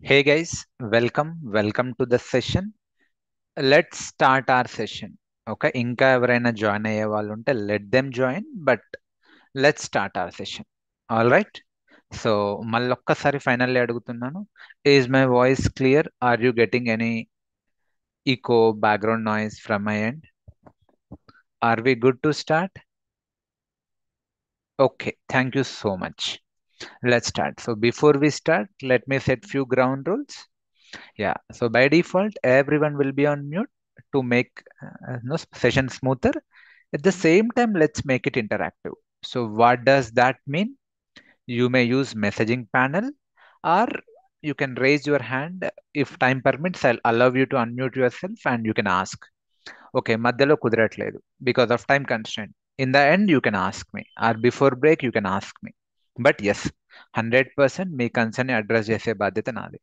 Hey guys, welcome to the session. Let's start our session. Okay, ఇంకా ఎవరైనా join అయ్యే వాళ్ళు ఉంటే let them join, but let's start our session. All right. So మళ్ళొక్కసారి finally అడుగుతున్నాను, is my voice clear? Are you getting any echo background noise from my end? Are we good to start? Okay, thank you so much. Let's start. So before we start, let me set few ground rules. Yeah, so by default, everyone will be on mute to make session smoother. At the same time, let's make it interactive. So what does that mean? You may use messaging panel, or you can raise your hand. If time permits, I'll allow you to unmute yourself and you can ask. Okay, మధ్యలో కుదరట్లేదు because of time constraint. In the end, you can ask me, or before break, you can ask me. But yes, 100% మీ concern address చేసే బాధ్యత నాది.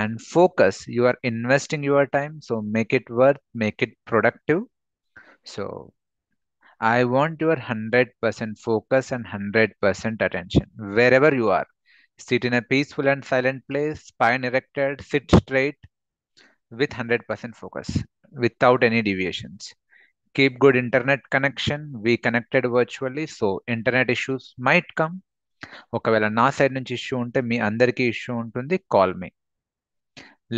And focus, you are investing your time, so make it worth, make it productive. So I want your 100% focus and 100% attention wherever you are. Sit in a peaceful and silent place, spine erected, sit straight with 100% focus without any deviations. Keep good internet connection. We connected virtually, so internet issues might come. ఒకవేళ నా side నుంచి issue ఉంటే మీ అందరికీ issue ఉంటుంది, call me.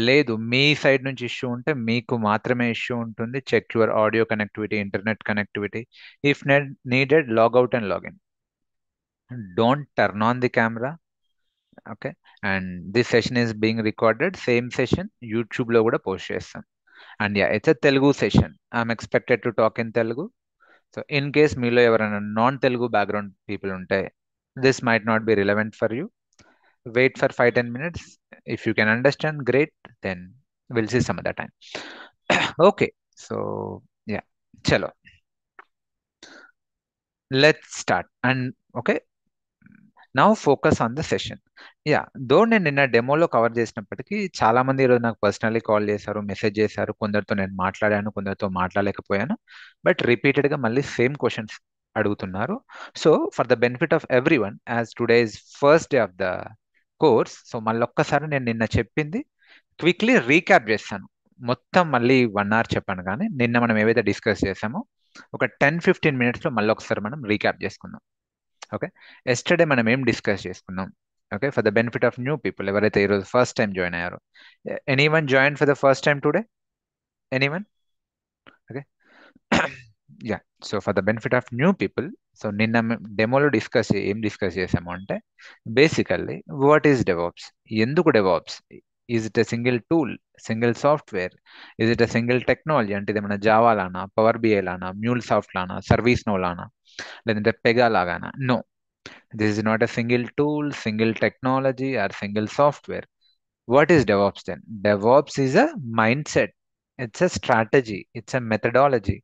లేదు, మీ side నుంచి issue ఉంటే మీకు మాత్రమే ఇష్యూ ఉంటుంది. Check your audio connectivity, internet connectivity. If needed, logout and login. Don't turn on the camera. Okay. And this session is being recorded. Same session యూట్యూబ్లో కూడా post చేస్తాం. And ya, it's a Telugu session. I'm expected to talk in Telugu. So in case మీలో ఎవరైనా non Telugu background people ఉంటే, this might not be relevant for you. Wait for 5-10 minutes. If you can understand, great. Then we'll see some other time. Okay. So yeah, chalo. Let's start. And okay, now focus on the session. Yeah, దో నేను నిన్న డెమోలో cover చేసినప్పటికీ చాలా మంది ఈరోజు నాకు personally call చేశారు, message చేశారు. కొందరితో నేను మాట్లాడాను, కొందరితో మాట్లాడలేకపోయాను. బట్ రిపీటెడ్గా మళ్ళీ సేమ్ క్వశ్చన్స్ అడుగుతున్నారు. So for the benefit of every one, as today is first day of the course, so మళ్ళీ ఒక్కసారి నేను నిన్న చెప్పింది క్విక్లీ రీక్యాప్ చేస్తాను. మొత్తం మళ్ళీ 1 hour చెప్పాను, కానీ నిన్న మనం ఏవైతే డిస్కస్ చేసామో ఒక 10-15 minutesలో మళ్ళీ ఒకసారి మనం రీక్యాప్ చేసుకుందాం. ఓకే, ఎస్టర్డే మనం ఏం డిస్కస్ చేసుకున్నాం? Okay, for the benefit of new people, ఎవరైతే ఈరోజు ఫస్ట్ టైం జాయిన్ అయ్యారో. Anyone join for the first time today? Anyone? Okay. Yeah, so for the benefit of new people, so నిన్న డెమోలో ఏం discuss చేసాము అంటే, బేసికల్లీ వాట్ ఈస్ డెవాప్స్, ఎందుకు DevOps, is it a single tool, single software, is it a single technology, అంటే ఇది మన Java లానా, పవర్ బిఐ లానా, మ్యూల్ సాఫ్ట్ లానా, సర్వీస్ నో లానా, లేదంటే పెగా లాగానా? No, this is not a single tool, single technology or single software. What is DevOps then? DevOps is a mind set, it's a strategy, it's a methodology.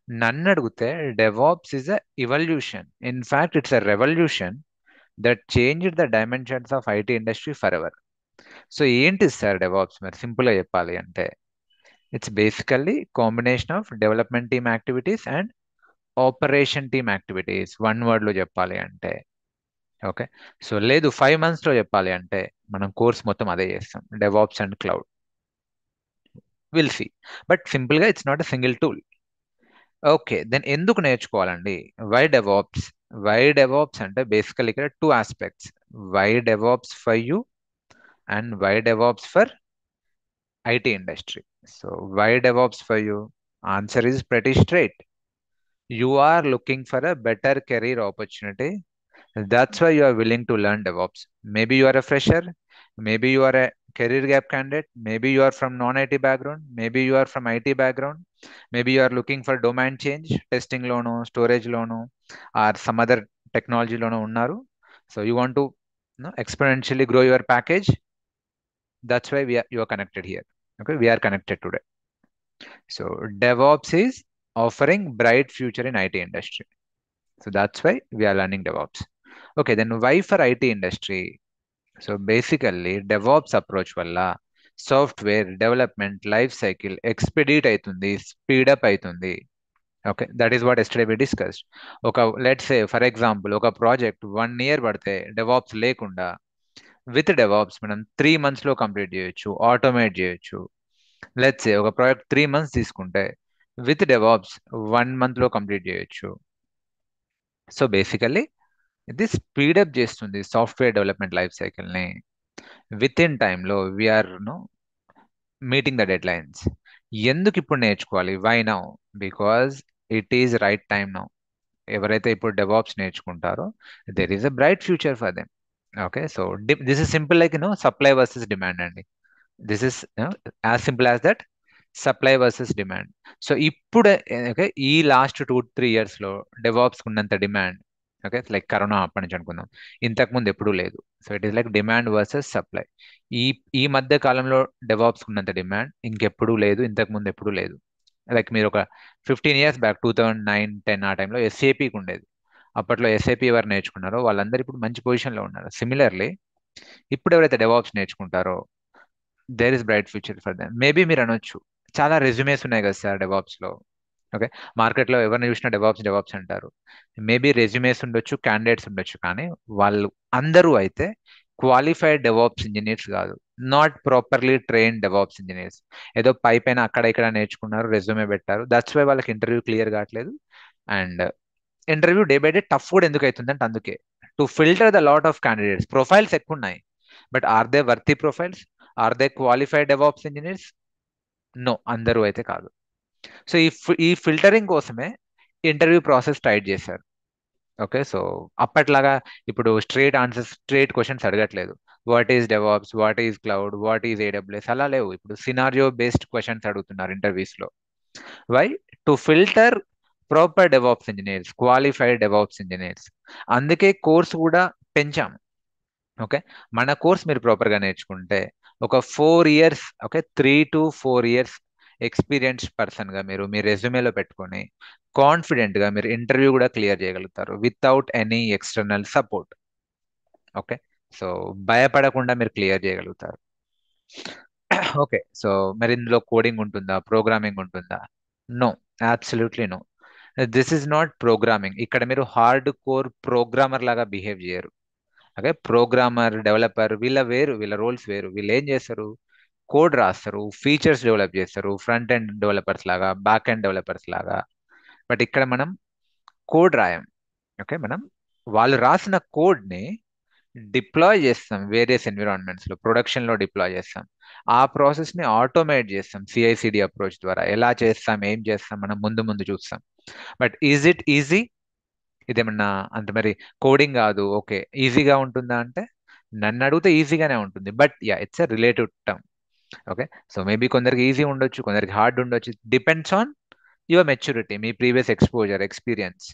నన్ను అడిగితే DevOps is a evolution. In fact it's a revolution that changed the dimensions of IT industry forever. So ఏంటి sir DevOps? మరి సింపుల్గా చెప్పాలి అంటే, it's basically combination of development team activities and operation team activities. One వర్డ్లో చెప్పాలి అంటే. Okay, so లేదు 5 monthsలో చెప్పాలి అంటే, మనం కోర్స్ మొత్తం అదే చేస్తాం, DevOps and cloud. Will see. But సింపుల్గా it's not a single tool. Okay, then ఎందుకు నేర్చుకోవాలండి? Why DevOps? వై డెవాప్స్ అంటే బేసికల్ ఇక్కడ 2 aspects. Why DevOps for you and why DevOps for IT industry. So why DevOps for you? Answer is pretty straight. You are looking for a better career opportunity. That's why you are willing to learn DevOps. Maybe you are a fresher, maybe you are a career gap candidate, maybe you are from non-IT background, maybe you are from IT background, maybe you are looking for domain change, testing lono, storage lono, or some other technology lono unnaru. So you want to exponentially grow your package. That's why you are connected here. Okay, we are connected today. So DevOps is offering bright future in IT industry. So that's why we are learning DevOps. Okay, then why for IT industry? So basically, DevOps approach వల్ల software development life cycle expedite అవుతుంది, speed up అవుతుంది. Okay, that is what yesterday we discussed. ఒక let's say for example, ఒక project 1 year పడితే DevOps లేకుండా with DevOps మనం 3 months లో complete చేయొచ్చు, ఆటోమేట్ చేయొచ్చు. లెట్స్ సే ఒక ప్రాజెక్ట్ 3 months తీసుకుంటే విత్ డెవాప్స్ 1 month లో కంప్లీట్ చేయొచ్చు. సో బేసికల్లీ ఇది స్పీడప్ చేస్తుంది సాఫ్ట్వేర్ డెవలప్మెంట్ లైఫ్ సైకిల్ని. విత్ ఇన్ టైంలో we're meeting the deadlines. ఎందుకు ఇప్పుడు నేర్చుకోవాలి? Why now? Because it is right time now. ఎవరైతే ఇప్పుడు డెవాప్స్ నేర్చుకుంటారో there is a bright future for them. Okay, so this is simple like supply versus demand అండి. This is as simple as that, supply versus demand. So ఇప్పుడు okay, ఈ last 2-3 yearsలో DevOps ఉన్నంత demand, okay like corona అప్పటి నుంచి అనుకుందాం, ఇంతకు ముందు ఎప్పుడూ లేదు. So it is like demand versus supply. ఈ ఈ మధ్య కాలంలో డెవాప్స్ ఉన్నంత డిమాండ్ ఇంకెప్పుడూ లేదు, ఇంతకు ముందు ఎప్పుడూ లేదు. లైక్ మీరు ఒక 15 years బ్యాక్ 2009-10 ఆ టైంలో ఎస్ఏపికి ఉండేది. అప్పట్లో ఎస్ఏపి ఎవరు నేర్చుకున్నారో వాళ్ళందరూ ఇప్పుడు మంచి పొజిషన్లో ఉన్నారు. సిమిలర్లీ ఇప్పుడు ఎవరైతే డెవాప్స్ నేర్చుకుంటారో there is bright future for them. Maybe మీరు అనొచ్చు, చాలా రెజ్యూమేస్ ఉన్నాయి కదా సార్ డెవాప్స్లో. ఓకే, మార్కెట్లో ఎవరిని చూసినా డెవాప్స్ డెవాప్స్ అంటారు. మేబీ రెజ్యూమేస్ ఉండొచ్చు, క్యాండిడేట్స్ ఉండొచ్చు, కానీ వాళ్ళు అందరూ అయితే క్వాలిఫైడ్ డెవాప్స్ ఇంజనీర్స్ కాదు. Not properly trained DevOps engineers. ఏదో పై పైన అక్కడ ఇక్కడ నేర్చుకున్నారు, రెజ్యూమే పెట్టారు, దట్స్ వై వాళ్ళకి ఇంటర్వ్యూ క్లియర్ కావట్లేదు. And interview day by day tough కూడా ఎందుకు అవుతుందంటే అందుకే, to filter the lot of candidates. Profiles ఎక్కువ ఉన్నాయి, but are they worthy profiles? Are they qualified DevOps engineers? No, అందరూ అయితే కాదు. సో ఈ ఫిల్టరింగ్ కోసమే ఇంటర్వ్యూ ప్రాసెస్ టైట్ చేశారు. ఓకే, సో అప్పట్లాగా ఇప్పుడు స్ట్రేట్ క్వశ్చన్స్ అడగట్లేదు. What is DevOps, what is cloud, what is AWS, అలా లేవు. ఇప్పుడు సినారియో బేస్డ్ క్వశ్చన్స్ అడుగుతున్నారు ఇంటర్వ్యూస్ లో. Why? To filter proper DevOps engineers, qualified DevOps engineers. అందుకే కోర్స్ కూడా పెంచాం. ఓకే, మన కోర్స్ మీరు ప్రాపర్గా నేర్చుకుంటే ఒక 4 years, okay 3 to 4 years experience పర్సన్గా మీరు మీ రెజ్యూమేలో పెట్టుకొని కాన్ఫిడెంట్గా మీరు ఇంటర్వ్యూ కూడా క్లియర్ చేయగలుగుతారు without any external support. Okay, so భయపడకుండా మీరు క్లియర్ చేయగలుగుతారు. ఓకే, సో మరి ఇందులో కోడింగ్ ఉంటుందా, ప్రోగ్రామింగ్ ఉంటుందా? No, absolutely no. This is not programming. ఇక్కడ మీరు హార్డ్ కోర్ ప్రోగ్రామర్ లాగా బిహేవ్ చేయరు. ఓకే, ప్రోగ్రామర్, డెవలపర్ వీళ్ళ వేరు, వీళ్ళ రోల్స్ వేరు. వీళ్ళు ఏం చేస్తారు? కోడ్ రాస్తారు, ఫీచర్స్ డెవలప్ చేస్తారు, ఫ్రంట్ ఎండ్ డెవలపర్స్ లాగా, బ్యాక్ ఎండ్ డెవలపర్స్ లాగా. బట్ ఇక్కడ మనం కోడ్ రాయం. ఓకే, మనం వాళ్ళు రాసిన కోడ్ని డిప్లాయ్ చేస్తాం వేరియస్ ఎన్విరాన్మెంట్స్లో, ప్రొడక్షన్లో డిప్లాయ్ చేస్తాం. ఆ ప్రాసెస్ని ఆటోమేట్ చేస్తాం సిఐసిడి అప్రోచ్ ద్వారా. ఎలా చేస్తాం, ఏం చేస్తాం, మనం ముందు ముందు చూస్తాం. But is it easy? ఇదేమన్నా అంత మరి కోడింగ్ కాదు, ఓకే ఈజీగా ఉంటుందా అంటే నన్ను అడిగితే ఈజీగానే ఉంటుంది. But ya, it's a relative term. Okay, so maybe కొందరికి ఈజీ ఉండొచ్చు, కొందరికి హార్డ్ ఉండొచ్చు. డిపెండ్స్ ఆన్ యువర్ మెచ్యూరిటీ, మీ ప్రీవియస్ ఎక్స్పోజర్, ఎక్స్పీరియన్స్.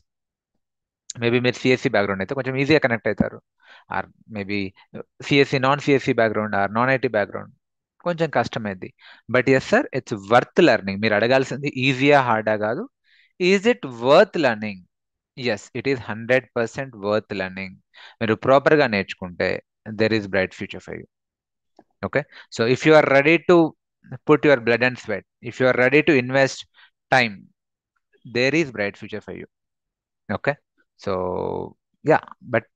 మేబీ మీరు సిఎస్సి బ్యాక్గ్రౌండ్ అయితే కొంచెం ఈజీగా కనెక్ట్ అవుతారు. Or maybe CSC non CSC background or non IT background కొంచెం కష్టమైంది. But yes sir, it's worth learning. మీరు అడగాల్సింది ఈజీయా హార్డా కాదు, is it worth learning? Yes, it is 100% worth learning. మీరు ప్రాపర్గా నేర్చుకుంటే there is bright future for you. Okay, so if you are ready to put your blood and sweat, if you are ready to invest time, there is bright future for you. Okay, so yeah, but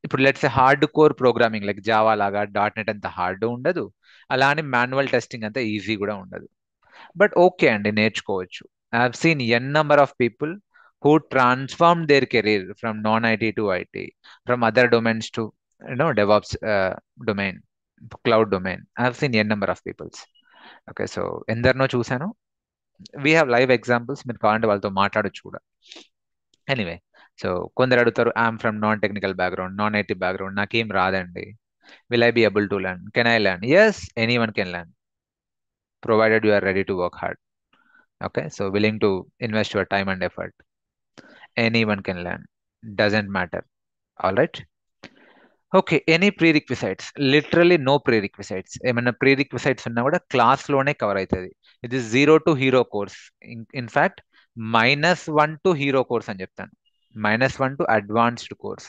ఇప్పుడు let's hardcore programming like Java లాగా dot net అంత hard ఉండదు, అలా అని manual testing అంత easy కూడా ఉండదు. But okay అండి, నేర్చుకోవచ్చు. I have seen N number of people who transformed their career from non-IT to IT, from other domains to DevOps domain, cloud domain. I have seen n number of peoples. Okay, so ఎందరినో చూశాను. We have live examples, మీరు కావాలంటే వాళ్ళతో మాట్లాడొచ్చు కూడా. Anyway, so కొందరు అడుగుతారు, I'm from non technical background, non IT background, నాకేం రాదండి, will I be able to learn, can I learn? Yes, anyone can learn, provided you are ready to work hard. Okay, so willing to invest your time and effort. Anyone can learn, doesn't matter. All right. Okay, any prerequisites? Literally no prerequisites. ఏమైనా prerequisites ఉన్నా కూడా class లోనే cover అవుతుంది. ఇది 0 to hero course. In fact -1 to hero course అని చెప్తాను. -1 to advanced course.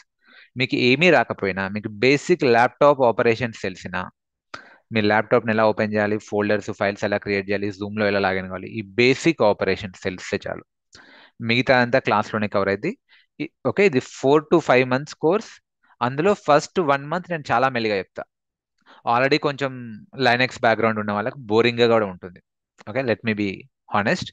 మీకు ఏమీ రాకపోయినా, మీకు బేసిక్ ల్యాప్టాప్ ఆపరేషన్స్ తెలిసినా, మీ ల్యాప్టాప్ని ఎలా ఓపెన్ చేయాలి, ఫోల్డర్స్, ఫైల్స్ ఎలా క్రియేట్ చేయాలి, జూమ్లో ఎలా లాగిన్ కావాలి, ఈ బేసిక్ ఆపరేషన్స్ తెలిస్తే చాలు. మిగతా అంతా క్లాస్లోనే కవర్ అయింది. ఓకే, ఇది 4 to 5 months కోర్స్. అందులో ఫస్ట్ 1 మంత్ నేను చాలా మెల్లిగా చెప్తా. ఆల్రెడీ కొంచెం లైనెక్స్ బ్యాక్గ్రౌండ్ ఉన్న వాళ్ళకి బోరింగ్ గా కూడా ఉంటుంది. Okay, let me be honest.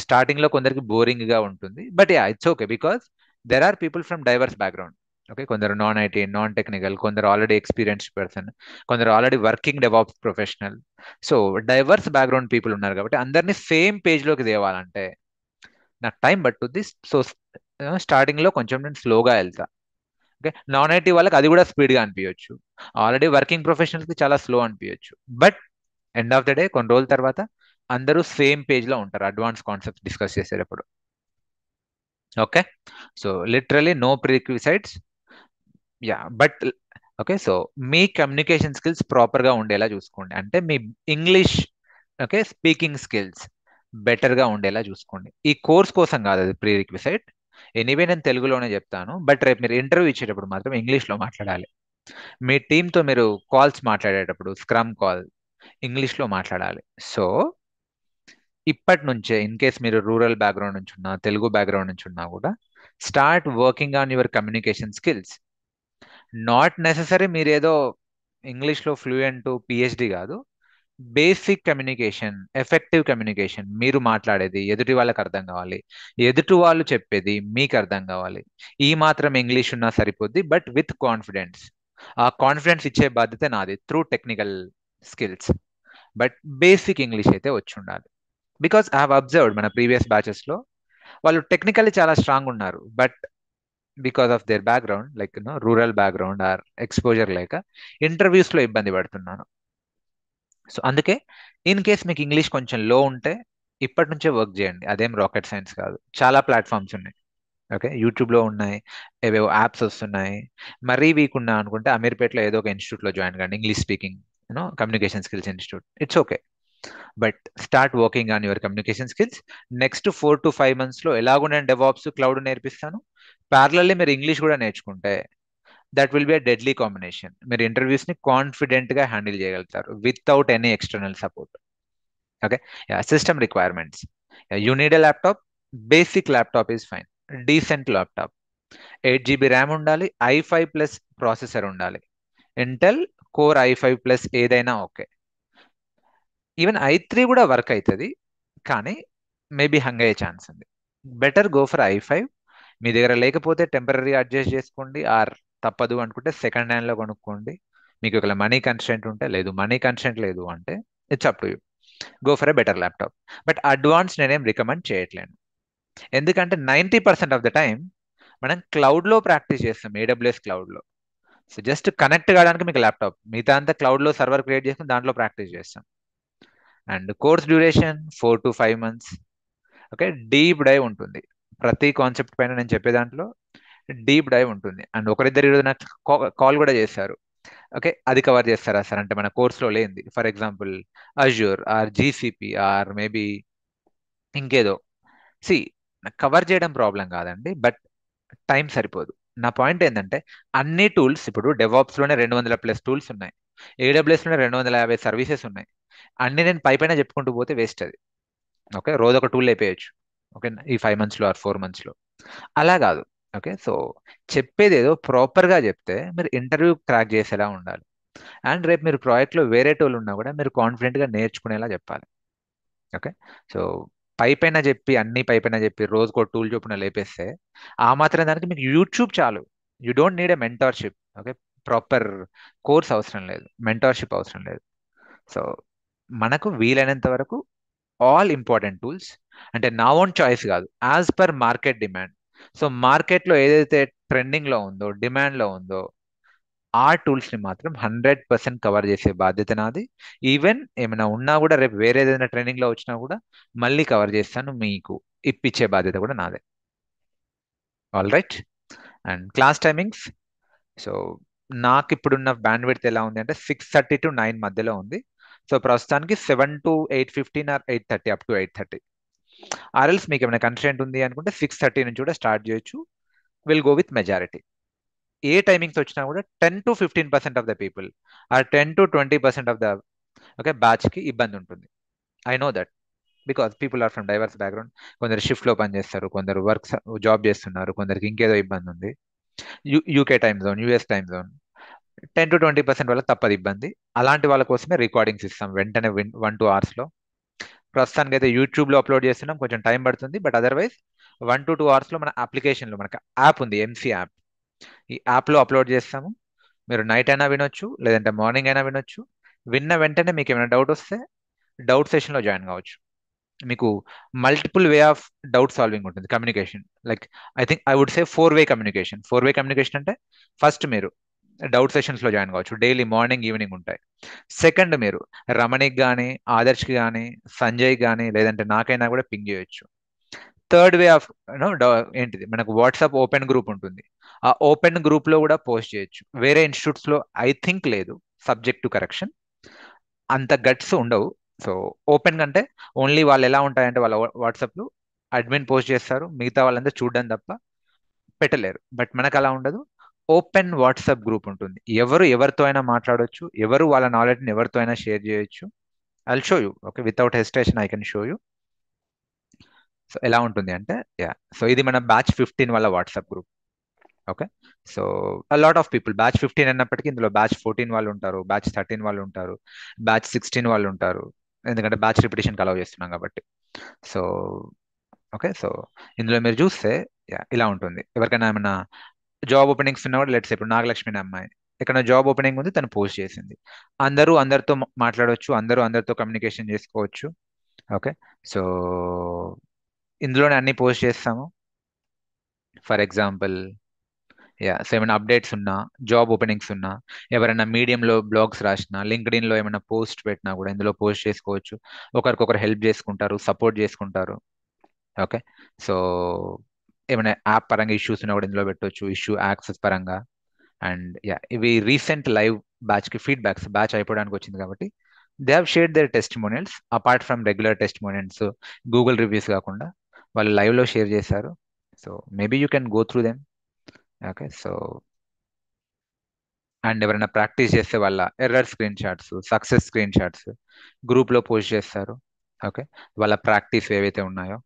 Starting లో కొందరికి బోరింగ్ గా ఉంటుంది, but ya it's okay because there are people from diverse background. Okay, కొందరు నాన్ ఐటీ, నాన్ టెక్నికల్, కొందరు ఆల్రెడీ ఎక్స్పీరియన్స్డ్ పర్సన్, కొందరు already working DevOps professional. So diverse background people ఉన్నారు కాబట్టి అందరినీ సేమ్ పేజ్ లోకి తేవాలంటే నాకు టైం పట్టుద్ది. సో స్టార్టింగ్ లో కొంచెం నేను స్లోగా వెళ్తా. ఓకే, నాన్ ఐటీ వాళ్ళకి అది కూడా స్పీడ్ గా అనిపించవచ్చు, ఆల్రెడీ వర్కింగ్ ప్రొఫెషనల్స్ కి చాలా స్లో అనిపించవచ్చు. But end of the day కొన్ని రోజుల తర్వాత అందరూ సేమ్ పేజ్ లో ఉంటారు అడ్వాన్స్ కాన్సెప్ట్స్ డిస్కస్ చేసేటప్పుడు. Okay, so literally no prerequisites. Yeah but okay, so మీ కమ్యూనికేషన్ స్కిల్స్ ప్రాపర్ గా ఉండేలా చూసుకోండి. అంటే మీ English, okay, speaking skills better గా ఉండేలా చూసుకోండి. ఈ కోర్స్ కోసం కాదు అది ప్రీరిక్విసైట్. ఎనీవే నేను తెలుగులోనే చెప్తాను, బట్ రేపు మీరు ఇంటర్వ్యూ ఇచ్చేటప్పుడు మాత్రం ఇంగ్లీష్లో మాట్లాడాలి. మీ టీంతో మీరు కాల్స్ మాట్లాడేటప్పుడు స్క్రమ్ కాల్ ఇంగ్లీష్లో మాట్లాడాలి. సో ఇప్పటి నుంచే ఇన్ కేస్ మీరు రూరల్ బ్యాక్గ్రౌండ్ నుంచి ఉన్నా, తెలుగు బ్యాక్గ్రౌండ్ నుంచి ఉన్నా కూడా start working on your communication skills. Not necessary మీరేదో ఇంగ్లీష్లో ఫ్లూయెంట్ పిహెచ్డి కాదు. బేసిక్ కమ్యూనికేషన్, ఎఫెక్టివ్ కమ్యూనికేషన్, మీరు మాట్లాడేది ఎదుటి వాళ్ళకి అర్థం కావాలి, ఎదుటి వాళ్ళు చెప్పేది మీకు అర్థం కావాలి. ఈ మాత్రం ఇంగ్లీష్ ఉన్నా సరిపోద్ది, బట్ విత్ కాన్ఫిడెన్స్. ఆ కాన్ఫిడెన్స్ ఇచ్చే బాధ్యత నాది through technical skills. But basic English అయితే వచ్చి ఉండాలి. బికాస్ ఐ హావ్ అబ్జర్వ్డ్ మన ప్రీవియస్ బ్యాచెస్ లో వాళ్ళు టెక్నికల్లీ చాలా స్ట్రాంగ్ ఉన్నారు, but because of their background like rural background or exposure లేక ఇంటర్వ్యూస్ లో ఇబ్బంది పడుతున్నాను. సో అందుకే ఇన్ కేస్ మీకు ఇంగ్లీష్ కొంచెం లో ఉంటే ఇప్పటి నుంచే వర్క్ చేయండి. అదేం రాకెట్ సైన్స్ కాదు, చాలా ప్లాట్ఫామ్స్ ఉన్నాయి. ఓకే, యూట్యూబ్లో ఉన్నాయి, ఏవేవో యాప్స్ వస్తున్నాయి. మరీ వీక్ ఉన్నా అనుకుంటే అమీర్పేటలో ఏదో ఒక ఇన్స్టిట్యూట్లో జాయిన్ కండి, English speaking communication skills institute. It's okay, but start working on your communication skills. Next 4 to 5 months లో ఎలాగో నేను డెవాప్స్ క్లౌడ్ నేర్పిస్తాను. ప్యారలల్లీ మీరు ఇంగ్లీష్ కూడా నేర్చుకుంటే that will be a deadly combination. మీరు ఇంటర్వ్యూస్ ని కాన్ఫిడెంట్ గా హ్యాండిల్ చేయగలుగుతారు without any external support. Okay, system requirements. You need a laptop. Basic laptop is fine. Decent laptop, 8 GB RAM ఉండాలి, i5+ processor ఉండాలి. Intel core i5+ ఏదైనా okay. Even i3 కూడా work అవుతుంది, కానీ maybe hung అయ్యే chance ఉంది. Better go for i5. మీ దగ్గర లేకపోతే టెంపరీ అడ్జస్ట్ చేసుకోండి, ఆర్ తప్పదు అనుకుంటే సెకండ్ హ్యాండ్లో కొనుక్కోండి. మీకు ఒకవేళ మనీ కన్స్టెంట్ ఉంటే, లేదు మనీ కన్స్టెంట్ లేదు అంటే it's up to you. Go for a better laptop. But advance నేనేం రికమెండ్ చేయట్లేను, ఎందుకంటే 90% ఆఫ్ ద టైం మనం క్లౌడ్లో ప్రాక్టీస్ చేస్తాం, ఏడబ్ల్యూఎస్ క్లౌడ్లో. సో జస్ట్ కనెక్ట్ కావడానికి మీకు ల్యాప్టాప్, మిగతా అంతా క్లౌడ్లో సర్వర్ క్రియేట్ చేసుకుని దాంట్లో ప్రాక్టీస్ చేస్తాం. And course duration 4 to 5 months. Okay, deep dive ఉంటుంది ప్రతి కాన్సెప్ట్ పైన. నేను చెప్పే దాంట్లో డీప్ డైవ్ ఉంటుంది. అండ్ ఒకరిద్దరు ఈరోజు నాకు కాల్ కూడా చేశారు. ఓకే, అది కవర్ చేస్తారా సార్ అంటే మన కోర్స్లో లేనిది, for example Azure or GCP or maybe ఇంకేదో. సి, కవర్ చేయడం ప్రాబ్లం కాదండి, బట్ టైం సరిపోదు. నా పాయింట్ ఏంటంటే అన్ని టూల్స్ ఇప్పుడు డెవాప్స్ లోనే 200+ టూల్స్ ఉన్నాయి, ఏడబ్ల్యూఎస్ లోనే 250 సర్వీసెస్ ఉన్నాయి. అన్ని నేను పైన చెప్పుకుంటూ పోతే వేస్ట్ అది. ఓకే, రోజు ఒక టూల్ అయిపోయచ్చు. ఓకే, ఈ 5 months లో ఆర్ 4 months లో అలా కాదు. ఓకే, సో చెప్పేది ఏదో ప్రాపర్ గా చెప్తే మీరు ఇంటర్వ్యూ క్రాక్ చేసేలా ఉండాలి. అండ్ రేపు మీరు ప్రాజెక్ట్ లో వేరే టూల్ ఉన్నా కూడా మీరు కాన్ఫిడెంట్ గా నేర్చుకునేలా చెప్పాలి. ఓకే, సో పైన చెప్పి అన్ని పైన చెప్పి రోజుకో టూల్ చొప్పున లేపేస్తే ఆ మాత్రం దానికి మీకు యూట్యూబ్ చాలు. You don't need a mentorship. Okay, proper course అవసరం లేదు, మెంటర్షిప్ అవసరం లేదు. సో మనకు వీలైనంత వరకు ఆల్ ఇంపార్టెంట్ టూల్స్, అంటే నా ఓన్ చాయిస్ కాదు, as per market demand. So మార్కెట్లో ఏదైతే ట్రెండింగ్లో ఉందో, డిమాండ్లో ఉందో ఆ టూల్స్ని మాత్రం 100% కవర్ చేసే బాధ్యత నాది. ఈవెన్ ఏమైనా ఉన్నా కూడా రేపు వేరే ఏదైనా ట్రైనింగ్లో వచ్చినా కూడా మళ్ళీ కవర్ చేస్తాను, మీకు ఇప్పించే బాధ్యత కూడా నాదే. All right. And class timings. So నాకు ఇప్పుడున్న బ్యాండ్ విడ్త్ ఎలా ఉంది అంటే 6:30 to 9 మధ్యలో ఉంది. సో ప్రస్తుతానికి 7 to 8:15 ఆర్ 8:30 అప్ టు 8:30. ఆర్ఎల్స్ మీకు ఏమైనా కన్స్టెంట్ ఉంది అనుకుంటే 6:30 నుంచి కూడా స్టార్ట్ చేయొచ్చు. Will go with majority. ఏ టైమింగ్స్ వచ్చినా కూడా 10 to 15% of the people are 10 to 20% of the okay batch కి ఇబ్బంది ఉంటుంది. I know that because people are from diverse background. కొందరు షిఫ్ట్ లో పనిచేస్తారు, కొందరు వర్క్ జాబ్ చేస్తున్నారు, కొందరికి ఇంకేదో ఇబ్బంది ఉంది. UK time zone, US time zone, 10 to 20% వల్ల తప్పదు ఇబ్బంది. అలాంటి వాళ్ళ కోసమే రికార్డింగ్స్ ఇస్తాం వెంటనే 1-2 అవర్స్లో. ప్రస్తుతానికి అయితే యూట్యూబ్లో అప్లోడ్ చేస్తున్నాం, కొంచెం టైం పడుతుంది. బట్ అదర్వైజ్ 1 to 2 అవర్స్లో మన అప్లికేషన్లో మనకు యాప్ ఉంది, ఎంసీ యాప్. ఈ యాప్లో అప్లోడ్ చేస్తాము. మీరు నైట్ అయినా వినొచ్చు, లేదంటే మార్నింగ్ అయినా వినొచ్చు. విన్న వెంటనే మీకు ఏమైనా డౌట్ వస్తే డౌట్ సెషన్లో జాయిన్ కావచ్చు. మీకు multiple way of doubt solving ఉంటుంది, communication. Like I would say 4-వే కమ్యూనికేషన్. 4-వే కమ్యూనికేషన్ అంటే ఫస్ట్ మీరు డౌట్ సెషన్స్లో జాయిన్ కావచ్చు, డైలీ మార్నింగ్ ఈవినింగ్ ఉంటాయి. సెకండ్ మీరు రమణికి కానీ, ఆదర్శ్కి కానీ, సంజయ్ కానీ, లేదంటే నాకైనా కూడా పింగ్ చేయొచ్చు. థర్డ్ వే ఆఫ్ ఏంటిది, మనకు వాట్సాప్ ఓపెన్ గ్రూప్ ఉంటుంది. ఆ ఓపెన్ గ్రూప్ లో కూడా పోస్ట్ చేయొచ్చు. వేరే ఇన్స్టిట్యూట్స్ లో ఐ థింక్ లేదు, సబ్జెక్ట్ టు కరెక్షన్, అంత గట్స్ ఉండవు. సో ఓపెన్ కంటే ఓన్లీ వాళ్ళు ఎలా ఉంటాయంటే వాళ్ళ వాట్సాప్ లో అడ్మిన్ పోస్ట్ చేస్తారు, మిగతా వాళ్ళంతా చూడడం తప్ప పెట్టలేరు. బట్ మనకు అలా ఉండదు. ఓపెన్ వాట్సాప్ గ్రూప్ ఉంటుంది, ఎవరు ఎవరితో అయినా మాట్లాడొచ్చు, ఎవరు వాళ్ళ నాలెడ్జ్ని ఎవరితో అయినా షేర్ చేయొచ్చు. I show you, okay, without hesitation I can show you. So ఎలా ఉంటుంది అంటే, సో ఇది మన బ్యాచ్ 15 వాళ్ళ WhatsApp group. Okay, so lot of people batch 15 అన్నప్పటికీ ఇందులో బ్యాచ్ 14 వాళ్ళు ఉంటారు, బ్యాచ్ 13 వాళ్ళు ఉంటారు, బ్యాచ్ 16 వాళ్ళు ఉంటారు. ఎందుకంటే బ్యాచ్ రిపిటేషన్కి అలౌ చేస్తున్నాం కాబట్టి. సో ఓకే, సో ఇందులో మీరు చూస్తే ఇలా ఉంటుంది. ఎవరికైనా ఏమైనా జాబ్ ఓపెనింగ్స్ ఉన్నా కూడా, లెట్స్ ఇప్పుడు నాగలక్ష్మి అనే అమ్మాయి ఇక్కడ జాబ్ ఓపెనింగ్ ఉంది, తను పోస్ట్ చేసింది. అందరూ అందరితో మాట్లాడవచ్చు, అందరూ అందరితో కమ్యూనికేషన్ చేసుకోవచ్చు. ఓకే, సో ఇందులోనే అన్ని పోస్ట్ చేస్తాము. ఫర్ ఎగ్జాంపుల్, సో ఏమైనా అప్డేట్స్ ఉన్నా, జాబ్ ఓపెనింగ్స్ ఉన్నా, ఎవరైనా మీడియంలో బ్లాగ్స్ రాసినా, లింక్డ్ఇన్లో ఏమైనా పోస్ట్ పెట్టినా కూడా ఇందులో పోస్ట్ చేసుకోవచ్చు. ఒకరికొకరు హెల్ప్ చేసుకుంటారు, సపోర్ట్ చేసుకుంటారు. ఓకే, సో ఏమైనా యాప్ పరంగా ఇష్యూస్ ఉన్నా కూడా ఇందులో పెట్టవచ్చు, ఇష్యూ యాక్సెస్ పరంగా. అండ్ ఇవి రీసెంట్ లైవ్ బ్యాచ్కి ఫీడ్బ్యాక్స్, బ్యాచ్ అయిపోవడానికి వచ్చింది కాబట్టి they have shared their testimonials. Apart from regular testimonials, Google reviews కాకుండా వాళ్ళు లైవ్లో షేర్ చేశారు. So maybe you can go through them. Okay, so and ఎవరైనా ప్రాక్టీస్ చేస్తే వాళ్ళ error screen shots, success screen shots గ్రూప్లో పోస్ట్ చేస్తారు. ఓకే, వాళ్ళ ప్రాక్టీస్ ఏవైతే ఉన్నాయో,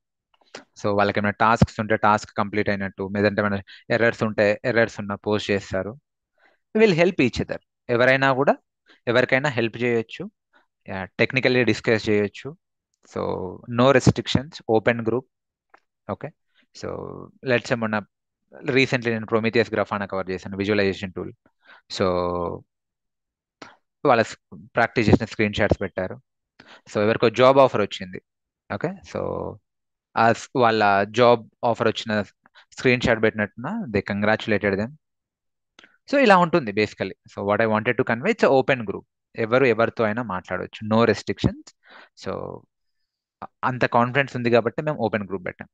సో వాళ్ళకి ఏమైనా టాస్క్స్ ఉంటే టాస్క్ కంప్లీట్ అయినట్టు, లేదంటే ఏమైనా ఎర్రర్స్ ఉంటే ఎర్రర్స్ ఉన్న పోస్ట్ చేస్తారు. Will help each other. ఎవరైనా కూడా ఎవరికైనా హెల్ప్ చేయొచ్చు, టెక్నికల్లీ డిస్కస్ చేయొచ్చు. So no restrictions, open group. Okay, so let's మొన్న రీసెంట్లీ నేను ప్రొమీథియస్ గ్రాఫానా కవర్ చేశాను, విజువలైజేషన్ టూల్. సో వాళ్ళ ప్రాక్టీస్ చేసిన స్క్రీన్ షాట్స్ పెట్టారు. సో ఎవరికో జాబ్ ఆఫర్ వచ్చింది. ఓకే, సో వాళ్ళ జాబ్ ఆఫర్ వచ్చిన స్క్రీన్ షాట్ పెట్టినట్టున దే కంగ్రాచులేటెడ్ దెమ్. సో ఇలా ఉంటుంది basically. So what I wanted to convey, it's open group, ఎవరు ఎవరితో అయినా మాట్లాడవచ్చు, నో రెస్ట్రిక్షన్స్. సో అంత కాన్ఫిడెన్స్ ఉంది కాబట్టి మేము ఓపెన్ గ్రూప్ పెట్టాం.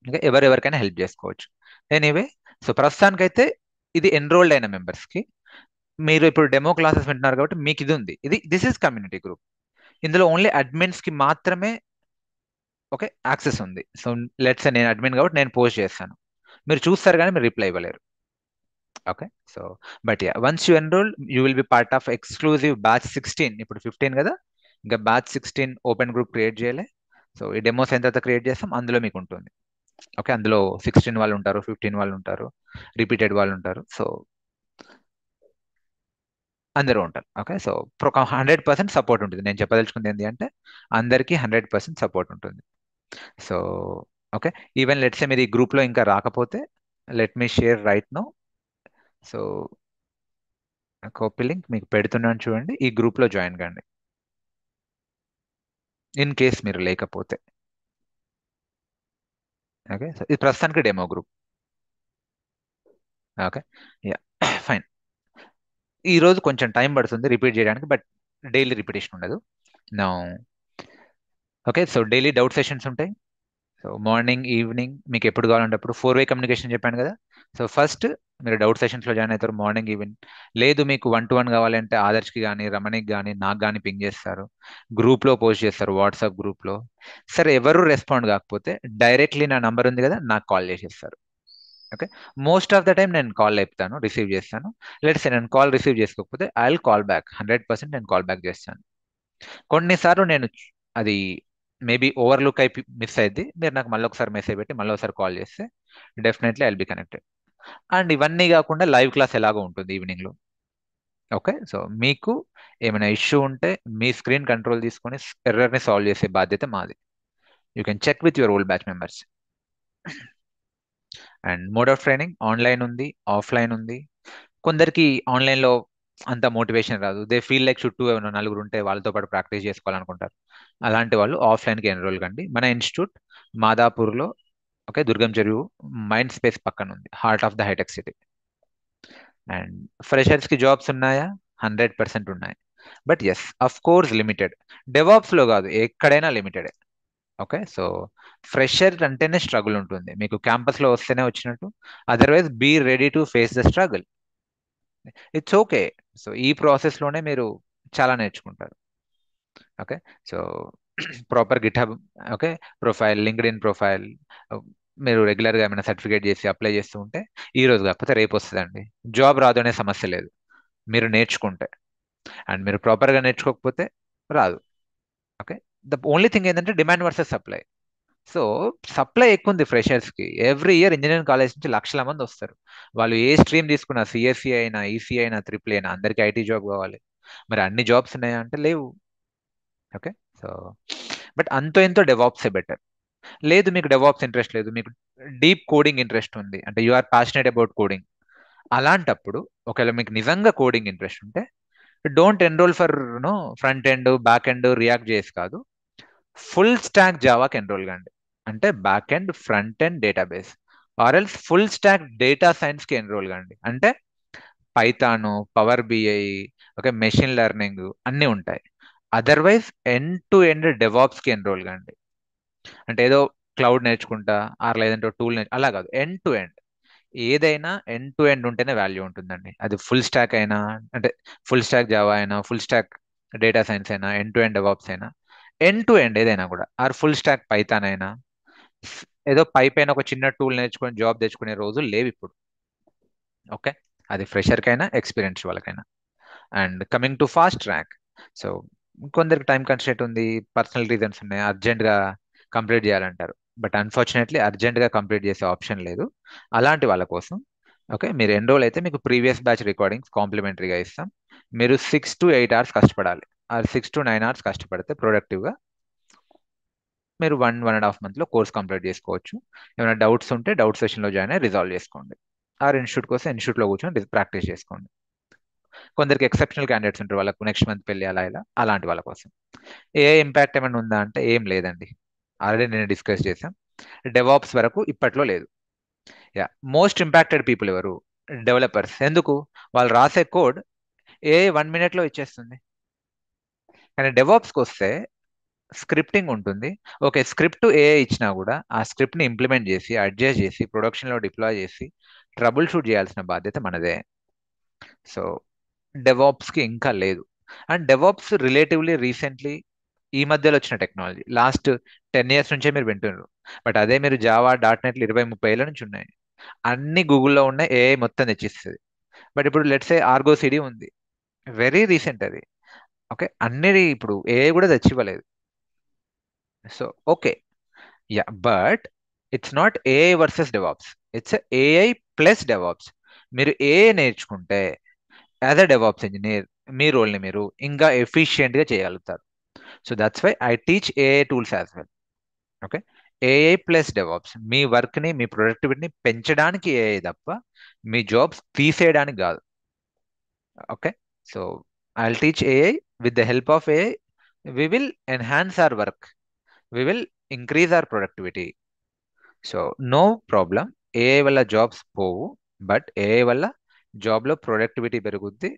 ఇంకా ఎవరెవరికైనా హెల్ప్ చేసుకోవచ్చు. ఎనీవే, సో ప్రస్తుతానికైతే ఇది ఎన్రోల్డ్ అయిన మెంబర్స్కి. మీరు ఇప్పుడు డెమో క్లాసెస్ వింటున్నారు కాబట్టి మీకు ఇది ఉంది, దిస్ ఇస్ కమ్యూనిటీ గ్రూప్. ఇందులో ఓన్లీ అడ్మిన్స్కి మాత్రమే ఓకే యాక్సెస్ ఉంది. సో లెట్స్ నేను అడ్మిన్ కాబట్టి నేను పోస్ట్ చేస్తాను, మీరు చూస్తారు కానీ మీరు రిప్లై ఇవ్వలేరు. Okay, so but once you enrol you will be part of exclusive batch 16. ఇప్పుడు 15 కదా, ఇంకా బ్యాచ్ 16 ఓపెన్ గ్రూప్ క్రియేట్ చేయలే. సో ఈ డెమోస్ ఎంత తర్వాత క్రియేట్ చేస్తాం అందులో మీకు ఉంటుంది. ఓకే, అందులో 16 వాళ్ళు ఉంటారు, 15 వాళ్ళు ఉంటారు, రిపీటెడ్ వాళ్ళు ఉంటారు. సో అందరూ ఉంటారు. ఓకే, సో 100% సపోర్ట్ ఉంటుంది. నేను చెప్పదలుచుకుంది ఏంటి అంటే, అందరికీ 100% సపోర్ట్ ఉంటుంది. సో ఓకే, ఈవెన్ లెట్సే మీరు ఈ గ్రూప్లో ఇంకా రాకపోతే, let me share right now. So copy link మీకు పెడుతున్నాను చూడండి, ఈ గ్రూప్లో జాయిన్ కండి ఇన్ కేస్ మీరు లేకపోతే. ఓకే, సో ఇది ప్రస్తుతానికి demo group. Okay, yeah, fine. ఈ రోజు కొంచెం టైం పడుతుంది రిపీట్ చేయడానికి, బట్ డైలీ రిపిటేషన్ ఉండదు నా. Okay, so daily doubt sessions ఉంటాయి. సో మార్నింగ్ ఈవినింగ్ మీకు ఎప్పుడు కావాలంటే అప్పుడు 4-వే కమ్యూనికేషన్ చెప్పాను కదా. సో ఫస్ట్ మీరు డౌట్ సెషన్స్లో జాయిన్ అవుతారు మార్నింగ్ ఈవినింగ్. లేదు మీకు 1-to-1 కావాలంటే ఆదర్శ్కి కానీ, రమణికి కానీ, నాకు కానీ పింగ్ చేస్తారు, గ్రూప్లో పోస్ట్ చేస్తారు, వాట్సాప్ గ్రూప్లో. సరే ఎవరు రెస్పాండ్ కాకపోతే డైరెక్ట్లీ నా నంబర్ ఉంది కదా, నాకు కాల్ చేసేస్తారు. Okay, most of the time నేను కాల్ లేపుతాను, రిసీవ్ చేస్తాను. లెట్స్ నేను కాల్ రిసీవ్ చేసుకోకపోతే ఐ విల్ కాల్ బ్యాక్, 100% నేను కాల్ బ్యాక్ చేస్తాను. కొన్నిసార్లు నేను అది మేబీ ఓవర్లుక్ అయి మిస్ అయింది, మీరు నాకు మళ్ళీ ఒకసారి మెసేజ్ పెట్టి మళ్ళీ ఒకసారి కాల్ చేస్తే definitely I will be connected. And ఇవన్నీ కాకుండా లైవ్ క్లాస్ ఎలాగో ఉంటుంది ఈవినింగ్లో. ఓకే, సో మీకు ఏమైనా ఇష్యూ ఉంటే మీ స్క్రీన్ కంట్రోల్ తీసుకొని ఎర్రర్ని సాల్వ్ చేసే బాధ్యత మాది. You can check with your old batch members. And mode of training online ఉంది, ఆఫ్లైన్ ఉంది. కొందరికి ఆన్లైన్లో అంత మోటివేషన్ రాదు, దే ఫీల్ లైక్ చుట్టూ ఏమైనా నలుగురు ఉంటే వాళ్ళతో పాటు ప్రాక్టీస్ చేసుకోవాలనుకుంటారు. అలాంటి వాళ్ళు ఆఫ్లైన్కి ఎన్రోల్ కండి. మన ఇన్స్టిట్యూట్ మాదాపూర్లో, ఓకే, దుర్గం చెరువు మైండ్ స్పేస్ పక్కన ఉంది, హార్ట్ ఆఫ్ ద హైటెక్ సిటీ. అండ్ ఫ్రెషర్స్కి జాబ్స్ ఉన్నాయా? 100% ఉన్నాయి. But yes, of course limited. డెవాప్స్లో కాదు, ఎక్కడైనా లిమిటెడ్. ఓకే, సో ఫ్రెషర్ అంటేనే స్ట్రగుల్ ఉంటుంది, మీకు క్యాంపస్లో వస్తేనే వచ్చినట్టు. Otherwise be ready to face the struggle. It's okay. So ఈ ప్రాసెస్లోనే మీరు చాలా నేర్చుకుంటారు. Okay, so proper GitHub, okay, profile, LinkedIn profile, మీరు రెగ్యులర్గా ఏమైనా సర్టిఫికేట్ చేసి అప్లై చేస్తూ ఉంటే ఈ రోజు కాకపోతే రేపు వస్తుందండి. జాబ్ రాదు అనే సమస్య లేదు, మీరు నేర్చుకుంటే. అండ్ మీరు ప్రాపర్గా నేర్చుకోకపోతే రాదు. ఓకే, ద ఓన్లీ థింగ్ ఏంటంటే demand versus supply. So supply ఎక్కువ ఉంది ఫ్రెషర్స్కి. ఎవ్రీ ఇయర్ ఇంజనీరింగ్ కాలేజ్ నుంచి లక్షల మంది వస్తారు. వాళ్ళు ఏ స్ట్రీమ్ తీసుకున్నా, సిఎస్సి అయినా, ఈసీ అయినా, ట్రిపుల్ అయినా, అందరికీ ఐటీ జాబ్ కావాలి. మరి అన్ని జాబ్స్ ఉన్నాయా అంటే లేవు. ఓకే, సో బట్ అంతో ఎంతో డెవాప్సే బెటర్. లేదు మీకు డెవాప్స్ ఇంట్రెస్ట్ లేదు, మీకు డీప్ కోడింగ్ ఇంట్రెస్ట్ ఉంది, అంటే you are passionate about coding. అలాంటప్పుడు ఒకవేళ మీకు నిజంగా కోడింగ్ ఇంట్రెస్ట్ ఉంటే don't enrol for no front end, back end, React చేసి కాదు, ఫుల్ స్టాక్ జావాకి ఎన్రోల్ కండి. అంటే back end, front end, database, or else full stack data సైన్స్కి ఎన్రోల్ కండి. అంటే Python, Power BI, okay, machine learning అన్నీ ఉంటాయి. అదర్వైజ్ ఎండ్ టు ఎండ్ డెవాప్స్కి ఎన్రోల్ కండి. అంటే ఏదో క్లౌడ్ నేర్చుకుంటా ఆర్ లేదంటే టూల్ అలా కాదు, ఎండ్ టు ఎండ్. ఏదైనా ఎండ్ టు ఎండ్ ఉంటేనే వాల్యూ ఉంటుందండి. అది ఫుల్ స్టాక్ అయినా, అంటే ఫుల్ స్టాక్ జావా అయినా, ఫుల్ స్టాక్ డేటా సైన్స్ అయినా, ఎండ్ టు ఎండ్ డెవాప్స్ అయినా, ఎండ్ టు ఎండ్ ఏదైనా కూడా, ఆర్ ఫుల్ స్టాక్ పైథాన్ అయినా, ఏదో పై పైన ఒక చిన్న టూల్ నేర్చుకొని జాబ్ తెచ్చుకునే రోజులు లేవు ఇప్పుడు. ఓకే, అది ఫ్రెషర్కైనా ఎక్స్పీరియన్స్ వాళ్ళకైనా. And coming to fast track, so కొందరికి టైం కన్స్ట్రెంట్ ఉంది, పర్సనల్ రీజన్స్ ఉన్నాయి, అర్జెంట్గా కంప్లీట్ చేయాలంటారు. బట్ అన్ఫార్చునేట్లీ అర్జెంట్గా కంప్లీట్ చేసే ఆప్షన్ లేదు అలాంటి వాళ్ళ కోసం. ఓకే, మీరు ఎన్రోల్ అయితే మీకు ప్రీవియస్ బ్యాచ్ రికార్డింగ్స్ కాంప్లిమెంటరీగా ఇస్తాం. మీరు 6 to 8 hours కష్టపడాలి. ఆ 6 to 9 hours కష్టపడితే ప్రొడక్టివ్గా మీరు 1.5 monthలో కోర్స్ కంప్లీట్ చేసుకోవచ్చు. ఏమైనా డౌట్స్ ఉంటే డౌట్ సెషన్లో జాయిన్ అయ్యి రిజాల్వ్ చేసుకోండి. ఆర్ ఇన్స్టిట్యూట్ కోసం ఇన్స్టిట్యూట్లో కూర్చొని ప్రాక్టీస్ చేసుకోండి. కొందరికి ఎక్సెప్షనల్ క్యాండిడేట్స్ ఉంటారు, వాళ్ళకు నెక్స్ట్ మంత్ పెళ్ళి అలా ఇలా, అలాంటి వాళ్ళ కోసం. ఏ ఇంపాక్ట్ ఏమైనా ఉందా అంటే ఏం లేదండి, ఆల్రెడీ నేను డిస్కస్ చేశాం. డెవాప్స్ వరకు ఇప్పట్లో లేదు. యా, మోస్ట్ ఇంపాక్టెడ్ పీపుల్ ఎవరు? డెవలపర్స్. ఎందుకు? వాళ్ళు రాసే కోడ్ ఏ 1 minute ఇచ్చేస్తుంది. కానీ డెవాప్స్కి వస్తే స్క్రిప్టింగ్ ఉంటుంది. ఓకే, స్క్రిప్ట్ ఏఐ ఇచ్చినా కూడా ఆ స్క్రిప్ట్ని ఇంప్లిమెంట్ చేసి, అడ్జస్ట్ చేసి, ప్రొడక్షన్లో డిప్లాయ్ చేసి, ట్రబుల్ షూట్ చేయాల్సిన బాధ్యత మనదే. సో డెవాప్స్కి ఇంకా లేదు. అండ్ డెవాప్స్ రిలేటివ్లీ రీసెంట్లీ ఈ మధ్యలో వచ్చిన టెక్నాలజీ, లాస్ట్ 10 years నుంచే మీరు వింటున్నారు. బట్ అదే మీరు జావా, .NET 20-30 ఏళ్ళ నుంచి ఉన్నాయి. అన్ని గూగుల్లో ఉన్నాయి, ఏఐ మొత్తం తెచ్చిస్తుంది. బట్ ఇప్పుడు లెట్స్ ఏ ఆర్గో సిడి ఉంది, వెరీ రీసెంట్ అది. ఓకే, అన్ని ఇప్పుడు ఏఐ కూడా తెచ్చివ్వలేదు. So okay, yeah, but it's not AI versus DevOps, it's AI plus DevOps. మీరు ఏఐ నేర్చుకుంటే యాజ్ అ డెవాప్స్ ఇంజనీర్ మీ రోల్ని మీరు ఇంకా ఎఫిషియెంట్గా చేయగలుగుతారు. So that's why I teach AI tools as well. Okay, AI plus DevOps మీ వర్క్ని, మీ ప్రొడక్టివిటీని పెంచడానికి ఏఐ తప్ప మీ జాబ్స్ తీసేయడానికి కాదు. Okay, so I teach AI, with the help of AI we will enhance our work, we will increase our productivity. So no problem, AI వల్ల jobs పోవు, but AI వల్ల జాబ్లో ప్రొడక్టివిటీ పెరుగుద్ది.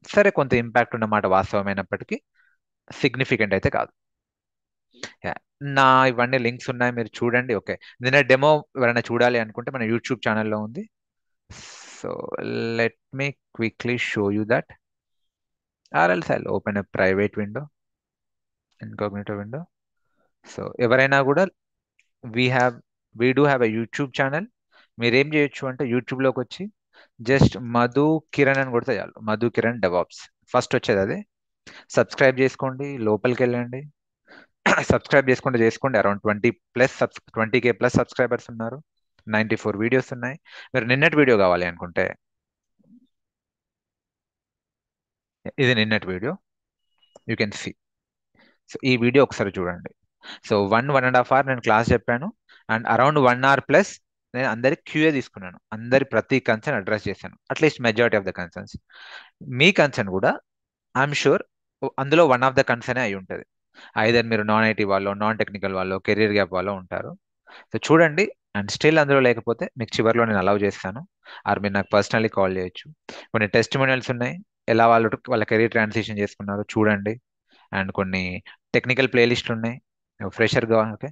సరే, కొంత ఇంపాక్ట్ ఉన్నమాట వాస్తవమైనప్పటికీ సిగ్నిఫికెంట్ అయితే కాదు. Yeah. నా ఇవన్నీ లింక్స్ ఉన్నాయి, మీరు చూడండి. ఓకే, నిన్న డెమో ఎవరైనా చూడాలి అనుకుంటే మన యూట్యూబ్ ఛానల్లో ఉంది. So let me quickly show you that, or else I'll open a private window, incognito window. So ఎవరైనా కూడా we have we do have a YouTube channel. మీరేం చేయొచ్చు అంటే యూట్యూబ్లోకి వచ్చి జస్ట్ మధు కిరణ్ అని కొడితే చాలు, మధు కిరణ్ డెవాప్స్ ఫస్ట్ వచ్చేది అదే. సబ్స్క్రైబ్ చేసుకోండి, లోపలికి వెళ్ళండి. సబ్స్క్రైబ్ చేసుకోండి, అరౌండ్ 20K+ సబ్స్క్రైబర్స్ ఉన్నారు. 94 వీడియోస్ ఉన్నాయి. మీరు నిన్నటి వీడియో కావాలి అనుకుంటే ఇది నిన్నటి video, you can see. So ఈ వీడియో ఒకసారి చూడండి. సో 1.5 hours నేను క్లాస్ చెప్పాను, అండ్ అరౌండ్ 1 hour ప్లస్ నేను అందరి క్యూఏ తీసుకున్నాను. అందరి ప్రతి కన్సర్న్ అడ్రస్ చేశాను, at least majority of the concerns. మీ కన్సర్న్ కూడా ఐఎమ్ షూర్ అందులో వన్ ఆఫ్ ద కన్సర్న్ అయి ఉంటుంది. ఐదర్ మీరు నాన్ ఐటీ వాళ్ళు, నాన్ టెక్నికల్ వాళ్ళు, కెరీర్ గ్యాప్ వాళ్ళు ఉంటారు. సో చూడండి, అండ్ స్టిల్ అందులో లేకపోతే మీకు చివరిలో నేను అలౌ చేస్తాను, ఆర్ మీరు నాకు పర్సనల్లీ కాల్ చేయొచ్చు. కొన్ని టెస్టిమోనియల్స్ ఉన్నాయి, ఎలా వాళ్ళు వాళ్ళ కెరీర్ ట్రాన్సిషన్ చేసుకున్నారో చూడండి. అండ్ కొన్ని టెక్నికల్ ప్లేలిస్ట్లు ఉన్నాయి, ఫ్రెషర్గా. Okay,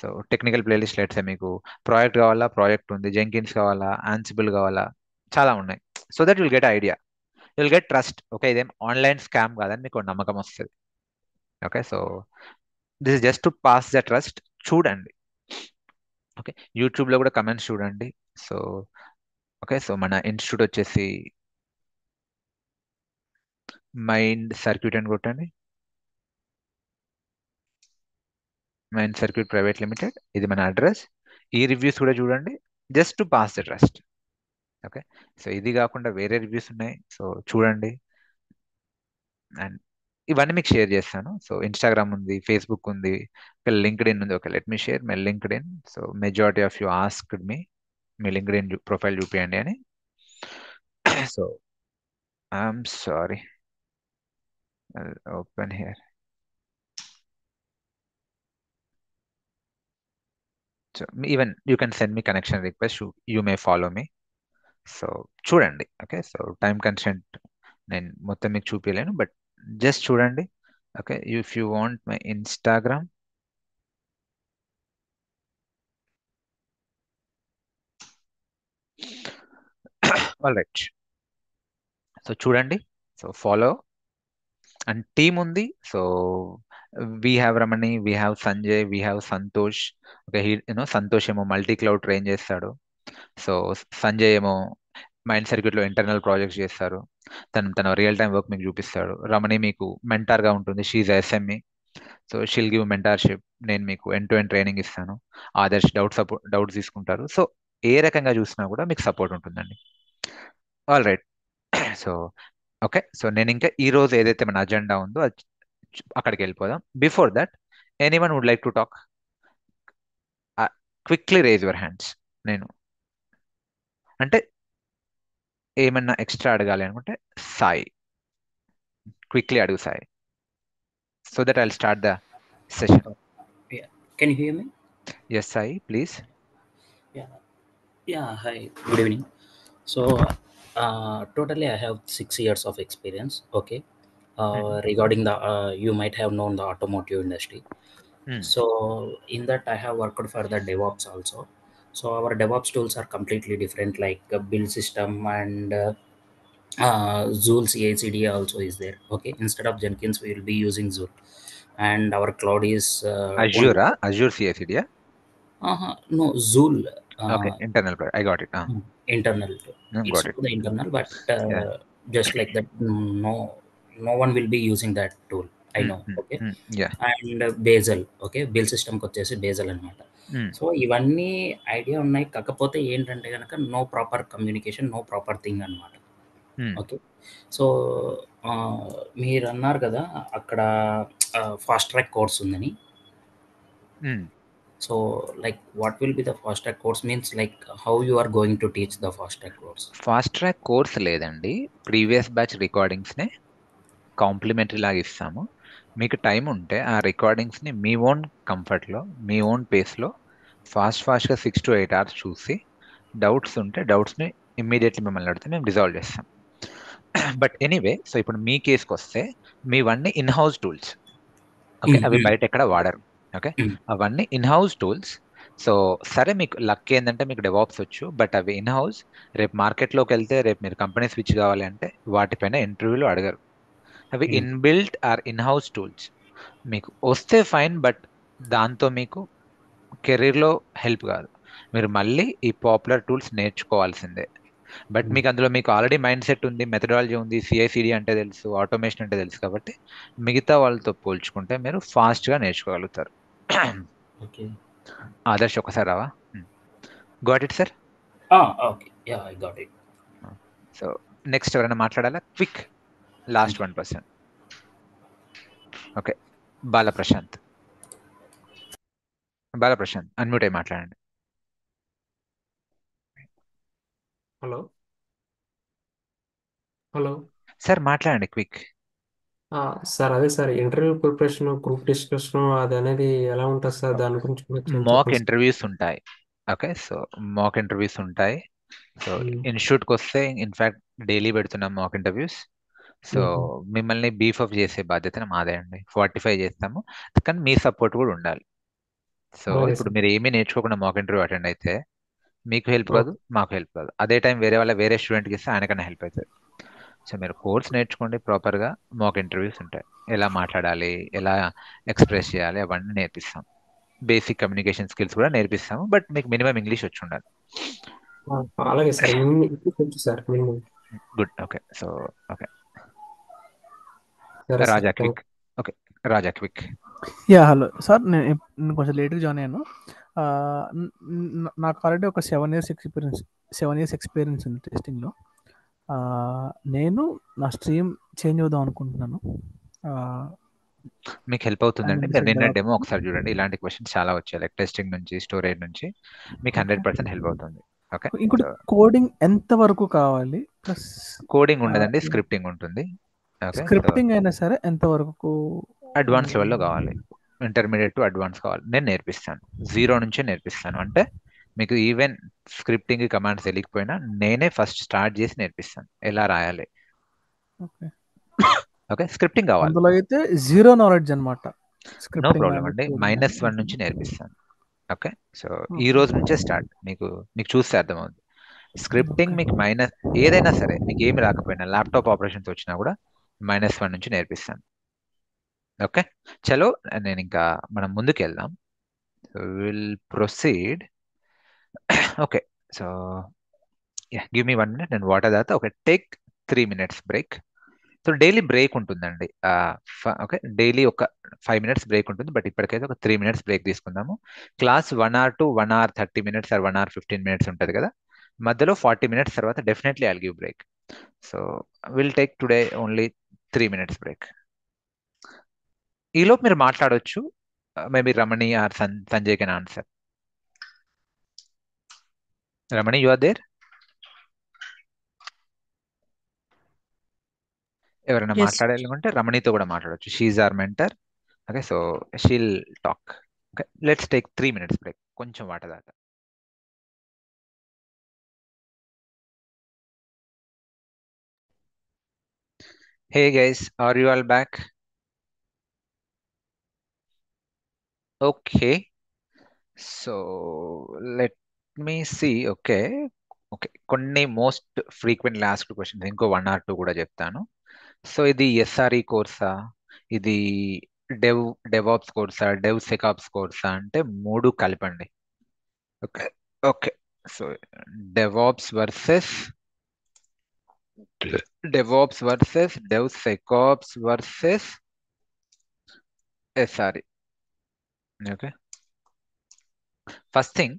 so technical playlist let's say మీకు ప్రాజెక్ట్ కావాలా, ప్రాజెక్ట్ ఉంది, జెంకిన్స్ కావాలా, ఆన్సిబుల్ కావాలా, చాలా ఉన్నాయి. So that will get idea, will get trust. Okay, ఇదేం ఆన్లైన్ స్కామ్ కాదని మీకు నమ్మకం వస్తుంది. Okay, so this is just to pass the trust. చూడండి. ఓకే, యూట్యూబ్లో కూడా కమెంట్స్ చూడండి. సో ఓకే, సో మన ఇన్స్టిట్యూట్ వచ్చేసి మైండ్ సర్క్యూట్ అని కొట్టండి. మైండ్ సర్క్యూట్ ప్రైవేట్ లిమిటెడ్, ఇది మన అడ్రస్. ఈ రివ్యూస్ కూడా చూడండి, just to pass the trust. Okay, so ఇది కాకుండా వేరే రివ్యూస్ ఉన్నాయి, సో చూడండి. అండ్ ఇవన్నీ మీకు షేర్ చేస్తాను. సో ఇన్స్టాగ్రామ్ ఉంది, ఫేస్బుక్ ఉంది, ఒక లింక్డ్ ఇన్ ఉంది. Okay, let me share my linked in. So majority of you asked me me linked in profile చూపించండి అని. So I'm sorry, open here. So even you can send me connection request, you may follow me. So చూడండి. Okay, so time constant నేను మొత్తం మీకు చూపించలేను, but just చూడండి. Okay, if you want my Instagram, all right. So చూడండి, so follow. And team ఉంది. So we have Ramani, we have Sanjay, we have Santosh. Okay, Santosh ఏమో multi cloud train చేస్తాడు. So Sanjay ఏమో mind సర్క్యూట్లో ఇంటర్నల్ ప్రాజెక్ట్స్ చేస్తారు. తన real time work మీకు చూపిస్తాడు. రమణి మీకు మెంటార్గా ఉంటుంది, she's SME. So she'll give mentorship. నేను మీకు ఎండ్ టు ఎండ్ ట్రైనింగ్ ఇస్తాను. ఆదర్శ్ డౌట్స్ తీసుకుంటారు. సో ఏ రకంగా చూసినా కూడా మీకు సపోర్ట్ ఉంటుందండి. All right. So okay, so నేను ఇంకా ఈ రోజు ఏదైతే మన అజెండా ఉందో అక్కడికి వెళ్ళిపోదాం. Before that, anyone would like to talk? Quickly raise your hands. నేను అంటే ఏమన్నా ఎక్స్ట్రా అడగాలి అనుకుంటే సాయి, క్విక్లీ అడుగు Sai, so that I will start the session. Uh, yeah. Can you hear me? Yes Sai, please. Yeah. Yeah. Hi. Good evening. So, totally, I have 6 years of experience. Okay. Regarding the, you might have known the automotive industry. So, in that, I have worked for the DevOps also. So, our DevOps tools are completely different, like build system and Zool CI/CD also is there. Okay. Instead of Jenkins, we will be using Zool, and our cloud is only. అజూరా, Azure సిఎస్డియా? No, Zool. Okay, Uh, internal, I got it. Internal. It's got it. for the internal, but yeah. just like that, no, no one will be using that tool. I know. Okay. Yeah. And basil, okay, bill సిస్టమ్కి వచ్చేసి basil అనమాట. So ఇవన్నీ idea ఉన్నాయి, కాకపోతే ఏంటంటే కనుక no proper communication, no proper thing అనమాట. Okay. So మీరు అన్నారు కదా అక్కడ ఫాస్ట్ ట్రాక్ కోర్స్ ఉందని. So, like, what will be the fast track course? Means like how you are going to teach the fast track course? Fast track course లేదండి, previous batch రికార్డింగ్స్నే complementary లాగా ఇస్తాము. మీకు time ఉంటే ఆ రికార్డింగ్స్ని మీ own కంఫర్ట్లో, మీ own పేస్లో ఫాస్ట్గా 6 to 8 hours చూసి, doubts ఉంటే డౌట్స్ని immediately మిమ్మల్ని అడిగితే మేము రిజాల్వ్ చేస్తాం. బట్ ఎనీవే, సో ఇప్పుడు మీ కేసుకి వస్తే మీవన్నీ ఇన్ హౌస్ టూల్స్. ఓకే, అవి బయట ఎక్కడ వాడరు. ఓకే, అవన్నీ ఇన్ హౌస్ టూల్స్. సో సరే, మీకు లక్ ఏంటంటే మీకు డెవాప్స్ వచ్చు, బట్ అవి ఇన్ హౌస్. రేపు మార్కెట్లోకి వెళ్తే, రేపు మీరు కంపెనీ స్విచ్ కావాలి అంటే వాటిపైన ఇంటర్వ్యూలో అడగరు. అవి inbuilt are in house tools. మీకు వస్తే ఫైన్, బట్ దాంతో మీకు కెరీర్లో హెల్ప్ కాదు. మీరు మళ్ళీ ఈ పాపులర్ టూల్స్ నేర్చుకోవాల్సిందే. బట్ మీకు అందులో మీకు ఆల్రెడీ మైండ్ సెట్ ఉంది, మెథడాలజీ ఉంది, సిఐసిడి అంటే తెలుసు, ఆటోమేషన్ అంటే తెలుసు, కాబట్టి మిగతా వాళ్ళతో పోల్చుకుంటే మీరు ఫాస్ట్గా నేర్చుకోగలుగుతారు. Okay. ఆదర్శ్ ఒకసారి రావా? Got it sir. Okay. Yeah, I got it. So next ఎవరైనా మాట్లాడాలా? Quick, last 1%. ఓకే, బాలప్రశాంత్. బాలప్రశాంత్ అన్మ్యూట్ అయి మాట్లాడండి. హలో హలో సార్ మాట్లాడండి క్విక్. సార్, అదే sir, interview preparation, group discussion అది అనేది ఎలా ఉంటుంది సార్? దాని గురించి కొంచెం మాక్ చెప్పండి సార్. ఇంటర్వ్యూస్ ఉంటాయి. ఓకే, సో మాక్ ఇంటర్వ్యూస్ ఉంటాయి. సో మ్మ్. ఇన్స్టిట్యూట్కి వస్తే ఇన్ఫాక్ట్ డైలీ పెడుతున్నాం మాక్ ఇంటర్వ్యూస్. సో మ్మ్. మిమ్మల్ని బీఫ్ అప్ చేసే బాధ్యత మాదే అండి. 45 చేస్తాము, కానీ మీ సపోర్ట్ కూడా ఉండాలి. సో అలాగే ఇప్పుడు సార్. మీరు ఏమీ నేర్చుకోకుండా మాక్ ఇంటర్వ్యూ అటెండ్ అయితే మీకు హెల్ప్ కాదు, ఓకే. మాకు హెల్ప్ కాదు. అదే టైం వేరే స్టూడెంట్కి ఇస్తే ఆయనకన్నా హెల్ప్ అవుతుంది. సో మీరు కోర్స్ నేర్చుకోండి, ప్రాపర్గా మాక్ ఇంటర్వ్యూస్ ఉంటాయి. ఎలా మాట్లాడాలి, ఎలా ఎక్స్ప్రెస్ చేయాలి, అవన్నీ నేర్పిస్తాం. బేసిక్ కమ్యూనికేషన్ స్కిల్స్ కూడా నేర్పిస్తాము, బట్ మీకు మినిమం ఇంగ్లీష్ వచ్చి ఉండాలి. ఆ, అలాగే సార్, కొంచెం sir minimum. Good. Okay, so okay, సరే సార్, రాజా థ్యాంక్ క్విక్. ఓకే, రాజా క్విక్. యా హలో సార్, నేను కొంచెం లేట్గా జాయిన్ అయ్యాను. ఆ, నాకు ఆల్రెడీ ఒక 7 ఇయర్స్ ఎక్స్పీరియన్స్ ఉంది టెస్టింగ్లో. నేను నా స్ట్రీమ్ చేంజ్ అవుదాం అనుకుంటున్నాను. మీకు హెల్ప్ అవుతుందండి. మీరు Analytics నిన్న DevOps. డెమో ఒకసారి చూడండి. ఇలాంటి క్వశ్చన్స్ చాలా వచ్చాయి, లైక్ టెస్టింగ్ నుంచి, స్టోరేజ్ నుంచి. మీకు ఓకే. 100% హెల్ప్ అవుతుంది. ఓకే, ఇంకోటి, సో కోడింగ్ ఎంత వరకు కావాలి? ప్లస్ కోడింగ్ ఉండదండి, స్క్రిప్టింగ్ ఉంటుంది. ఓకే, సో స్క్రిప్టింగ్ అయినా సరే ఎంత వరకు? అడ్వాన్స్ లెవెల్లో కావాలి, ఇంటర్మీడియట్ టు అడ్వాన్స్ కావాలి, నేను నేర్పిస్తాను. జీరో నుంచే నేర్పిస్తాను. అంటే మీకు ఈవెన్ స్క్రిప్టింగ్ కమాండ్స్ తెలియకపోయినా నేనే ఫస్ట్ స్టార్ట్ చేసి నేర్పిస్తాను ఎలా రాయాలి. ఓకే, ఓకే, స్క్రిప్టింగ్ కావాలి, అందులో అయితే జీరో నాలెడ్జ్ అనమాట. నో స్క్రిప్టింగ్ ప్రాబ్లం కానీ అండి. కోడింగ్ కానీ. -1 నుంచి నేర్పిస్తాను. ఓకే, సో ఈ ఓకే. రోజు నుంచే స్టార్ట్. మీకు మీకు చూస్తే అర్థమవుతుంది. Scripting okay. మీకు ఏదైనా సరే, మీకు ఏమి రాకపోయినా, ల్యాప్టాప్ ఆపరేషన్స్ వచ్చినా కూడా -1 నుంచి నేర్పిస్తాను. ఓకే, చలో, నేను ఇంకా మనం ముందుకు వెళ్దాం. Will proceed. Okay, so give me 1 minute, నేను వాటర్ తాగుతా. Okay, take 3 minutes break. So daily break ఉంటుందండి. ఓకే, డైలీ ఒక 5 minutes బ్రేక్ ఉంటుంది, బట్ ఇప్పటికైతే ఒక 3 minutes బ్రేక్ తీసుకుందాము. Class 1 hour to 1 hour 30 minutes or 1 hour 15 minutes ఉంటుంది కదా, మధ్యలో 40 minutes తర్వాత definitely I'll give break. So will take today only 3 minutes break. ఈలోపు మీరు మాట్లాడొచ్చు. Maybe Ramani or Sanjay can answer. Ramani, you are there? ఎవరైనా Yes. మాట్లాడాలనుకుంటే రమణితో కూడా మాట్లాడొచ్చు. She's our mentor. Okay, so she'll talk. Okay, let's take 3 minutes break. కొంచెం water దాకా. Hey guys, are you all back? Okay, so let me see. Okay, okay, కొన్ని most frequently asked questions ఇంకో 1 or 2 కూడా చెప్తాను. So ఇది SRE కోర్సా, ఇది dev DevOps కోర్సా, డెవ్ సెకాప్స్ కోర్సా అంటే మూడు కలపండి. Okay, okay, so DevOps versus DevSecOps versus SRE. Okay, first thing,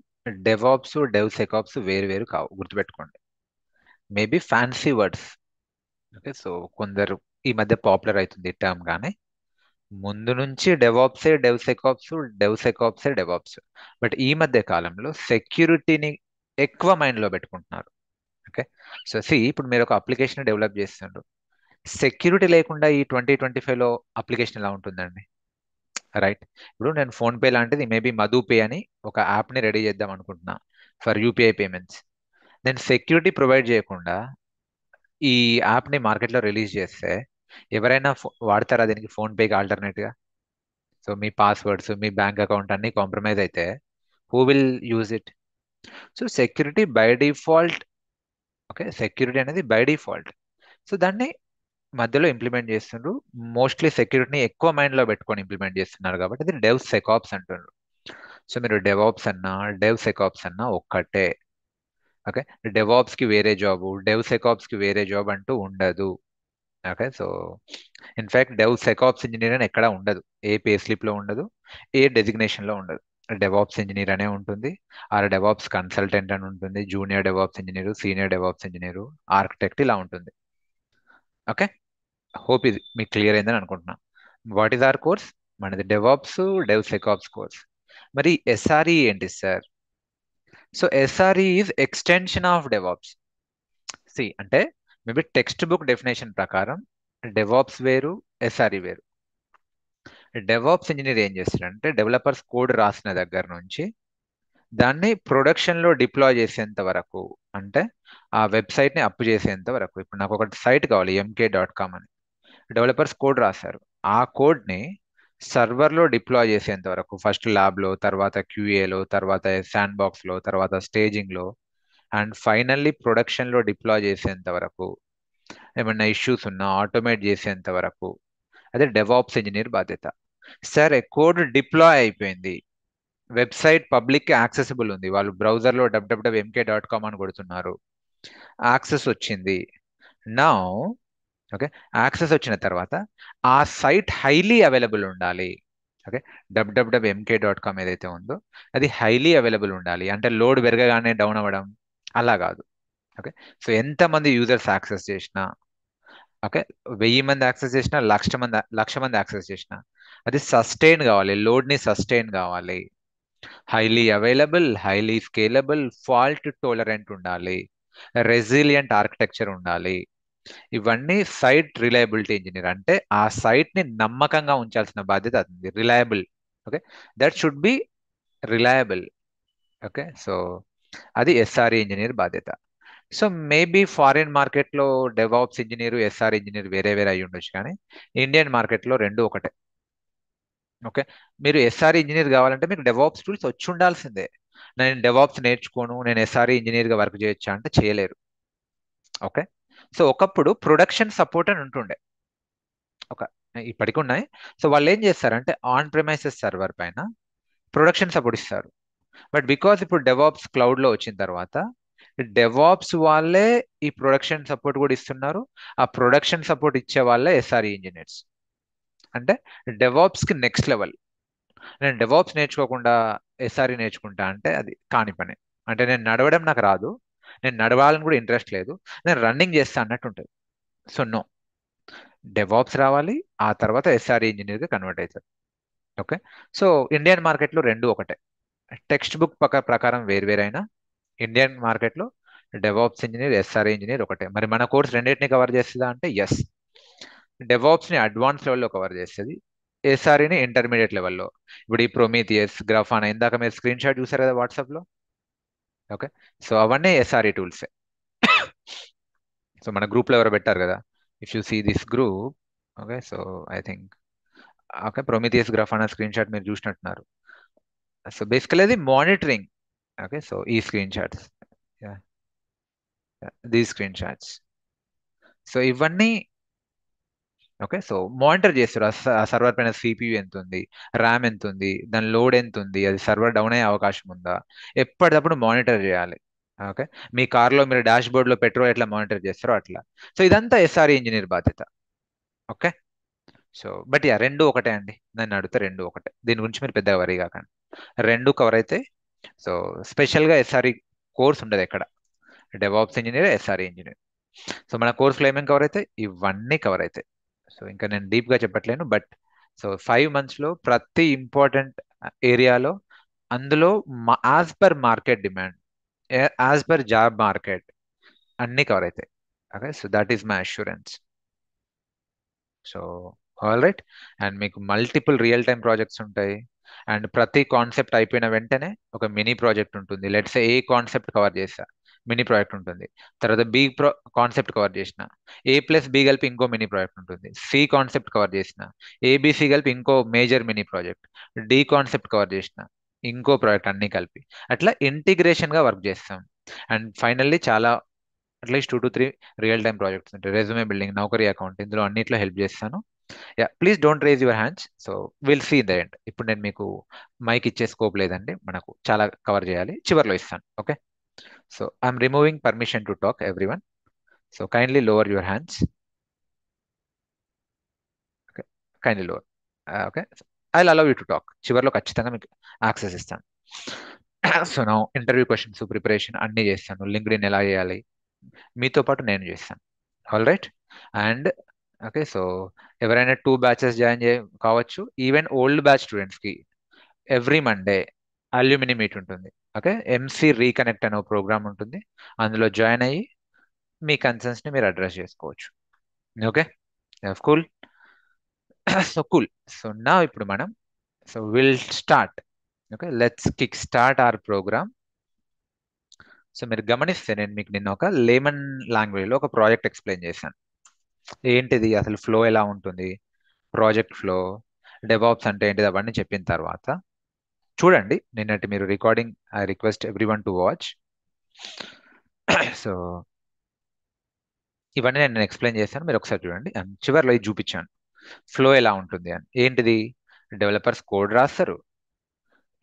DevOps DevSecOps వేరు వేరు కావు, గుర్తుపెట్టుకోండి. Maybe fancy words. Okay, so కొందరు ఈ మధ్య పాపులర్ అవుతుంది టర్మ్, కానీ ముందు నుంచి డెవాప్సే డెవ్ సెకాప్సే డెవాప్స్. బట్ ఈ మధ్య కాలంలో సెక్యూరిటీని ఎక్కువ మైండ్లో పెట్టుకుంటున్నారు. ఓకే, సో ఇప్పుడు మీరు ఒక అప్లికేషన్ డెవలప్ చేస్తుండ్రు, సెక్యూరిటీ లేకుండా ఈ 2025లో అప్లికేషన్ ఎలా ఉంటుందండి? రైట్. ఇప్పుడు నేను ఫోన్పే లాంటిది మేబీ మధుపే అని ఒక యాప్ని రెడీ చేద్దాం అనుకుంటున్నా ఫర్ యూపీఐ పేమెంట్స్. నేను సెక్యూరిటీ ప్రొవైడ్ చేయకుండా ఈ యాప్ని మార్కెట్లో రిలీజ్ చేస్తే ఎవరైనా వాడతారా దీనికి, ఫోన్పేకి ఆల్టర్నేట్గా? సో మీ పాస్వర్డ్స్, మీ బ్యాంక్ అకౌంట్ అన్ని కాంప్రమైజ్ అయితే who will use it? So security by default. Okay, security అనేది బై డిఫాల్ట్. సో దాన్ని మధ్యలో ఇంప్లిమెంట్ చేస్తుండ్రు. మోస్ట్లీ సెక్యూరిటీని ఎక్కువ మైండ్లో పెట్టుకొని ఇంప్లిమెంట్ చేస్తున్నారు కాబట్టి అది డెవ్ సెకాప్స్ అంటున్నారు. సో మీరు డెవాప్స్ అన్నా డెవ్ సెకాప్స్ అన్నా ఒక్కటే. ఓకే, డెవాప్స్కి వేరే జాబ్, డెవ్ సెకాప్స్కి వేరే జాబ్ అంటూ ఉండదు. Okay, so in fact DevSecOps engineer అని ఎక్కడా ఉండదు, ఏ పే స్లిప్లో ఉండదు, ఏ డెసిగ్నేషన్లో ఉండదు. డెవాప్స్ ఇంజనీర్ అనే ఉంటుంది, ఆర్ డెవాప్స్ కన్సల్టెంట్ అని ఉంటుంది, junior DevOps engineer, senior DevOps engineer, architect ఇలా ఉంటుంది. ఓకే, హోప్ ఇది మీకు క్లియర్ అయిందని అనుకుంటున్నా. What is our course? మనది డెవాప్స్ డెవ్ సెకాప్స్ కోర్స్. మరి ఎస్ఆర్ఈ ఏంటి sir? So SRE is extension of DevOps. See అంటే మేబీ టెక్స్ట్ బుక్ డెఫినేషన్ ప్రకారం డెవాప్స్ వేరు, ఎస్ఆర్ఈ వేరు. డెవాప్స్ ఇంజనీర్ ఏం చేస్తాడంటే డెవలపర్స్ కోడ్ రాసిన దగ్గర నుంచి దాన్ని ప్రొడక్షన్లో డిప్లాయ్ చేసేంత వరకు, అంటే ఆ వెబ్సైట్ని అప్ చేసేంత వరకు. ఇప్పుడు నాకు ఒక సైట్ కావాలి mk.com అని, డెవలపర్స్ కోడ్ రాశారు. ఆ కోడ్ని సర్వర్లో డిప్లాయ్ చేసేంత వరకు, ఫస్ట్ ల్యాబ్లో, తర్వాత క్యూఏలో, తర్వాత శాండ్ బాక్స్లో, తర్వాత స్టేజింగ్లో, అండ్ ఫైనల్లీ ప్రొడక్షన్లో డిప్లాయ్ చేసేంత వరకు, ఏమన్నా ఇష్యూస్ ఉన్నా ఆటోమేట్ చేసేంత వరకు అదే డెవాప్స్ ఇంజనీర్ బాధ్యత. సరే కోడ్ డిప్లాయ్ అయిపోయింది, వెబ్సైట్ పబ్లిక్ యాక్సెసిబుల్ ఉంది, వాళ్ళు బ్రౌజర్లో www.mk.com అని కొడుతున్నారు, యాక్సెస్ వచ్చింది. నౌ ఓకే, యాక్సెస్ వచ్చిన తర్వాత ఆ సైట్ హైలీ అవైలబుల్ ఉండాలి. ఓకే, www.mk.com ఏదైతే ఉందో అది హైలీ అవైలబుల్ ఉండాలి. అంటే లోడ్ పెరగగానే డౌన్ అవ్వడం అలా కాదు. ఓకే, సో ఎంతమంది యూజర్స్ యాక్సెస్ చేసినా, ఓకే 1000 మంది యాక్సెస్ చేసినా, లక్ష మంది యాక్సెస్ చేసినా అది సస్టైన్ కావాలి, లోడ్ని సస్టైన్ కావాలి, highly available, highly scalable, fault tolerant ఉండాలి, రెసిలియంట్ ఆర్కిటెక్చర్ ఉండాలి. ఇవన్నీ సైట్ రిలయబిలిటీ ఇంజనీర్ అంటే ఆ సైట్ ని నమ్మకంగా ఉంచాల్సిన బాధ్యత అది. Reliable, okay, that should be reliable. Okay, so అది ఎస్ఆర్ఈ ఇంజనీర్ బాధ్యత. సో మేబీ ఫారిన్ మార్కెట్లో డెవాప్స్ ఇంజనీర్, ఎస్ఆర్ ఇంజనీర్ వేరే వేరే అయి ఉండొచ్చు, కానీ ఇండియన్ మార్కెట్లో రెండు ఒకటే. ఓకే, మీరు ఎస్ఆర్ ఇంజనీర్ కావాలంటే మీకు డెవాప్స్ టూల్స్ వచ్చి ఉండాల్సిందే. నేను డెవాప్స్ నేర్చుకోను, నేను ఎస్ఆర్ ఇంజనీర్గా వర్క్ చేయొచ్చా అంటే చేయలేరు. ఓకే, సో ఒకప్పుడు ప్రొడక్షన్ సపోర్ట్ అని ఉంటుండే, ఒక ఇప్పటికి ఉన్నాయి. సో వాళ్ళు ఏం చేస్తారంటే ఆన్ ప్రిమైసెస్ సర్వర్ పైన ప్రొడక్షన్ సపోర్ట్ ఇస్తారు. బట్ బికాస్ ఇప్పుడు డెవాప్స్ క్లౌడ్లో వచ్చిన తర్వాత డెవాప్స్ వాళ్ళే ఈ ప్రొడక్షన్ సపోర్ట్ కూడా ఇస్తున్నారు. ఆ ప్రొడక్షన్ సపోర్ట్ ఇచ్చే వాళ్ళే ఎస్ఆర్ఈ ఇంజనీర్స్. అంటే డెవాప్స్కి నెక్స్ట్ లెవెల్. నేను డెవాప్స్ నేర్చుకోకుండా ఎస్ఆర్ఈ నేర్చుకుంటా అంటే అది కాని పని. అంటే నేను నడవడం నాకు రాదు, నేను నడవాలని కూడా ఇంట్రెస్ట్ లేదు, నేను రన్నింగ్ చేస్తా అన్నట్టు ఉంటుంది. సో నో, డెవాప్స్ రావాలి, ఆ తర్వాత ఎస్ఆర్ఈ ఇంజనీర్గా కన్వర్ట్ అవుతారు. ఓకే, సో ఇండియన్ మార్కెట్లో రెండు ఒకటే, టెక్స్ట్ బుక్ ప్రకారం వేరువేరైనా ఇండియన్ మార్కెట్లో డెవాప్స్ ఇంజనీర్, ఎస్ఆర్ఈ ఇంజనీర్ ఒకటే. మరి మన కోర్స్ రెండింటిని కవర్ చేస్తుందా అంటే ఎస్, డెవాప్స్ని అడ్వాన్స్ లెవెల్లో కవర్ చేస్తుంది, ఎస్ఆర్ఈని ఇంటర్మీడియట్ లెవెల్లో. ఇప్పుడు ఈ ప్రొమీథియస్, గ్రాఫానా ఇందాక మీరు స్క్రీన్ షాట్ చూసారు కదా వాట్సాప్లో. ఓకే, సో అవన్నీ ఎస్ఆర్ఈ టూల్సే. సో మన గ్రూప్లో ఎవరో పెట్టారు కదా, if you see this group, okay, so I think okay Prometheus, Grafana screenshot మీరు చూసినట్టున్నారు. సో బేసికలీ అది మానిటరింగ్. ఓకే, సో ఈ screenshots, the screenshots, so ఇవన్నీ ఓకే, సో మానిటర్ చేస్తారు ఆ సర్వర్ పైన సిపియు ఎంత ఉంది, ర్యామ్ ఎంత ఉంది, దాని లోడ్ ఎంత ఉంది, అది సర్వర్ డౌన్ అయ్యే అవకాశం ఉందా, ఎప్పటికప్పుడు మానిటర్ చేయాలి. ఓకే, మీ కార్లో మీరు డాష్ బోర్డ్లో పెట్రోల్ ఎట్లా మానిటర్ చేస్తారో అట్లా. సో ఇదంతా ఎస్ఆర్ఈ ఇంజనీర్ బాధ్యత. ఓకే, సో బట్ యా రెండు ఒకటే అండి, నన్ను అడిగితే రెండు ఒకటే, దీని గురించి మీరు పెద్దగా వరీ కాకండి, రెండు కవర్ అయితే. సో స్పెషల్గా ఎస్ఆర్ఈ కోర్స్ ఉండదు ఎక్కడ, DevOps engineer, SRE engineer. So మన కోర్సులో ఏమేమి కవర్ అవుతాయి, ఇవన్నీ కవర్ అవుతాయి. సో ఇంకా నేను డీప్గా చెప్పట్లేను, బట్ సో 5 monthsలో ప్రతి ఇంపార్టెంట్ ఏరియాలో, అందులో as per market demand, as per job market అన్నీ కవర్ అవుతాయి. Okay, so that is my assurance. So all right, and మీకు మల్టిపుల్ రియల్ టైమ్ ప్రాజెక్ట్స్ ఉంటాయి, అండ్ ప్రతి కాన్సెప్ట్ అయిపోయిన వెంటనే ఒక మినీ ప్రాజెక్ట్ ఉంటుంది. లెట్స్ ఏ కాన్సెప్ట్ కవర్ చేస్తా, మినీ ప్రాజెక్ట్ ఉంటుంది. తర్వాత బి కాన్సెప్ట్ కవర్ చేసిన, A+B కలిపి ఇంకో మినీ ప్రాజెక్ట్ ఉంటుంది. సి కాన్సెప్ట్ కవర్ చేసిన, ABC కలిపి ఇంకో major mini project, D concept cover చేసిన, ఇంకో ప్రాజెక్ట్, అన్ని కలిపి అట్లా ఇంటిగ్రేషన్ గా వర్క్ చేస్తాం. అండ్ ఫైనల్లీ చాలా at least 2 to 3 real time projects ఉంటాయి, రెజ్యూమే బిల్డింగ్, నౌకరీ అకౌంట్, ఇందులో అన్నిట్లో హెల్ప్ చేస్తాను. Yeah please don't raise your hands. So will see the end. ఇప్పుడు నేను మీకు మైక్ ఇచ్చే స్కోప్ లేదండి, మనకు చాలా కవర్ చేయాలి, చివర్లో ఇస్తాను. Okay, so I'm removing permission to talk everyone. So kindly lower your hands. Okay, kindly lower. Okay, I allow you to talk. చివరిలో ఖచ్చితంగా మీకు యాక్సెస్ ఇస్తాను. సో నా ఇంటర్వ్యూ క్వశ్చన్స్ ప్రిపరేషన్ అన్నీ చేస్తాను. లింక్డ్ఇన్ ఎలా చేయాలి మీతో పాటు నేను చేస్తాను. All right. And okay, so ఎవరైనా 2 బ్యాచెస్ జాయిన్ కావచ్చు. ఈవెన్ ఓల్డ్ బ్యాచ్ స్టూడెంట్స్కి ఎవ్రీ మండే అల్యూమిని మీట్ ఉంటుంది. ఓకే, ఎంసీ రీకనెక్ట్ అనే ప్రోగ్రామ్ ఉంటుంది. అందులో జాయిన్ అయ్యి మీ కన్సర్న్స్ని మీరు అడ్రస్ చేసుకోవచ్చు. Okay, cool. So cool. So నా ఇప్పుడు మనం will start. Okay, let's kick start our program. So మీరు గమనిస్తే నేను మీకు నిన్న ఒక లేమన్ లాంగ్వేజ్లో ఒక ప్రాజెక్ట్ ఎక్స్ప్లెయిన్ చేశాను. ఏంటిది అసలు ఫ్లో ఎలా ఉంటుంది, ప్రాజెక్ట్ ఫ్లో, డెవాప్స్ అంటే ఏంటిది, అవన్నీ చెప్పిన తర్వాత చూడండి నిన్నటి మీరు recording. I request every one to watch. So ఇవన్నీ నేను ఎక్స్ప్లెయిన్ చేశాను, మీరు ఒకసారి చూడండి. అండ్ చివరిలో ఇది చూపించాను ఫ్లో ఎలా ఉంటుంది అని. ఏంటిది, డెవలపర్స్ కోడ్ రాస్తారు,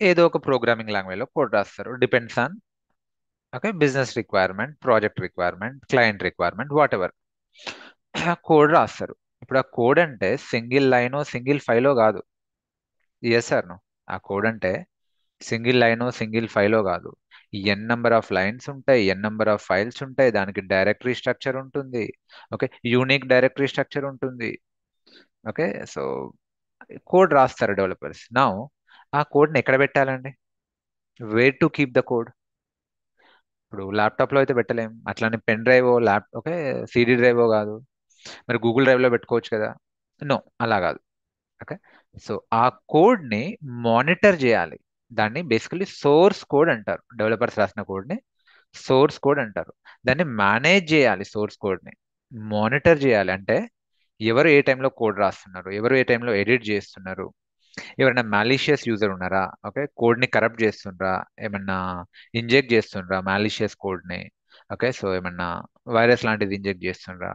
ఏదో ఒక ప్రోగ్రామింగ్ లాంగ్వేజ్లో కోడ్ రాస్తారు, depends on okay business requirement, project requirement, client requirement, what ever code రాస్తారు. ఇప్పుడు ఆ కోడ్ అంటే సింగిల్ లైనో సింగిల్ ఫైలో కాదు. Yes sir no. ఆ కోడ్ అంటే సింగిల్ లైనో సింగిల్ ఫైలో కాదు. ఎన్ నెంబర్ ఆఫ్ లైన్స్ ఉంటాయి, ఎన్ నెంబర్ ఆఫ్ ఫైల్స్ ఉంటాయి, దానికి డైరెక్టరీ స్ట్రక్చర్ ఉంటుంది. ఓకే, యూనిక్ డైరెక్టరీ స్ట్రక్చర్ ఉంటుంది. ఓకే, సో కోడ్ రాస్తారు డెవలపర్స్. నా ఆ కోడ్ని ఎక్కడ పెట్టాలండి, where to keep the code. ఇప్పుడు ల్యాప్టాప్లో అయితే పెట్టలేం, అట్లానే పెన్ డ్రైవ్ ఓకే సిడి డ్రైవో కాదు, మరి గూగుల్ డ్రైవ్లో పెట్టుకోవచ్చు కదా. నో, అలా కాదు. ఓకే, సో ఆ కోడ్ని మానిటర్ చేయాలి. దాన్ని బేసికలీ సోర్స్ కోడ్ అంటారు. డెవలపర్స్ రాసిన కోడ్ని సోర్స్ కోడ్ అంటారు. దాన్ని మేనేజ్ చేయాలి, సోర్స్ కోడ్ని మానిటర్ చేయాలి. అంటే ఎవరు ఏ టైంలో కోడ్ రాస్తున్నారు, ఎవరు ఏ టైంలో ఎడిట్ చేస్తున్నారు, ఎవరైనా మాలిషియస్ యూజర్ ఉన్నారా, ఓకే కోడ్ని కరప్ట్ చేస్తుండ్రా, ఏమన్నా ఇంజెక్ట్ చేస్తుండ్రా మాలిషియస్ కోడ్ని, ఓకే సో ఏమన్నా వైరస్ లాంటిది ఇంజెక్ట్ చేస్తుండ్రా,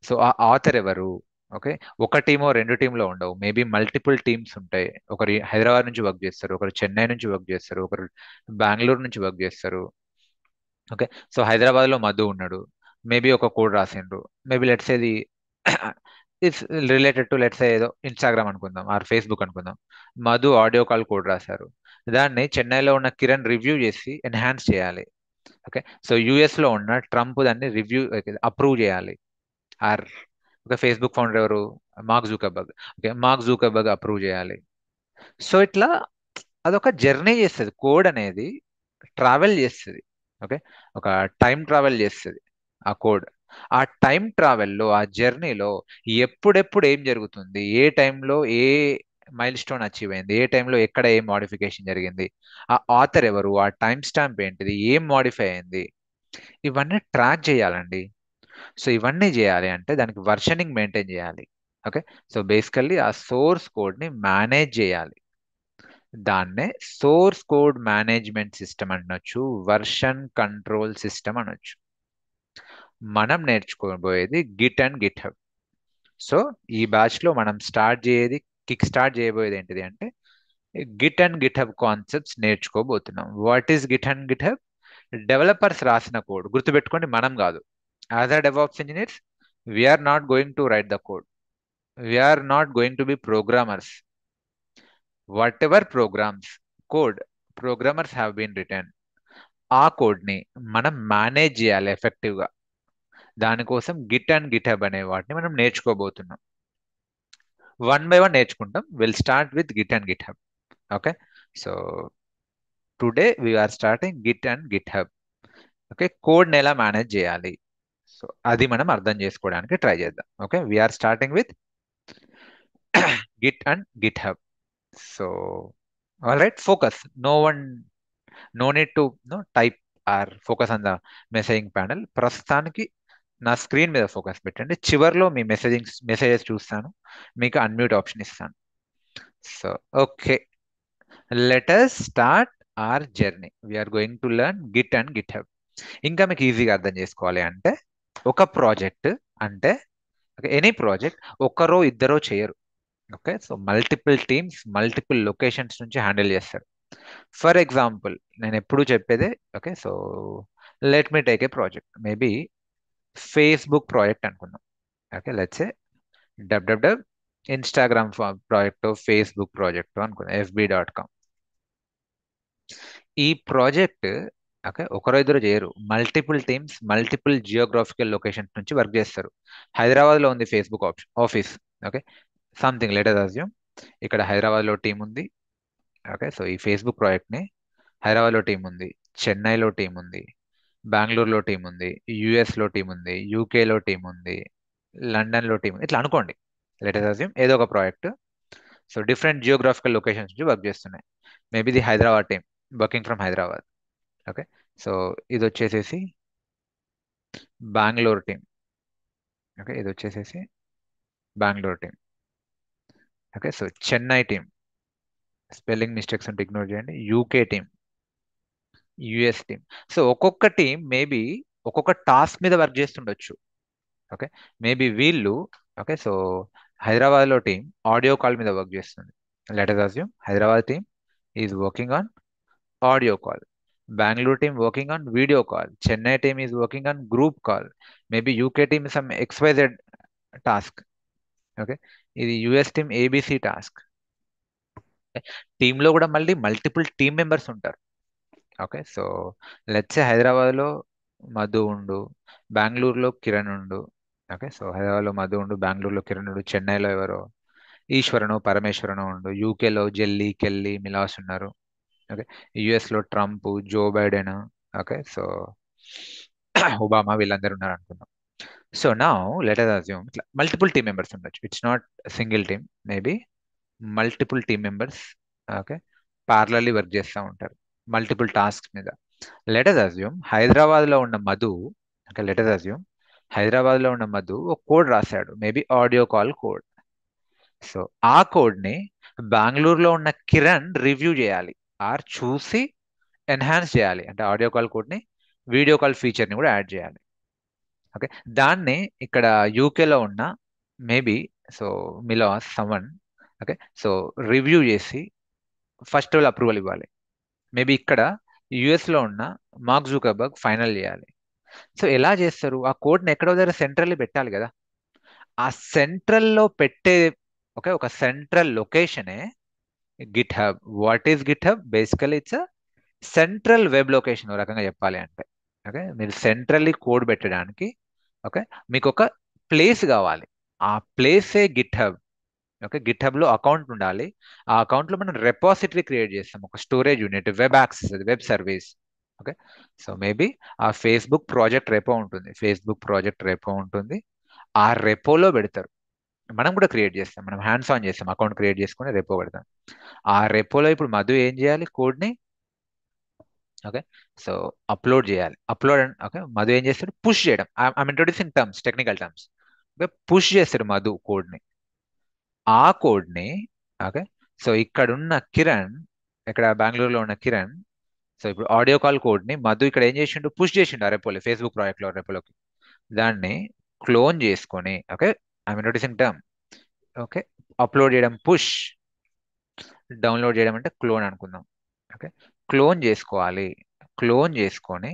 సో ఆ ఆథర్ ఎవరు. ఓకే, ఒక టీమో రెండు టీంలో ఉండవు, మేబీ మల్టిపుల్ టీమ్స్ ఉంటాయి. ఒకరు హైదరాబాద్ నుంచి వర్క్ చేస్తారు, ఒకరు చెన్నై నుంచి వర్క్ చేస్తారు, ఒకరు బెంగళూరు నుంచి వర్క్ చేస్తారు. ఓకే, సో హైదరాబాద్లో మధు ఉన్నాడు, మేబీ ఒక కోడ్ రాసిండ్రు, మేబీ లెట్స్ ఏది ఇట్స్ రిలేటెడ్ టు లెట్స్ ఏదో ఇన్స్టాగ్రామ్ అనుకుందాం ఆర్ ఫేస్బుక్ అనుకుందాం. మధు ఆడియో కాల్ కోడ్ రాశారు, దాన్ని చెన్నైలో ఉన్న కిరణ్ రివ్యూ చేసి ఎన్హాన్స్ చేయాలి. ఓకే, సో యుఎస్లో ఉన్న ట్రంప్ దాన్ని రివ్యూ అప్రూవ్ చేయాలి. ఆర్ ఓకే ఫేస్బుక్ ఫౌండర్ ఎవరు, mark Zuckerberg. Okay, mark Zuckerberg approve చేయాలి. సో ఇట్లా అదొక జర్నీ చేస్తుంది, కోడ్ అనేది ట్రావెల్ చేస్తుంది. ఓకే, ఒక టైం ట్రావెల్ చేస్తుంది ఆ కోడ్. ఆ టైం ట్రావెల్లో, ఆ జర్నీలో ఎప్పుడెప్పుడు ఏం జరుగుతుంది, ఏ టైంలో ఏ మైల్ స్టోన్ అచీవ్ అయింది, ఏ టైంలో ఎక్కడ ఏ మోడిఫికేషన్ జరిగింది, ఆ ఆథర్ ఎవరు, ఆ టైం స్టాంప్ ఏంటిది, ఏం మోడిఫై అయింది, ఇవన్నీ ట్రాక్ చేయాలండి. సో ఇవన్నీ చేయాలి అంటే దానికి వర్షనింగ్ మెయింటైన్ చేయాలి. ఓకే, సో బేసికల్లీ ఆ సోర్స్ కోడ్ని మేనేజ్ చేయాలి. దాన్నే సోర్స్ కోడ్ మేనేజ్మెంట్ సిస్టమ్ అనొచ్చు, వర్షన్ కంట్రోల్ సిస్టమ్ అనొచ్చు. మనం నేర్చుకోబోయేది Git and GitHub. So ఈ బ్యాచ్లో మనం కిక్ స్టార్ట్ చేయబోయేది ఏంటిది అంటే Git and GitHub concepts నేర్చుకోబోతున్నాం. What is Git and GitHub? Developers రాసిన కోడ్ గుర్తుపెట్టుకోండి, మనం కాదు. As a DevOps engineers we're not going to write the code, we are not going to be programmers. Whatever programs code programmers have been written, ఆ కోడ్ని మనం manage చేయాలి ఎఫెక్టివ్గా. దానికోసం గిట్ అండ్ గిట్ హబ్ అనే వాటిని మనం నేర్చుకోబోతున్నాం. వన్ బై వన్ నేర్చుకుంటాం. Will start with Git and GitHub. Okay, so today we're starting Git and GitHub. Okay, కోడ్ని ఎలా మేనేజ్ చేయాలి, సో అది మనం అర్థం చేసుకోవడానికి ట్రై చేద్దాం. Okay, we're starting with Git and GitHub. So all right, focus. No need to type or focus on the messaging panel. ప్రస్తుతానికి నా స్క్రీన్ మీద ఫోకస్ పెట్టండి. చివర్లో మీ మెసేజెస్ చూస్తాను, మీకు అన్మ్యూట్ ఆప్షన్ ఇస్తాను. So okay, let us start our journey. We're going to learn Git and GitHub. ఇంకా మీకు ఈజీగా అర్థం చేసుకోవాలి అంటే ఒక ప్రాజెక్ట్ అంటే ఎనీ ప్రాజెక్ట్ ఒక్కరో ఇద్దరో చేయరు. Okay, so multiple teams multiple locations నుంచి హ్యాండిల్ చేస్తారు. ఫర్ ఎగ్జాంపుల్ నేను ఎప్పుడు చెప్పేదే, okay so let me take a project, maybe Facebook project అనుకుందాం. Okay, let's a www Instagram project, Facebook project అనుకుందాం, fb.com. ఈ ప్రాజెక్ట్ ఓకే ఒకరో ఇద్దరు చేయరు, multiple teams multiple geographical locations నుంచి వర్క్ చేస్తారు. హైదరాబాద్లో ఉంది Facebook office. Okay, something let us assume ఇక్కడ హైదరాబాద్లో టీం ఉంది. ఓకే, సో ఈ ఫేస్బుక్ ప్రాజెక్ట్ని హైదరాబాద్లో టీం ఉంది, చెన్నైలో టీం ఉంది, బెంగళూరులో టీం ఉంది, యుఎస్లో టీం ఉంది, యూకేలో టీం ఉంది, లండన్లో టీం ఉంది. ఇట్లా అనుకోండి, లెట్ అస్ అస్యూమ్ ఏదో ఒక project. So different geographical locations నుంచి వర్క్ చేస్తున్నాయి. Maybe the Hyderabad team working from Hyderabad. Okay, so ఇది వచ్చేసేసి బెంగళూరు టీం. ఓకే, ఇది వచ్చేసేసి Bengaluru team. Okay, so Chennai team, spelling mistakes ఉంటే ఇగ్నోర్ చేయండి, UK team, US team. So ఒక్కొక్క టీం మేబీ ఒక్కొక్క టాస్క్ మీద వర్క్ చేస్తుండొచ్చు. ఓకే, మేబీ వీళ్ళు ఓకే సో హైదరాబాద్లో టీం ఆడియో కాల్ మీద వర్క్ చేస్తుంది. Let us assume Hyderabad team is working on audio call. Bangalore team working on video call. Chennai team is working on group call. Maybe UK team some XYZ task. Okay. ఇది US team ABC task. టీంలో కూడా మళ్ళీ multiple team members ఉంటారు. Okay, so let's say హైదరాబాద్లో మధు ఉండు, బెంగళూరులో కిరణ్ ఉండు. Okay, so హైదరాబాద్లో మధు ఉండు, బెంగళూరులో కిరణ్ ఉండు, చెన్నైలో ఎవరో ఈశ్వరను పరమేశ్వరను ఉండు, యూకేలో జెల్లీ కెల్లీ మిలాస్ ఉన్నారు. ఓకే, యుఎస్లో Trump, Joe Biden, okay so Obama వీళ్ళందరూ ఉన్నారు అనుకుందాం. సో నా లెట్ అస్ అస్యూమ్ ఇట్లా మల్టిపుల్ టీమ్ మెంబర్స్ ఉండొచ్చు. It's not single team, maybe multiple team members okay parallelly work చేస్తూ ఉంటారు మల్టిపుల్ టాస్క్ మీద. లెట్ అస్ అస్యూమ్ హైదరాబాద్లో ఉన్న Madhu, okay let us assume హైదరాబాద్లో ఉన్న మధు ఒక కోడ్ రాశాడు, maybe audio call code. So ఆ కోడ్ని బెంగళూరులో ఉన్న కిరణ్ రివ్యూ చేయాలి ఆర్ చూసి ఎన్హాన్స్ చేయాలి. అంటే ఆడియో కాల్ కోడ్ని వీడియో కాల్ ఫీచర్ని కూడా యాడ్ చేయాలి. ఓకే, దాన్ని ఇక్కడ యూకేలో ఉన్న మేబీ సో మిలాస్ సమ్వన్ ఓకే సో రివ్యూ చేసి ఫస్ట్ లెవెల్ అప్రూవల్ ఇవ్వాలి. మేబీ ఇక్కడ యుఎస్లో ఉన్న మార్క్ జుకర్బర్గ్ ఫైనల్ చేయాలి. సో ఎలా చేస్తారు? ఆ కోడ్ని ఎక్కడో దగ్గర సెంట్రల్లీ పెట్టాలి కదా. ఆ సెంట్రల్లో పెట్టే ఓకే ఒక సెంట్రల్ లొకేషనే GitHub. What is GitHub? Basically it's central web location, ఒక రకంగా చెప్పాలి అంటే. ఓకే, మీరు సెంట్రల్లీ కోడ్ పెట్టడానికి ఓకే మీకు ఒక ప్లేస్ కావాలి, ఆ ప్లేసే గిట్ హబ్. ఓకే, గిట్ హబ్లో అకౌంట్ ఉండాలి. ఆ అకౌంట్లో మనం రెపాజిటరీ క్రియేట్ చేస్తాం, ఒక storage unit, web access, web service. Okay, so maybe ఆ ఫేస్బుక్ ప్రాజెక్ట్ రెపో ఉంటుంది, ఫేస్బుక్ ప్రాజెక్ట్ రెపో ఉంటుంది, ఆ రెపోలో పెడతారు. మనం కూడా క్రియేట్ చేస్తాం, మనం హ్యాండ్స్ ఆన్ చేస్తాం, అకౌంట్ క్రియేట్ చేసుకుని రెపో పెడతాం. ఆ రెపోలో ఇప్పుడు మధు ఏం చేయాలి? కోడ్ని ఓకే సో అప్లోడ్ చేయాలి. అప్లోడ్ ఓకే మధు ఏం చేస్తాడు? పుష్ చేయడం. I'm introducing terms, technical terms. Okay, push చేస్తాడు మధు కోడ్ని. ఆ కోడ్ని ఓకే సో ఇక్కడున్న కిరణ్, ఇక్కడ బెంగళూరులో ఉన్న కిరణ్, సో ఇప్పుడు ఆడియో కాల్ కోడ్ని మధు ఇక్కడ ఏం చేసిండు? పుష్ చేసిండు ఆ రెపోలో, ఫేస్బుక్ ప్రాజెక్ట్లో రెపోలోకి. దాన్ని క్లోన్ చేసుకొని okay I'm introducing term okay upload చేయడం పుష్, డౌన్లోడ్ చేయడం అంటే క్లోన్ అనుకుందాం. ఓకే, క్లోన్ చేసుకోవాలి. క్లోన్ చేసుకొని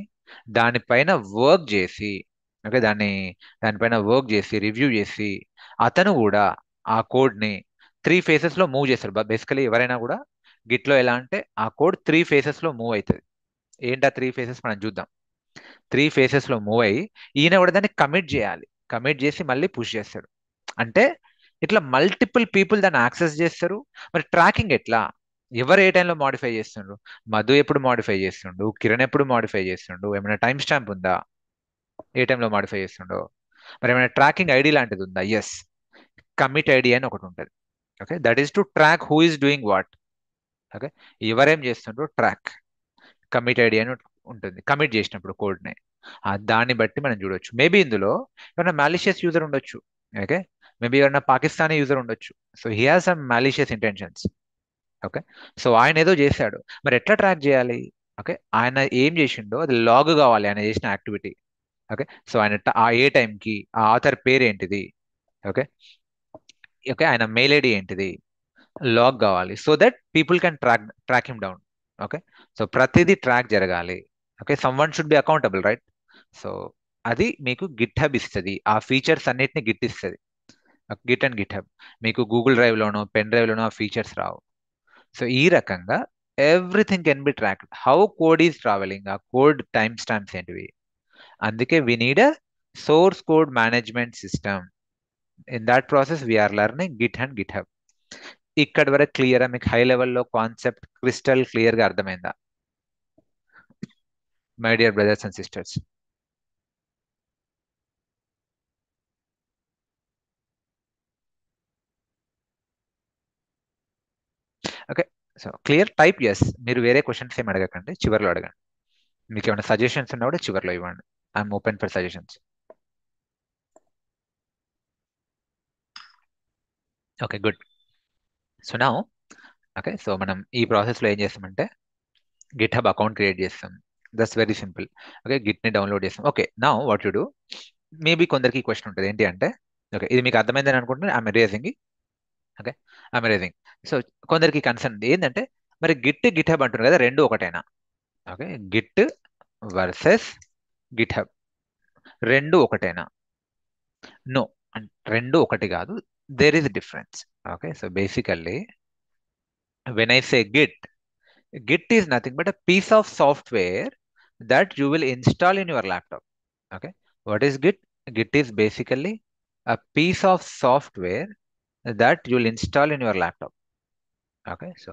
దానిపైన వర్క్ చేసి ఓకే దానిపైన వర్క్ చేసి రివ్యూ చేసి అతను కూడా ఆ కోడ్ని 3 ఫేసెస్లో మూవ్ చేస్తాడు. బేసికలీ ఎవరైనా కూడా గిట్లో ఎలా అంటే ఆ కోడ్ 3 ఫేసెస్లో మూవ్ అవుతుంది. ఏంటా 3 ఫేసెస్ మనం చూద్దాం. 3 ఫేసెస్లో మూవ్ అయ్యి ఈయన కూడా దాన్ని కమిట్ చేయాలి. కమిట్ చేసి మళ్ళీ పుష్ చేస్తాడు. అంటే ఇట్లా మల్టిపుల్ పీపుల్ దాన్ని యాక్సెస్ చేస్తారు. మరి ట్రాకింగ్ ఎట్లా? ఎవరు ఏ టైంలో మాడిఫై చేస్తుండ్రు? మధు ఎప్పుడు మాడిఫై చేస్తుండు? కిరణ్ ఎప్పుడు మాడిఫై చేస్తుండు? ఏమైనా టైం స్టాంప్ ఉందా? ఏ టైంలో మాడిఫై చేస్తుండో? మరి ఏమైనా ట్రాకింగ్ ఐడి లాంటిది ఉందా? ఎస్, కమిట్ ఐడి అని ఒకటి ఉంటుంది. Okay, that is to track who is doing what. Okay, ఎవరేం చేస్తుండ్రో ట్రాక్, కమిట్ ఐడి అని ఉంటుంది. కమిట్ చేసినప్పుడు కోడ్ని దాన్ని బట్టి మనం చూడొచ్చు. మేబీ ఇందులో ఏమైనా మ్యాలిషియస్ యూజర్ ఉండొచ్చు. ఓకే, మేబీ ఎవరైనా పాకిస్తానీ యూజర్ ఉండొచ్చు. So he has some malicious intentions. Okay, so ఆయన ఏదో చేశాడు, మరి ఎట్లా ట్రాక్ చేయాలి? ఓకే, ఆయన ఏం చేసిండో అది లాగ్ కావాలి, ఆయన చేసిన యాక్టివిటీ. ఓకే, సో ఆయన ఆ ఏ టైంకి ఆ ఆథర్ పేరు ఏంటిది? ఓకే ఓకే ఆయన మెయిల్ ఐడి ఏంటిది? లాగ్ కావాలి, so that people can track him down. Okay, so ప్రతిదీ ట్రాక్ జరగాలి. Okay, some one should be accountable, right? So అది మీకు గిట్ హబ్ ఇస్తుంది, ఆ ఫీచర్స్ అన్నిటిని గిట్ ఇస్తుంది. Git and GitHub. మీకు గూగుల్ డ్రైవ్లోనో పెన్ డ్రైవ్లోనో ఆ ఫీచర్స్ రావు. సో ఈ రకంగా everything can be tracked. How code is traveling, ఆ కోడ్ టైమ్ స్టాంప్స్ ఏంటివి. అందుకే we need a source code management system. In that process we're learning Git and GitHub. ఇక్కడ వరకు క్లియరా మీకు? హై లెవెల్లో కాన్సెప్ట్ క్రిస్టల్ క్లియర్గా అర్థమైందా my dear brothers and sisters? Okay, so clear. Type yes. మీరు వేరే క్వశ్చన్స్ ఏమి అడగకండి, చివరిలో అడగండి. మీకు ఏమైనా సజెషన్స్ ఉన్నా కూడా చివరిలో ఇవ్వండి. I'm open for suggestions. Okay, good. So నా ఓకే, సో మనం ఈ ప్రాసెస్లో ఏం చేస్తామంటే గిట్ హబ్ అకౌంట్ క్రియేట్ చేస్తాం. That's very simple. ఓకే, గిట్ని డౌన్లోడ్ చేస్తాం. ఓకే, నా వాట్ యు డూ, మేబీ కొందరికి క్వశ్చన్ ఉంటుంది ఏంటి అంటే, ఓకే ఇది మీకు అర్థమైందని అనుకుంటున్నాను. I'm raising. Okay, I'm raising. So కొందరికి కన్సర్న్ ఏంటంటే, మరి గిట్ గిట్ హబ్ అంటున్నారు కదా, రెండు ఒకటేనా? Okay, git versus GitHub రెండు ఒకటేనా? నో, రెండు ఒకటి కాదు. There is difference. Okay, so basically when I say Git, Git is nothing but a piece of software that you will install in your laptop. Okay. What is Git? Git is basically a piece of software that you will install in your laptop. Okay. So,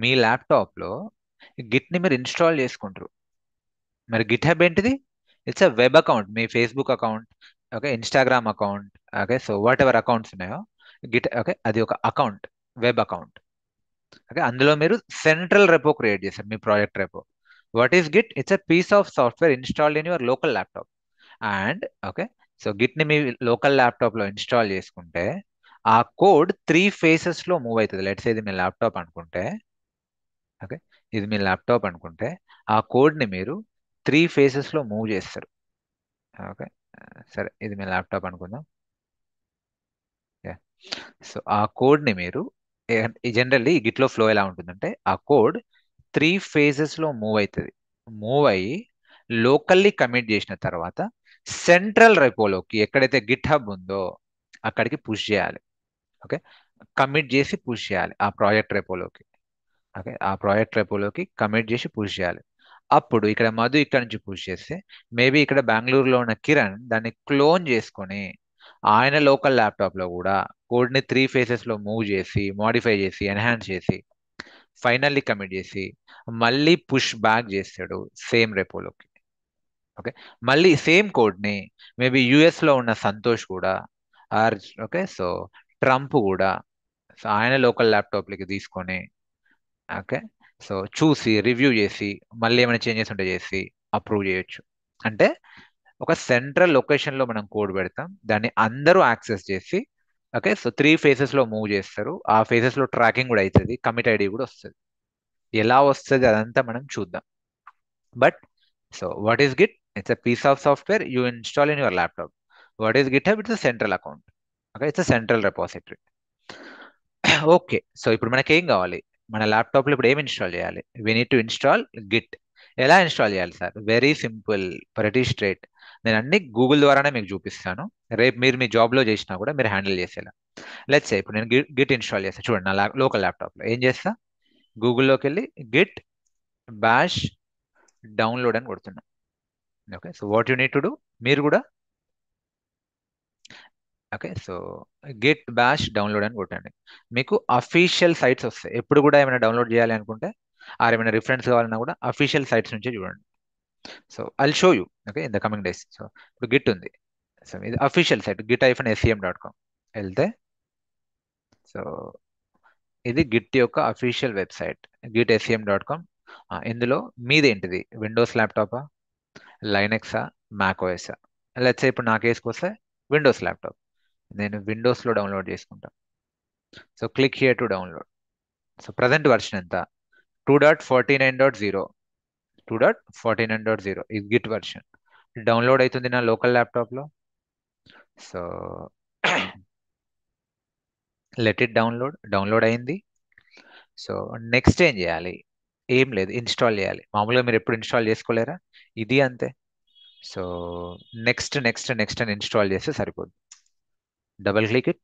మీ ల్యాప్టాప్లో గిట్ని మీరు install చేసుకుంటారు. మరి Git hub ఏంటిది? It's a web account. Me Facebook account, okay, Instagram account, okay, so what ever accounts ఉన్నాయో Git, okay, అది ఒక account, web account. Okay, అందులో మీరు సెంట్రల్ రెపో క్రియేట్ చేశారు, మీ project repo. What is Git? It's a piece of software installed in your local laptop. And okay, so గిట్ని మీ local ల్యాప్టాప్లో ఇన్స్టాల్ చేసుకుంటే ఆ కోడ్ 3 ఫేసెస్లో మూవ్ అవుతుంది. లెట్స్ ఇది మీ ల్యాప్టాప్ అనుకుంటే, ఓకే, ఇది మీ ల్యాప్టాప్ అనుకుంటే ఆ కోడ్ని మీరు 3 ఫేసెస్లో మూవ్ చేస్తారు. ఓకే, సరే ఇది మీ ల్యాప్టాప్ అనుకుందాం. సో ఆ కోడ్ని మీరు జనరల్లీ గిట్లో ఫ్లో ఎలా ఉంటుందంటే, ఆ కోడ్ 3 ఫేజెస్లో మూవ్ అవుతుంది. మూవ్ అయ్యి లోకల్లీ కమిట్ చేసిన తర్వాత సెంట్రల్ రెపోలోకి, ఎక్కడైతే గిట్ హబ్ ఉందో అక్కడికి పుష్ చేయాలి. ఓకే, కమిట్ చేసి పుష్ చేయాలి ఆ ప్రాజెక్ట్ రెపోలోకి. ఓకే, ఆ ప్రాజెక్ట్ రెపోలోకి కమిట్ చేసి పుష్ చేయాలి. అప్పుడు ఇక్కడ మధు ఇక్కడ నుంచి పుష్ చేస్తే, మేబీ ఇక్కడ బెంగళూరులో ఉన్న కిరణ్ దాన్ని క్లోన్ చేసుకొని ఆయన లోకల్ ల్యాప్టాప్లో కూడా కోడ్ని 3 ఫేసెస్లో మూవ్ చేసి, మోడిఫై చేసి, ఎన్హాన్స్ చేసి, ఫైనల్లీ కమిట్ చేసి మళ్ళీ పుష్ బ్యాక్ చేస్తాడు సేమ్ రెపోలోకి. ఓకే, మళ్ళీ సేమ్ కోడ్ని మేబీ యుఎస్లో ఉన్న సంతోష్ కూడా, ఆర్ ఓకే, సో ట్రంప్ కూడా, సో ఆయన లోకల్ ల్యాప్టాప్లకి తీసుకొని, ఓకే, సో చూసి రివ్యూ చేసి మళ్ళీ ఏమైనా చేంజెస్ ఉంటే చేసి అప్రూవ్ చేయొచ్చు. అంటే ఒక సెంట్రల్ లొకేషన్లో మనం కోడ్ పెడతాం, దాన్ని అందరూ యాక్సెస్ చేసి, ఓకే, సో 3 ఫేసెస్లో మూవ్ చేస్తారు. ఆ ఫేసెస్లో ట్రాకింగ్ కూడా అవుతుంది, కమిట్ ఐడి కూడా వస్తుంది. ఎలా వస్తుంది అదంతా మనం చూద్దాం. But so what is Git? It's a piece of software you install in your laptop. What is GitHub? It's a central account. Okay, it's a central repository. Okay, so ఇప్పుడు మనకి ఏం కావాలి? మన ల్యాప్టాప్లో ఇప్పుడు ఏం ఇన్స్టాల్ చేయాలి? We need to install Git. ఎలా ఇన్స్టాల్ చేయాలి సార్? వెరీ సింపుల్, ప్రతి స్ట్రేట్. నేను అన్ని గూగుల్ ద్వారానే మీకు చూపిస్తాను. రేపు మీరు మీ జాబ్లో చేసినా కూడా మీరు హ్యాండిల్ చేసేలా. లెట్స్ సే ఇప్పుడు నేను గిట్ ఇన్స్టాల్ చేస్తాను. చూడండి, నా లోకల్ ల్యాప్టాప్లో ఏం చేస్తా, గూగుల్లోకి వెళ్ళి గిట్ బ్యాష్ డౌన్లోడ్ అని కొడుతున్నా. Okay, so what you need to do, మీరు కూడా okay, so Git bash download అని కొట్టండి. మీకు అఫీషియల్ సైట్స్ వస్తాయి. ఎప్పుడు కూడా ఏమైనా డౌన్లోడ్ చేయాలి అనుకుంటే, ఆర్ ఏమైనా రిఫరెన్స్ కావాలన్నా కూడా అఫీషియల్ సైట్స్ నుంచే చూడండి. So I'll show you, okay, in the coming days. So ఇప్పుడు గిట్ ఉంది. సో ఇది అఫీషియల్ సైట్ git-scm.com వెళ్తే, సో ఇది గిట్ యొక్క అఫీషియల్ వెబ్సైట్ git-scm.com. ఇందులో మీదేంటిది? విండోస్ ల్యాప్టాపా, లైనెక్సా, మ్యాక్ ఓఎస్ఆ? లెట్స్ ఇప్పుడు నా కేసుకు వస్తే విండోస్ ల్యాప్టాప్. నేను విండోస్లో డౌన్లోడ్ చేసుకుంటాను. So click here to download. So present version ఎంత? 2.49.0. 2.49.0 ఇది గిట్ వర్షన్. డౌన్లోడ్ అవుతుంది నా లోకల్ ల్యాప్టాప్లో. సో లెట్ ఇట్ డౌన్లోడ్ అయింది. సో నెక్స్ట్ ఏం చేయాలి? ఏం లేదు, ఇన్స్టాల్ చేయాలి. మామూలుగా మీరు ఎప్పుడు ఇన్స్టాల్ చేసుకోలేరా? ఇది అంతే. సో నెక్స్ట్ నెక్స్ట్ నెక్స్ట్ అని ఇన్స్టాల్ చేస్తే సరిపోద్ది. Double click it.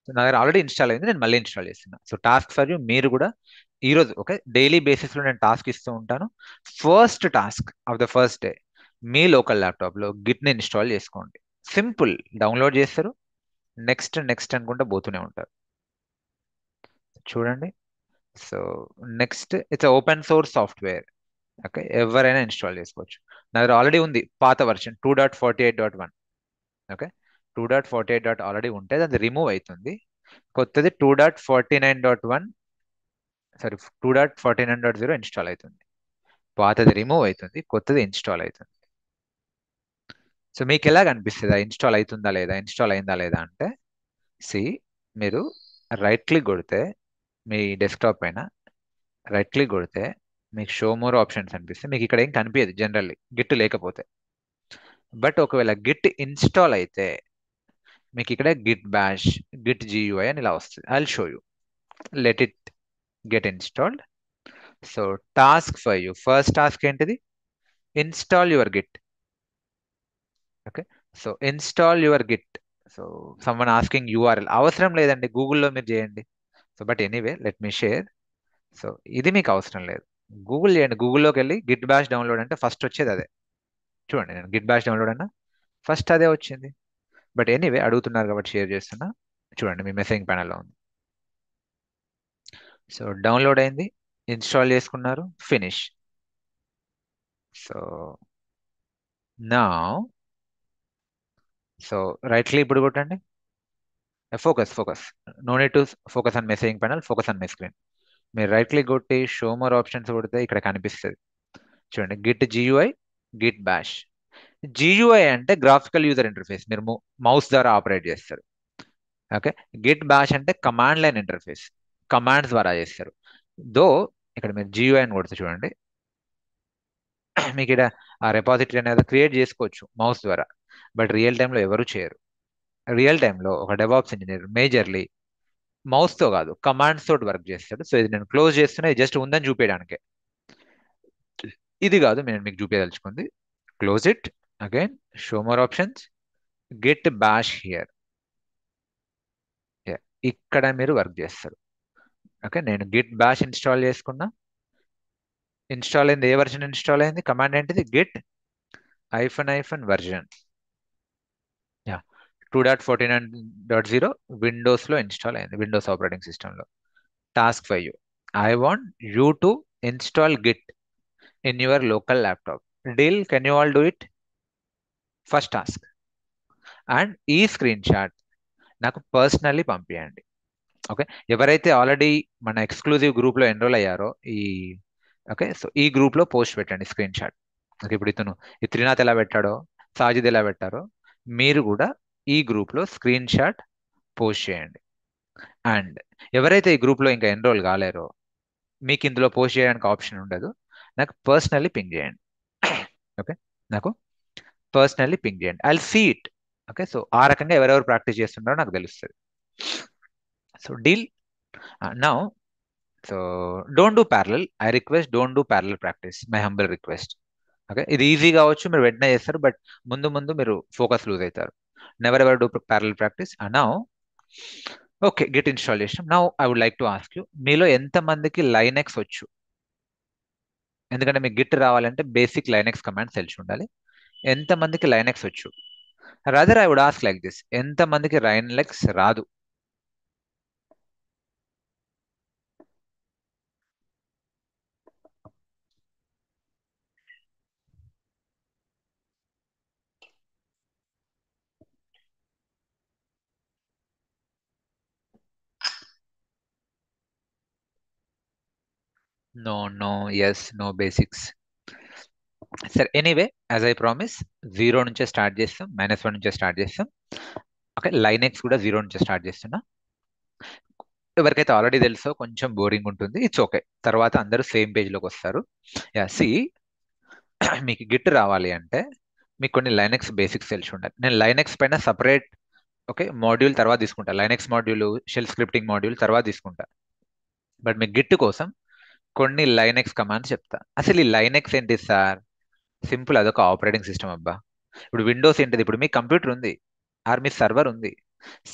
నా దగ్గర ఆల్రెడీ ఇన్స్టాల్ అయింది, నేను మళ్ళీ ఇన్స్టాల్ చేస్తున్నా. సో టాస్క్ ఫర్ యూ, మీరు కూడా ఈరోజు ఓకే డైలీ బేసిస్లో నేను టాస్క్ ఇస్తూ ఉంటాను. First task of the first day, me local ల్యాప్టాప్లో గిట్ని ఇన్స్టాల్ చేసుకోండి. సింపుల్, డౌన్లోడ్ చేస్తారు, నెక్స్ట్ నెక్స్ట్ అనుకుంటా పోతూనే ఉంటారు. చూడండి. So next, it's open source software. Okay, ఎవరైనా ఇన్స్టాల్ చేసుకోవచ్చు. నా దగ్గర ఆల్రెడీ ఉంది పాత వర్షన్ 2.48.1. ఓకే, 2.48. ఆల్రెడీ ఉంటే అది రిమూవ్ అవుతుంది. కొత్తది 2.49.1, సారీ 2.49.0 ఇన్స్టాల్ అవుతుంది. పాతది రిమూవ్ అవుతుంది, కొత్తది ఇన్స్టాల్ అవుతుంది. సో మీకు ఎలాగ అనిపిస్తుందా, ఇన్స్టాల్ అవుతుందా లేదా, ఇన్స్టాల్ అయిందా లేదా అంటే, సి మీరు రైట్ క్లిక్ కొడితే మీ డెస్క్టాప్ పైన రైట్ క్లిక్ కొడితే మీకు షో మోర్ ఆప్షన్స్ అనిపిస్తే మీకు ఇక్కడ ఏం కనిపించదు జనరల్లీ గిట్ లేకపోతే. బట్ ఒకవేళ గిట్ ఇన్స్టాల్ అయితే మీకు ఇక్కడ గిట్ బ్యాష్, గిట్ జియుఐ అని ఇలా వస్తుంది. I will show you. Let it get installed. So task for you, first task ఏంటిది, install your git. Okay, so install your git. So someone asking URL అవసరం లేదండి, గూగుల్లో మీరు చేయండి. So but anyway let me share. So ఇది మీకు అవసరం లేదు, గూగుల్ చేయండి. గూగుల్లోకి వెళ్ళి గిట్ బ్యాష్ డౌన్లోడ్ అంటే ఫస్ట్ వచ్చేది అదే. చూడండి, నేను గిట్ బ్యాష్ డౌన్లోడ్ అన్నా, ఫస్ట్ అదే వచ్చింది. బట్ ఎనీవే అడుగుతున్నారు కాబట్టి షేర్ చేస్తున్నా. చూడండి, మీ మెసేజింగ్ ప్యానల్లో ఉంది. సో డౌన్లోడ్ అయింది, ఇన్స్టాల్ చేసుకున్నారు, ఫినిష్. సో నా సో రైట్ క్లిక్ ఇప్పుడు కొట్టండి, focus. No need to focus on messaging panel, focus on my screen. మీరు రైట్ క్లిక్ కొట్టి షో మోర్ ఆప్షన్స్ కొడితే ఇక్కడ కనిపిస్తుంది. చూడండి, Git GUI, Git bash. GUI అంటే గ్రాఫికల్ యూజర్ ఇంటర్ఫేస్, మీరు మౌస్ ద్వారా ఆపరేట్ చేస్తారు. ఓకే, గిట్ బ్యాష్ అంటే కమాండ్ లైన్ ఇంటర్ఫేస్, కమాండ్స్ ద్వారా చేస్తారు. దో ఇక్కడ మీరు జియుఐ అని కొడితే చూడండి, మీకు ఇక్కడ ఆ రెపాజిటరీ అనేది క్రియేట్ చేసుకోవచ్చు మౌస్ ద్వారా. బట్ రియల్ టైంలో ఎవరు చేయరు. రియల్ టైంలో ఒక డెవాప్స్ ఇంజనీర్ మేజర్లీ మౌస్తో కాదు కమాండ్స్ తోటి వర్క్ చేస్తాడు. సో ఇది నేను క్లోజ్ చేస్తున్నా, ఇది జస్ట్ ఉందని చూపించడానికే, ఇది కాదు నేను మీకు చూపించదలుచుకుంది. Close it, again show more options, git bash here. ఇక్కడ మీరు వర్క్ చేస్తారు. ఓకే, నేను గిట్ బ్యాష్ ఇన్స్టాల్ చేసుకున్నా. ఇన్స్టాల్ అయింది, ఏ వర్షన్ ఇన్స్టాల్ అయింది, కమాండ్ ఏంటిది, గిట్ --- వర్జన్. 2.49.0 విండోస్లో ఇన్స్టాల్ అయింది, విండోస్ ఆపరేటింగ్ సిస్టంలో. Task for you, I want you to install git in your local laptop. Deal, can you all do it? First task. And ఈ screenshot నాకు personally పంపించండి. Okay, ఎవరైతే already మన exclusive గ్రూప్లో enrol అయ్యారో ఈ okay, so ఈ గ్రూప్లో పోస్ట్ పెట్టండి స్క్రీన్ షాట్. ఓకే, ఇప్పుడు ఇతను ఈ త్రినాథ్ ఎలా పెట్టాడో, సాజిద్ ఎలా పెట్టారో, మీరు కూడా ఈ గ్రూప్లో స్క్రీన్ షాట్ పోస్ట్ చేయండి. అండ్ ఎవరైతే ఈ గ్రూప్లో ఇంకా ఎన్రోల్ కాలేరో, మీకు ఇందులో పోస్ట్ చేయడానికి ఆప్షన్ ఉండదు, నాకు పర్సనల్లీ పింగ్ చేయండి. ఓకే, నాకు పర్సనల్లీ పింగ్ చేయండి, I will see it. Okay, so ఆ రకంగా ఎవరెవరు ప్రాక్టీస్ చేస్తున్నారో నాకు తెలుస్తుంది. So deal. Now so don't do parallel, I request don't do parallel practice, my humble request. Okay, ఇది ఈజీ కావచ్చు, మీరు వెంటనే చేస్తారు, బట్ ముందు ముందు మీరు ఫోకస్ లూజ్ అవుతారు. Never ever do parallel practice. Now okay, git install చేసినాం. Now I would like to ask you, మీలో ఎంతమందికి లైనెక్స్ వచ్చు? ఎందుకంటే మీకు గిట్ రావాలంటే బేసిక్ లైనెక్స్ కమాండ్స్ తెలిసి ఉండాలి. ఎంతమందికి లైనెక్స్ వచ్చు? Rather I would ask like this, ఎంతమందికి లైనెక్స్ రాదు? No, yes, no basics. సరే, ఎనీవే యాజ్ ఐ ప్రామిస్, 0 నుంచే స్టార్ట్ చేస్తాం, -1 నుంచే స్టార్ట్ చేస్తాం. ఓకే, లైనెక్స్ కూడా 0 నుంచే స్టార్ట్ చేస్తున్నా. ఎవరికైతే ఆల్రెడీ తెలుసో కొంచెం బోరింగ్ ఉంటుంది, ఇట్స్ ఓకే, తర్వాత అందరూ సేమ్ పేజ్లోకి వస్తారు. సి మీకు గిట్ రావాలి అంటే మీకు కొన్ని లైనెక్స్ బేసిక్స్ తెలిసి ఉండాలి. నేను లైనెక్స్ పైన సపరేట్ ఓకే మాడ్యూల్ తర్వాత తీసుకుంటా, Linux module, shell scripting module తర్వాత తీసుకుంటా. బట్ మీ గిట్ కోసం కొన్ని లైనెక్స్ కమాండ్స్ చెప్తా. అసలు ఈ లైనెక్స్ ఏంటి సార్? సింపుల్, అదొక ఆపరేటింగ్ సిస్టమ్ అబ్బా. ఇప్పుడు విండోస్ ఏంటిది? ఇప్పుడు మీ కంప్యూటర్ ఉంది, ఆర్ మీ సర్వర్ ఉంది.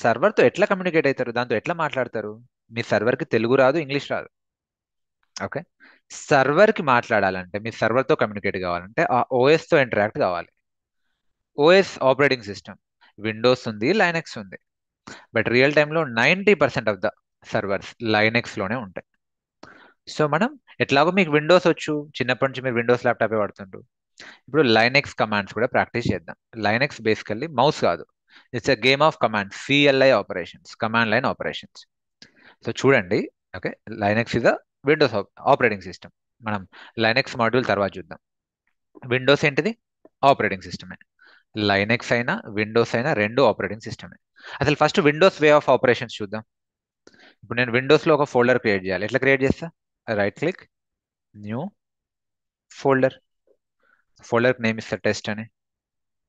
సర్వర్తో ఎట్లా కమ్యూనికేట్ అవుతారు, దాంతో ఎట్లా మాట్లాడతారు? మీ సర్వర్కి తెలుగు రాదు, ఇంగ్లీష్ రాదు. ఓకే, సర్వర్కి మాట్లాడాలంటే, మీ సర్వర్తో కమ్యూనికేట్ కావాలంటే ఆ ఓఎస్తో ఇంటరాక్ట్ కావాలి. ఓఎస్ ఆపరేటింగ్ సిస్టమ్ విండోస్ ఉంది, లైనెక్స్ ఉంది. బట్ రియల్ టైంలో 90% ఆఫ్ ద సర్వర్స్ లైనెక్స్లోనే ఉంటాయి. సో మనం ఎట్లాగో మీకు విండోస్ వచ్చు, చిన్నప్పటి నుంచి మీరు విండోస్ ల్యాప్టాపే వాడుతుండ్రు. ఇప్పుడు లైనెక్స్ కమాండ్స్ కూడా ప్రాక్టీస్ చేద్దాం. లైనెక్స్ బేసికల్లీ మౌస్ కాదు, it's a game of commands, CLI operations, command line operations. So చూడండి, okay, Linux is a Windows operating system. మనం లైనెక్స్ మాడ్యూల్ తర్వాత చూద్దాం. విండోస్ ఏంటిది? ఆపరేటింగ్ సిస్టమే. లైనెక్స్ అయినా విండోస్ అయినా రెండు ఆపరేటింగ్ సిస్టమే. అసలు first Windows way of operations చూద్దాం. ఇప్పుడు నేను విండోస్లో ఒక ఫోల్డర్ క్రియేట్ చేయాలి. ఎట్లా క్రియేట్ చేస్తా? Right click, new folder. ఫోల్డర్కి నేమ్ ఇస్తా టెస్ట్ అని.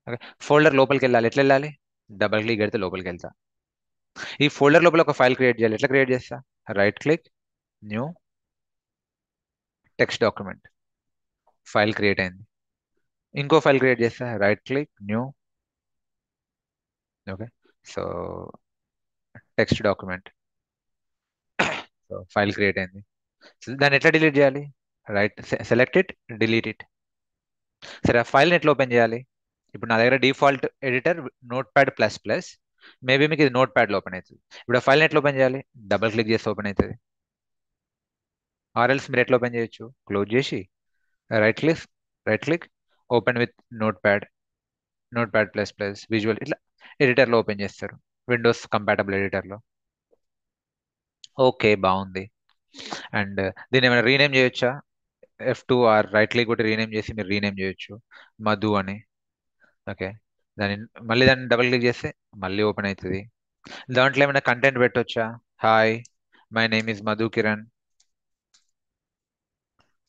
ఓకే, ఫోల్డర్ లోపలికి వెళ్ళాలి. ఎట్లా వెళ్ళాలి? డబల్ క్లిక్ పెడితే లోపలికి వెళ్తా. ఈ ఫోల్డర్ లోపల ఒక ఫైల్ క్రియేట్ చేయాలి. ఎట్లా క్రియేట్ చేస్తా? Right click, new text document. File create అయింది. ఇంకో ఫైల్ క్రియేట్ చేస్తా. Right click, new. Okay, so text document. So file create అయింది. So, దాన్ని ఎట్లా డిలీట్ చేయాలి? Right select it, delete it. సరే, ఆ ఫైల్ని ఎట్లా ఓపెన్ చేయాలి? ఇప్పుడు నా దగ్గర default editor note pad plus plus, maybe మీకు ఇది నోట్ ప్యాడ్లో ఓపెన్ అవుతుంది. ఇప్పుడు ఆ ఫైల్ని ఎట్లా ఓపెన్ చేయాలి? డబల్ క్లిక్ చేసి ఓపెన్ అవుతుంది. ఆర్ఎల్స్ మీరు ఎట్లా ఓపెన్ చేయొచ్చు? క్లోజ్ చేసి right click, right click, open with note pad, note pad plus plus, visual, ఇట్లా ఎడిటర్లో ఓపెన్ చేస్తారు, విండోస్ కంపాటబుల్ ఎడిటర్లో. ఓకే, బాగుంది. అండ్ దీన్ని ఏమైనా రీనేమ్ చేయొచ్చా? F2 ఆర్ రైట్ క్లిక్ కొట్టి రీనేమ్ చేసి మీరు రీనేమ్ చేయొచ్చు, మధు అని. ఓకే, దాన్ని మళ్ళీ దాన్ని డబుల్ క్లిక్ చేస్తే మళ్ళీ ఓపెన్ అవుతుంది. దాంట్లో ఏమైనా కంటెంట్ పెట్టొచ్చా? Hi, my name is Madhu Kiran,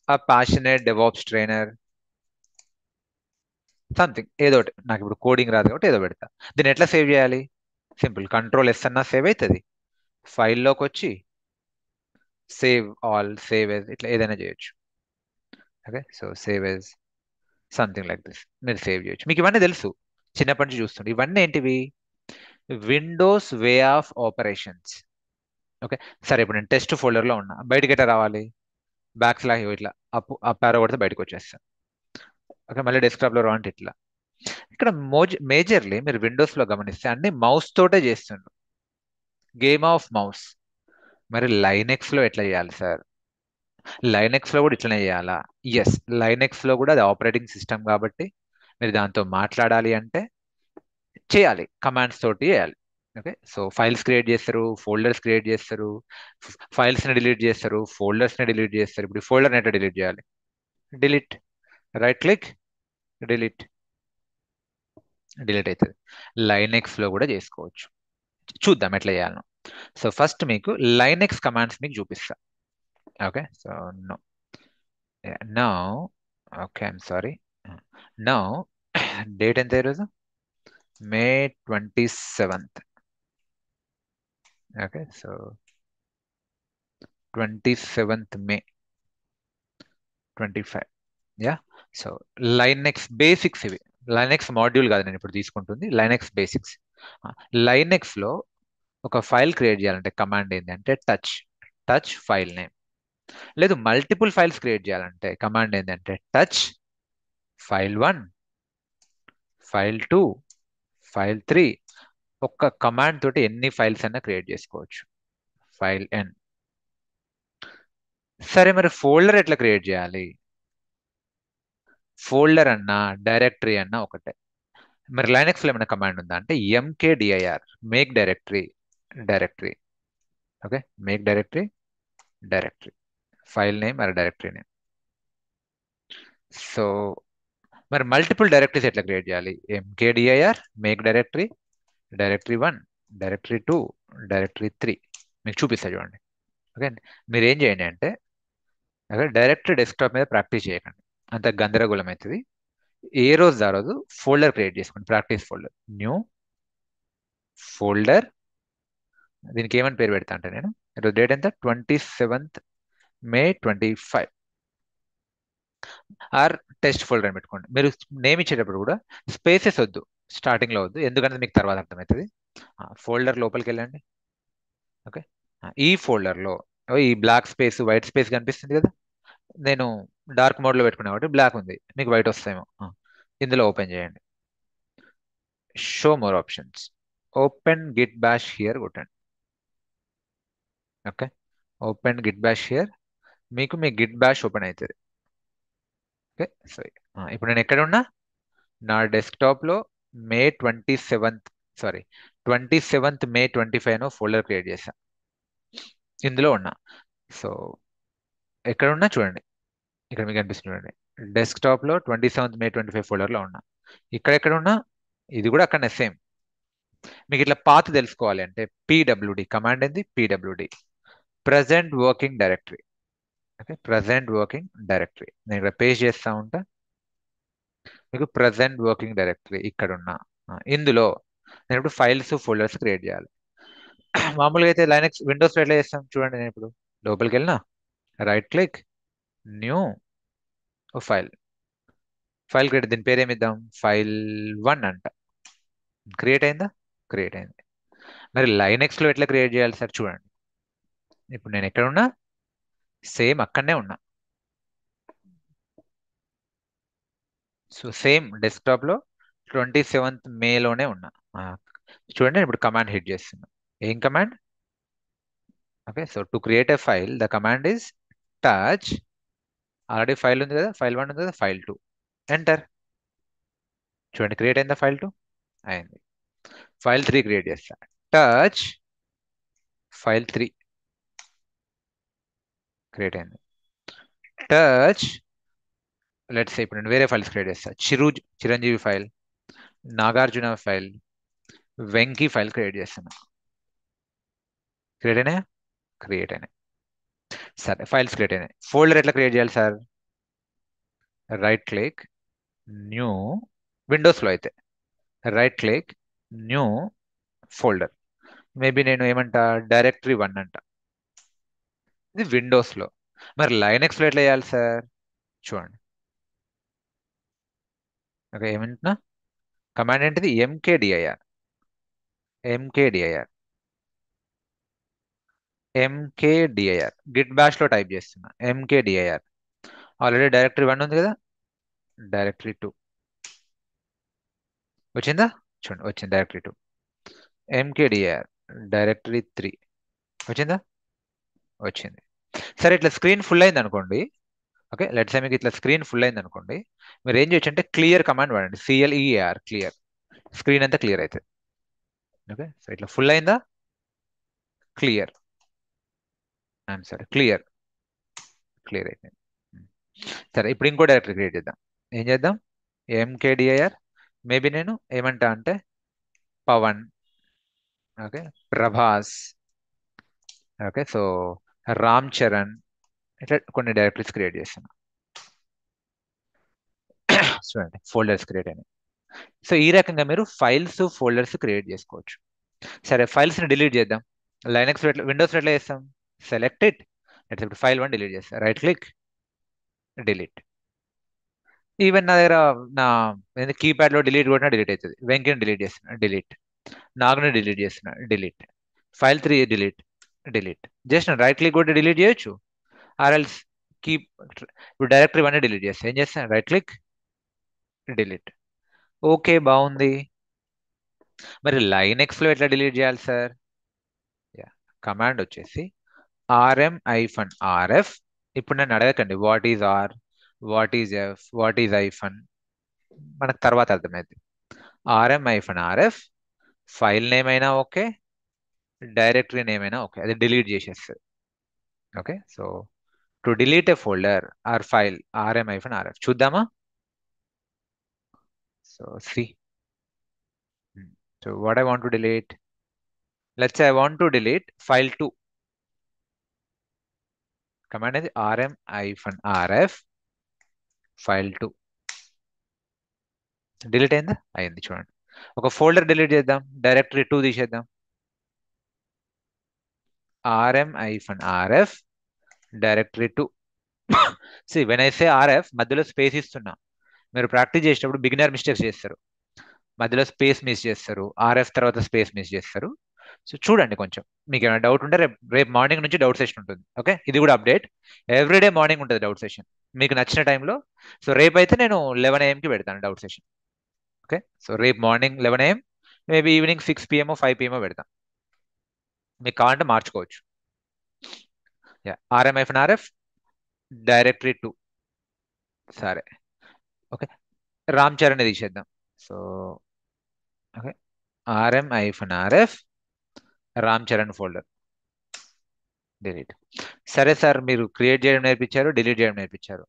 a passionate DevOps trainer, something ఏదో ఒకటి. నాకు ఇప్పుడు కోడింగ్ రాదు కాబట్టి ఏదో పెడతా. దీన్ని ఎట్లా సేవ్ చేయాలి? సింపుల్, కంట్రోల్ S అన్నా సేవ్ అవుతుంది. ఫైల్లోకి వచ్చి సేవ్ ఆల్, సేవ్ ఎస్, ఇట్లా ఏదైనా చేయొచ్చు. Okay, so save yes, something like this మీరు సేవ్ చేయొచ్చు. మీకు ఇవన్నీ తెలుసు, చిన్నప్పటి నుంచి చూస్తుండే. ఇవన్నీ ఏంటివి? Windows way of operations. Okay, సరే, ఇప్పుడు నేను టెస్ట్ ఫోల్డర్లో ఉన్నా, బయటకి ఎట్లా రావాలి? బ్యాక్ స్లాగ్ ఇట్లా అప్ అప్ ఆరో కొడితే బయటకు వచ్చేస్తాను. ఓకే, మళ్ళీ డెస్క్టాప్లో రా అంటే ఇట్లా. ఇక్కడ మేజర్లీ మీరు విండోస్లో గమనిస్తే అన్ని మౌస్ తోటే చేస్తుండ్రు, గేమ్ ఆఫ్ మౌస్. మరి లైనెక్స్లో ఎట్లా చేయాలి సార్? లైనెక్స్లో కూడా ఇట్లనే చేయాలా? ఎస్, లైనెక్స్లో కూడా అది ఆపరేటింగ్ సిస్టమ్ కాబట్టి మీరు దాంతో మాట్లాడాలి అంటే చేయాలి, కమాండ్స్ తోటి చేయాలి. ఓకే, సో ఫైల్స్ క్రియేట్ చేస్తారు, ఫోల్డర్స్ క్రియేట్ చేస్తారు, ఫైల్స్ని డిలీట్ చేస్తారు, ఫోల్డర్స్ని డిలీట్ చేస్తారు. ఇప్పుడు ఫోల్డర్ని ఎట్లా డిలీట్ చేయాలి? Delete, right click, delete, delete అవుతుంది. లైనెక్స్లో కూడా చేసుకోవచ్చు. చూద్దాం ఎట్లా చేయాలను. సో ఫస్ట్ మీకు లైనెక్స్ కమాండ్స్ మీకు చూపిస్తా. Okay, so no, now, okay, I'm sorry, now date ఎంత ఈరోజు? May 27th. Okay, so 27th May 25. Yeah, so Linux basics ఇవి. లైనెక్స్ మాడ్యూల్ కాదు నేను ఇప్పుడు తీసుకుంటుంది, లైనెక్స్ బేసిక్స్. లైనెక్స్లో ఒక ఫైల్ క్రియేట్ చేయాలంటే కమాండ్ ఏంటంటే టచ్, టచ్ ఫైల్ నేమ్. లేదు, మల్టిపుల్ ఫైల్స్ క్రియేట్ చేయాలంటే కమాండ్ ఏంటంటే టచ్ file1, file2, file3. ఒక్క కమాండ్ తోటి ఎన్ని ఫైల్స్ అయినా క్రియేట్ చేసుకోవచ్చు. ఫైల్ ఎన్. సరే, మరి ఫోల్డర్ ఎట్లా క్రియేట్ చేయాలి? ఫోల్డర్ అన్నా డైరెక్టరీ అన్నా ఒకటే. మరి లైనెక్స్లో ఏమైనా కమాండ్ ఉందా అంటే mkdir, make directory, directory. Okay, make directory, directory, file name మరి డైరెక్టరీ నేమ్. సో మరి మల్టిపుల్ డైరెక్టరీస్ ఎట్లా క్రియేట్ చేయాలి? mkdir, make directory, directory 1, directory 2, directory 3. మీకు చూపిస్తా చూడండి. ఓకే, మీరు ఏం చేయండి అంటే, ఓకే, డైరెక్ట్ డెస్క్టాప్ మీద ప్రాక్టీస్ చేయకండి, అంత గందరగోళం అవుతుంది. ఏ రోజు ఆ రోజు ఫోల్డర్ క్రియేట్ చేసుకోండి, ప్రాక్టీస్ ఫోల్డర్, న్యూ ఫోల్డర్. దీనికి ఏమని పేరు పెడతా అంటే నేను ఈరోజు డేట్ ఎంత? 27th May 25. Are test folder అని పెట్టుకోండి. మీరు నేమ్ ఇచ్చేటప్పుడు కూడా స్పేసెస్ వద్దు, స్టార్టింగ్లో వద్దు, ఎందుకంటే మీకు తర్వాత అర్థమవుతుంది. ఫోల్డర్ లోపలికి వెళ్ళండి. ఓకే, ఈ ఫోల్డర్లో ఈ బ్లాక్ స్పేస్ వైట్ స్పేస్ కనిపిస్తుంది కదా, నేను డార్క్ మోడ్లో పెట్టుకున్నా కాబట్టి బ్లాక్ ఉంది, మీకు వైట్ వస్తాయేమో. ఇందులో ఓపెన్ చేయండి, show more options, open git bash here కొట్టండి. Okay, open git bash here, మీకు మీ గిట్ బ్యాష్ ఓపెన్ అవుతుంది. ఓకే, సో ఇప్పుడు నేను ఎక్కడ ఉన్నా, నా డెస్క్టాప్లో May 27th ఫోల్డర్ క్రియేట్ చేశా, ఇందులో ఉన్నా. సో ఎక్కడ ఉన్నా చూడండి, ఇక్కడ మీకు కనిపిస్తుంది చూడండి, డెస్క్టాప్లో May 25 ఫోల్డర్లో ఉన్నా. ఇక్కడెక్కడ ఉన్నా ఇది కూడా అక్కడనే సేమ్. మీకు ఇట్లా పాత్ తెలుసుకోవాలి అంటే పీడబ్ల్యూడి కమాండ్ ఏంది, PWD present working directory. Okay, present working directory నేను ఇక్కడ పేస్ట్ చేస్తా ఉంటా, మీకు ప్రజెంట్ వర్కింగ్ డైరెక్టరీ ఇక్కడ ఉన్నా. ఇందులో నేను ఇప్పుడు ఫైల్స్ ఫోల్డర్స్ క్రియేట్ చేయాలి. మామూలుగా అయితే లైనక్స్ విండోస్లో ఎట్లా చేస్తాం చూడండి, నేను ఇప్పుడు లోపలికి వెళ్ళినా, right click, new file, file create, దీని పేరు ఏమిద్దాం, file1 అంట. క్రియేట్ అయిందా, క్రియేట్ అయింది. మరి లైనక్స్లో ఎట్లా క్రియేట్ చేయాలి సార్ చూడండి, ఇప్పుడు నేను ఎక్కడ ఉన్నా సేమ్ అక్కడనే ఉన్నా. సో సేమ్ డెస్క్టాప్లో 27th మేలోనే ఉన్నా. చూడండి నేను ఇప్పుడు కమాండ్ హిట్ చేస్తున్నా, ఏం command, okay. So to create a file the command is touch, already file ఉంది కదా, file1 ఉంది కదా, file2, ఎంటర్. చూడండి క్రియేట్ అయిందా, file2 అయింది. file3 క్రియేట్ చేస్తా, టచ్, file3 క్రియేట్ అయింది. టచ్, లెట్స్ ఇప్పుడు నేను వేరే ఫైల్స్ క్రియేట్ చేస్తా, Chiranjeevi file, Nagarjuna file, Venky file create చేస్తున్నా. క్రియేట్ అయినాయా, క్రియేట్ అయినాయి. సరే ఫైల్స్ క్రియేట్ అయినాయి. ఫోల్డర్ ఎట్లా క్రియేట్ చేయాలి సార్, రైట్ క్లిక్, న్యూ, విండోస్లో అయితే right click, new folder, maybe నేను ఏమంటా డైరెక్టరీ1 అంట, ఇది విండోస్లో. మరి లైనక్స్లో ఎట్లా చేయాలి సార్ చూడండి. ఓకే, ఏమంటున్నా, కమాండ్ ఏంటిది, ఎంకేడిఐఆర్, ఎంకేడిఐఆర్, ఎంకేడిఐఆర్, గిట్ బ్యాష్లో టైప్ చేస్తున్నా, ఎంకేడిఐఆర్. ఆల్రెడీ డైరెక్టరీ1 ఉంది కదా, డైరెక్టరీ2 వచ్చిందా, చూడండి వచ్చింది, డైరెక్టరీ2, ఎంకేడిఐఆర్, డైరెక్టరీ3 వచ్చిందా, వచ్చింది. సరే ఇట్లా స్క్రీన్ ఫుల్ అయింది అనుకోండి, ఓకే, లెట్స్ మీకు ఇట్లా స్క్రీన్ ఫుల్ అయింది అనుకోండి, మీరు ఏం చేయొచ్చు అంటే క్లియర్ కమాండ్ వాడండి, CLEAR, క్లియర్, స్క్రీన్ అంతా క్లియర్ అవుతుంది. ఓకే, సో ఇట్లా ఫుల్ అయిందా, clear, I'm sorry, clear, clear అయిపోయింది. సరే ఇప్పుడు ఇంకో డైరెక్టరీ క్రియేట్ చేద్దాం, ఏం చేద్దాం, ఎంకేడిఐఆర్, మేబీ నేను ఏమంటా అంటే Pavan, okay, Prabhas, okay, so Ram Charan, ఇట్లా కొన్ని డైరెక్టరీస్ క్రియేట్ చేస్తాను. చూడండి ఫోల్డర్స్ క్రియేట్ అయినాయి. సో ఈ రకంగా మీరు ఫైల్స్ ఫోల్డర్స్ క్రియేట్ చేసుకోవచ్చు. సరే ఫైల్స్ని డిలీట్ చేద్దాం, లైనక్స్ విండోస్లో ఎట్లా చేస్తాం, సెలెక్ట్ ఇట్, ఇప్పుడు file1 డిలీట్ చేస్తాం, రైట్ క్లిక్, డిలీట్. ఈవెన్ నా దగ్గర నా కీప్యాడ్లో డిలీట్ కొట్టినా డిలీట్ అవుతుంది, వెంకీని డిలీట్ చేస్తున్నా, డిలీట్, నాగుని డిలీట్ చేస్తున్నా, delete, file3 delete, delete. Just right click కొట్టి డిలీట్ చేయొచ్చు, ఆర్ఎల్స్ కీప్, ఇప్పుడు డైరెక్టరీ1 డిలీట్ చేస్తాను, ఏం చేస్తాను, రైట్ క్లిక్, డిలీట్. ఓకే బాగుంది. మరి లైనక్స్లో ఎట్లా డిలీట్ చేయాలి సార్, కమాండ్ వచ్చేసి rm-rf. ఇప్పుడు నన్ను అడగకండి what is R, what is F, what is hyphen, మనకు తర్వాత అర్థమైంది. rm-rf, ఫైల్ నేమ్ అయినా ఓకే, డైరెక్టరీ నేమ్ అయినా ఓకే, అది డిలీట్ చేసేస్తుంది. Okay, so to delete a folder or file, rm-rf చూద్దామా. So see, so what I want to delete, let's say I want to delete file2, command అది rm-rf file2, delete అయిందా, అయింది. చూడండి ఒక folder delete చేద్దాం, directory two తీసేద్దాం, rm-rf directory two. See when I say RF మధ్యలో space ఇస్తున్నా, మీరు ప్రాక్టీస్ చేసేటప్పుడు బిగినర్ మిస్టేక్స్ చేస్తారు. మధ్యలో స్పేస్ మిస్ చేస్తారు, ఆర్ఎఫ్ తర్వాత స్పేస్ మిస్ చేస్తారు. సో చూడండి కొంచెం, మీకు ఏమైనా డౌట్ ఉంటే రేపు రేపు మార్నింగ్ నుంచి డౌట్ సెషన్ ఉంటుంది. ఓకే, ఇది కూడా అప్డేట్. ఎవ్రీడే మార్నింగ్ ఉంటుంది డౌట్ సెషన్ మీకు నచ్చిన టైంలో. సో రేపు అయితే నేను 11 AM పెడతాను డౌట్ సెషన్. ఓకే, సో రేపు morning 11 AM, maybe evening 6 PM 5 PM పెడతాను. మీకు కావాలంటే మార్చుకోవచ్చు. RMF directory 2. సరే, ఓకే, రామ్ చరణ్ తీసేద్దాం. So okay, RM-RF Ram Charan folder delete. సరే సార్, మీరు క్రియేట్ చేయడం నేర్పించారు, డిలీట్ చేయడం నేర్పించారు.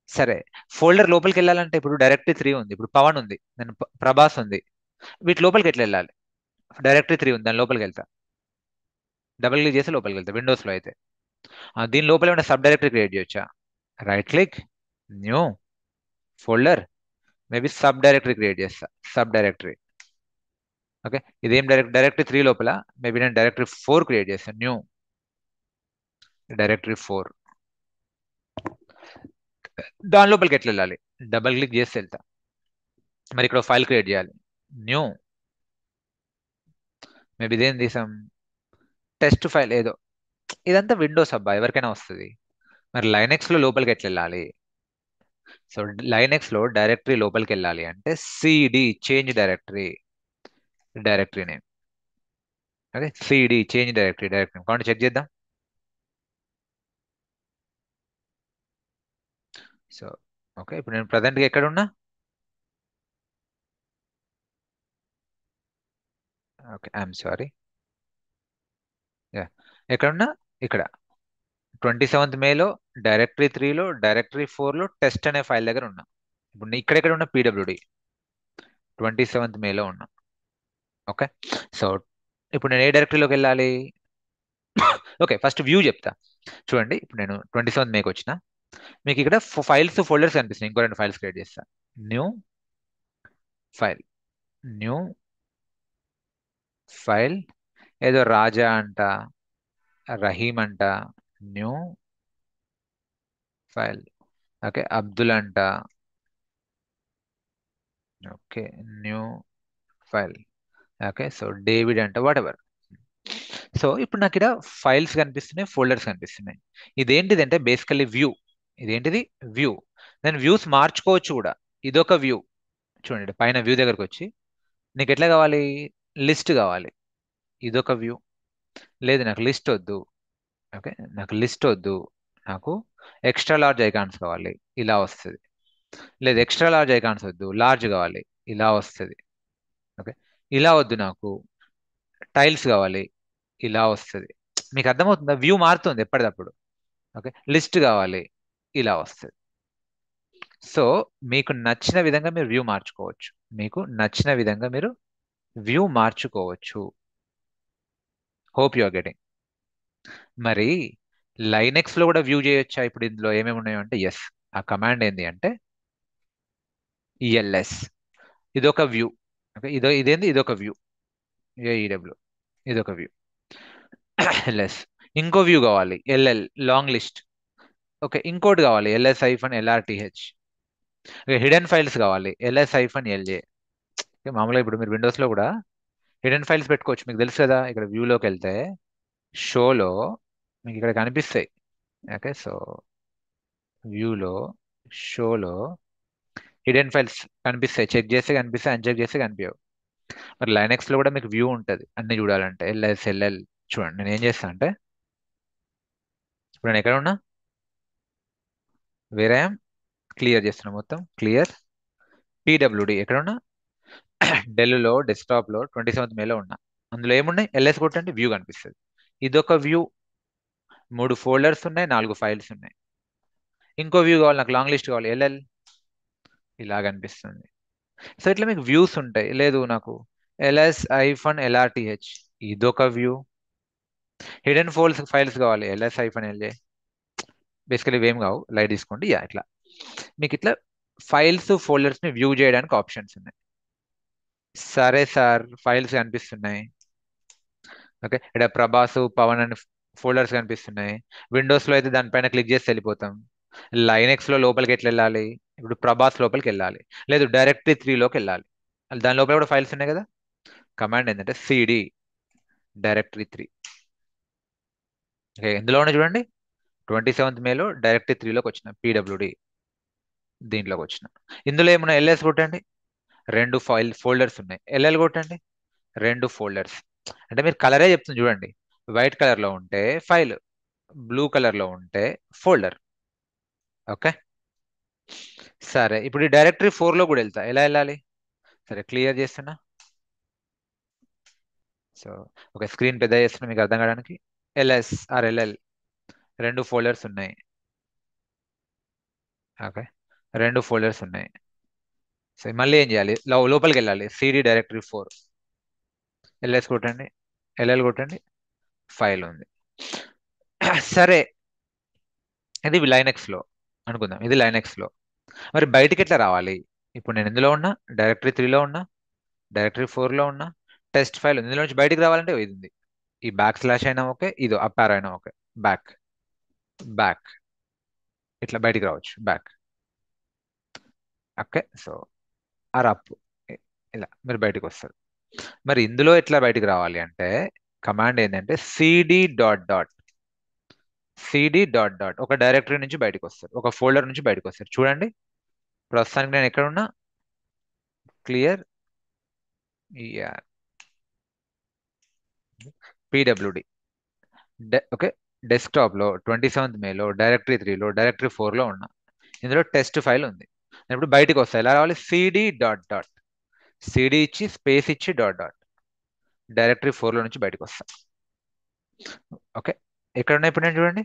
సరే, ఫోల్డర్ లోపలికి వెళ్ళాలంటే ఇప్పుడు డైరెక్టరీ 3 ఉంది, ఇప్పుడు పవన్ ఉంది, నేను ప్రభాస్ ఉంది. వీటి లోపలికి ఎట్లా వెళ్ళాలి? డైరెక్టరీ 3 ఉంది, దాని లోపలికి వెళ్తా. డబుల్ క్లిక్ చేసి లోపలికి వెళ్తా విండోస్లో అయితే. దీని లోపల ఏమైనా సబ్ డైరెక్టరీ క్రియేట్ చేయొచ్చా? Right click, new folder, maybe sub directory create చేస్తా. Sub directory. ఓకే, ఇదేం డైరెక్టరీ 3 లోపల మేబీ నేను డైరెక్టరీ 4 క్రియేట్ చేస్తాను. New directory 4. దాని లోపలికి ఎట్లా వెళ్ళాలి? డబల్ క్లిక్ చేసి వెళ్తా. మరి ఇక్కడ ఫైల్ క్రియేట్ చేయాలి. న్యూ, మేబీ ఇదేం తీసాం, టెస్ట్ ఫైల్ ఏదో. ఇదంతా విండోస్ అబ్బా, ఎవరికైనా వస్తుంది. మరి లైనెక్స్లో లోపలికి ఎట్లా వెళ్ళాలి? సో లైనెక్స్లో డైరెక్టరీ లోపలికి వెళ్ళాలి అంటే CD change directory, directory name. Okay, CD change directory, directory name కావాలి చెక్ చేద్దాం. సో ఓకే, ఇప్పుడు నేను ప్రజెంట్గా ఎక్కడ ఉన్నా? Okay, I'm sorry. ఎక్కడున్నా? ఇక్కడ 27th మేలో డైరెక్టరీ 3లో డైరెక్టరీ 4లో టెస్ట్ అనే ఫైల్ దగ్గర ఉన్నా. ఇప్పుడు నేను ఇక్కడెక్కడ ఉన్నా? PWD 27th మేలో ఉన్నా. ఓకే, సో ఇప్పుడు నేను ఏ డైరెక్టరీలోకి వెళ్ళాలి? ఓకే, ఫస్ట్ వ్యూ చెప్తా చూడండి. ఇప్పుడు నేను 27th మేకి వచ్చిన, మీకు ఇక్కడ ఫైల్స్ ఫోల్డర్స్ కనిపిస్తున్నాయి. ఇంకో 2 ఫైల్స్ క్రియేట్ చేస్తా. న్యూ ఫైల్, న్యూ ఫైల్, ఏదో రాజా అంట, రహీం అంట, న్యూ ఫైల్. ఓకే, అబ్దుల్ అంట, okay, new file. Okay, so David అంట, వాట్ ఎవర్. సో ఇప్పుడు నాకు ఇక్కడ ఫైల్స్ కనిపిస్తున్నాయి, ఫోల్డర్స్ కనిపిస్తున్నాయి. ఇదేంటిది అంటే బేసికల్లీ వ్యూ. ఇదేంటిది? వ్యూ. నేను వ్యూస్ మార్చుకోవచ్చు కూడా. ఇదొక వ్యూ. చూడండి, పైన వ్యూ దగ్గరకు వచ్చి నీకు ఎట్లా కావాలి? లిస్ట్ కావాలి, ఇదొక వ్యూ. లేదు నాకు లిస్ట్ వద్దు, ఓకే, నాకు లిస్ట్ వద్దు, నాకు ఎక్స్ట్రా లార్జ్ ఐకాన్స్ కావాలి, ఇలా వస్తుంది. లేదు ఎక్స్ట్రా లార్జ్ ఐకాన్స్ వద్దు, లార్జ్ కావాలి, ఇలా వస్తుంది. ఓకే, ఇలా వద్దు, నాకు టైల్స్ కావాలి, ఇలా వస్తుంది. మీకు అర్థమవుతుందా? వ్యూ మారుతుంది ఎప్పటికప్పుడు. ఓకే, లిస్ట్ కావాలి, ఇలా వస్తుంది. సో మీకు నచ్చిన విధంగా మీరు వ్యూ మార్చుకోవచ్చు. మీకు నచ్చిన విధంగా మీరు వ్యూ మార్చుకోవచ్చు. Hope you are getting. మరి లైనెక్స్ లో కూడా వ్యూ చేయొచ్చా? ఇప్పుడు ఇందులో ఏమేమి ఉన్నాయో అంటే ఎస్. ఆ కమాండ్ ఏంది అంటే ELS. ఇదొక వ్యూ. ఓకే, ఇదేంది? ఇదొక వ్యూ. AEW, ఇదొక వ్యూ. LS. ఇంకో వ్యూ కావాలి, LL లాంగ్ లిస్ట్. ఓకే, ఇంకోటి కావాలి, LS-LRTH. హిడెన్ ఫైల్స్ కావాలి, LS-LJ. మామూలుగా ఇప్పుడు మీరు విండోస్ లో కూడా హిడెన్ ఫైల్స్ పెట్టుకోవచ్చు, మీకు తెలుసు కదా. ఇక్కడ వ్యూలోకి వెళ్తే షోలో మీకు ఇక్కడ కనిపిస్తాయి. ఓకే, సో వ్యూలో షోలో హిడెన్ ఫైల్స్ కనిపిస్తాయి. చెక్ చేస్తే కనిపిస్తాయి, అన్చెక్ చేస్తే కనిపించవు. మరి లైనెక్స్ లో కూడా మీకు వ్యూ ఉంటుంది అన్ని చూడాలంటే. LS-LL. చూడండి నేను ఏం చేస్తాను అంటే, ఇప్పుడు నేను ఎక్కడ ఉన్నా? వేరే క్లియర్ చేస్తున్నా, మొత్తం క్లియర్. PWD ఎక్కడ ఉన్నా? డెల్లో డెస్క్టాప్లో 27th మేలో ఉన్నా. అందులో ఏమున్నాయి? LS కొట్టండి, వ్యూ కనిపిస్తుంది. ఇదొక వ్యూ. 3 ఫోల్డర్స్ ఉన్నాయి, 4 ఫైల్స్ ఉన్నాయి. ఇంకో వ్యూ కావాలి, నాకు లాంగ్ లిస్ట్ కావాలి, LL, ఇలా కనిపిస్తుంది. సో ఇట్లా మీకు వ్యూస్ ఉంటాయి. లేదు నాకు LS-LRTH, ఇదొక వ్యూ. హిడెన్ ఫైల్స్ కావాలి, LS-LJ. బేసికలీ ఇవేం కావు, లైట్ తీసుకోండి. ఇట్లా మీకు ఇట్లా ఫైల్స్ ఫోల్డర్స్ ని వ్యూ చేయడానికి ఆప్షన్స్ ఉన్నాయి. సరే సార్, ఫైల్స్ కనిపిస్తున్నాయి. ఓకే, ఇక్కడ ప్రభాస్, పవన్ అని ఫోల్డర్స్ కనిపిస్తున్నాయి. విండోస్ లో అయితే దానిపైన క్లిక్ చేసి వెళ్ళిపోతాం. లైనెక్స్ లో లోపలికి ఎట్లా వెళ్ళాలి? ఇప్పుడు ప్రభాస్ లోపలికి వెళ్ళాలి, లేదు డైరెక్టరీ 3లోకి వెళ్ళాలి. దాని లోపల కూడా ఫైల్స్ ఉన్నాయి కదా. కమాండ్ ఏంటంటే సిడి డైరెక్టరీ 3. ఓకే, ఇందులో ఉన్న చూడండి 27th మేలో డైరెక్టరీ 3లోకి వచ్చిన పీడబ్ల్యూడి దీంట్లోకి వచ్చిన. ఇందులో ఏమన్నా ఎల్ఎస్ కొట్టండి, 2 ఫోల్డర్స్ ఉన్నాయి. ఎల్ఎల్ కొట్టండి, 2 ఫోల్డర్స్. అంటే మీరు కలరే చెప్తుంది చూడండి. వైట్ కలర్లో ఉంటే ఫైల్, బ్లూ కలర్లో ఉంటే ఫోల్డర్. ఓకే, సరే ఇప్పుడు ఈ డైరెక్టరీ 4లో కూడా వెళ్తా. ఎలా వెళ్ళాలి? సరే క్లియర్ చేస్తున్నా. సో ఓకే, స్క్రీన్ పెద్ద చేస్తున్నా మీకు అర్థం కావడానికి. ఎల్ఎస్ ఆర్ ఎల్ఎల్ 2 ఫోల్డర్స్ ఉన్నాయి. ఓకే, 2 ఫోల్డర్స్ ఉన్నాయి. సో మళ్ళీ ఏం చేయాలి? లోపలికి వెళ్ళాలి. సిడి డైరెక్టరీ 4, ఎల్ఎస్ కొట్టండి, ఎల్ఎల్ కొట్టండి, ఫైల్ ఉంది. సరే, ఇది లైనెక్స్లో అనుకుందాం, ఇది లైనెక్స్లో. మరి బయటికి ఎట్లా రావాలి? ఇప్పుడు నేను ఇందులో ఉన్నా, డైరెక్టరీ 3లో ఉన్నా, డైరెక్టరీ 4లో ఉన్నా, టెస్ట్ ఫైల్ ఉంది. ఇందులో నుంచి బయటికి రావాలంటే ఇది ఉంది. ఈ బ్యాక్ స్లాష్ అయినా ఓకే, ఇదో అప్ ఆరో అయినా ఓకే. బ్యాక్ బ్యాక్ ఇట్లా బయటికి రావచ్చు, back. Okay, so or up ఇలా మీరు బయటికి వస్తారు. మరి ఇందులో ఎట్లా బయటికి రావాలి అంటే కమాండ్ ఏంటంటే cd డాట్ డాట్ ఒక డైరెక్టరీ నుంచి బయటకు వస్తారు, ఒక ఫోల్డర్ నుంచి బయటకు వస్తారు. చూడండి ప్రస్తుతానికి నేను ఎక్కడ ఉన్నా, క్లియర్ పీడబ్ల్యూడి. ఓకే, డెస్క్టాప్లో 27th మేలో డైరెక్టరీ 3లో డైరెక్టరీ 4లో ఉన్నా. ఇందులో టెస్ట్ ఫైల్ ఉంది. ఇప్పుడు బయటకు వస్తాయి. ఎలా రావాలి? cd డాట్ డాట్ సిడి ఇచ్చి స్పేస్ ఇచ్చి డాట్ డాట్ డైరెక్టరీ 4లో నుంచి బయటకు వస్తా. ఓకే, ఎక్కడ ఉన్నాయి ఇప్పుడు నేను చూడండి,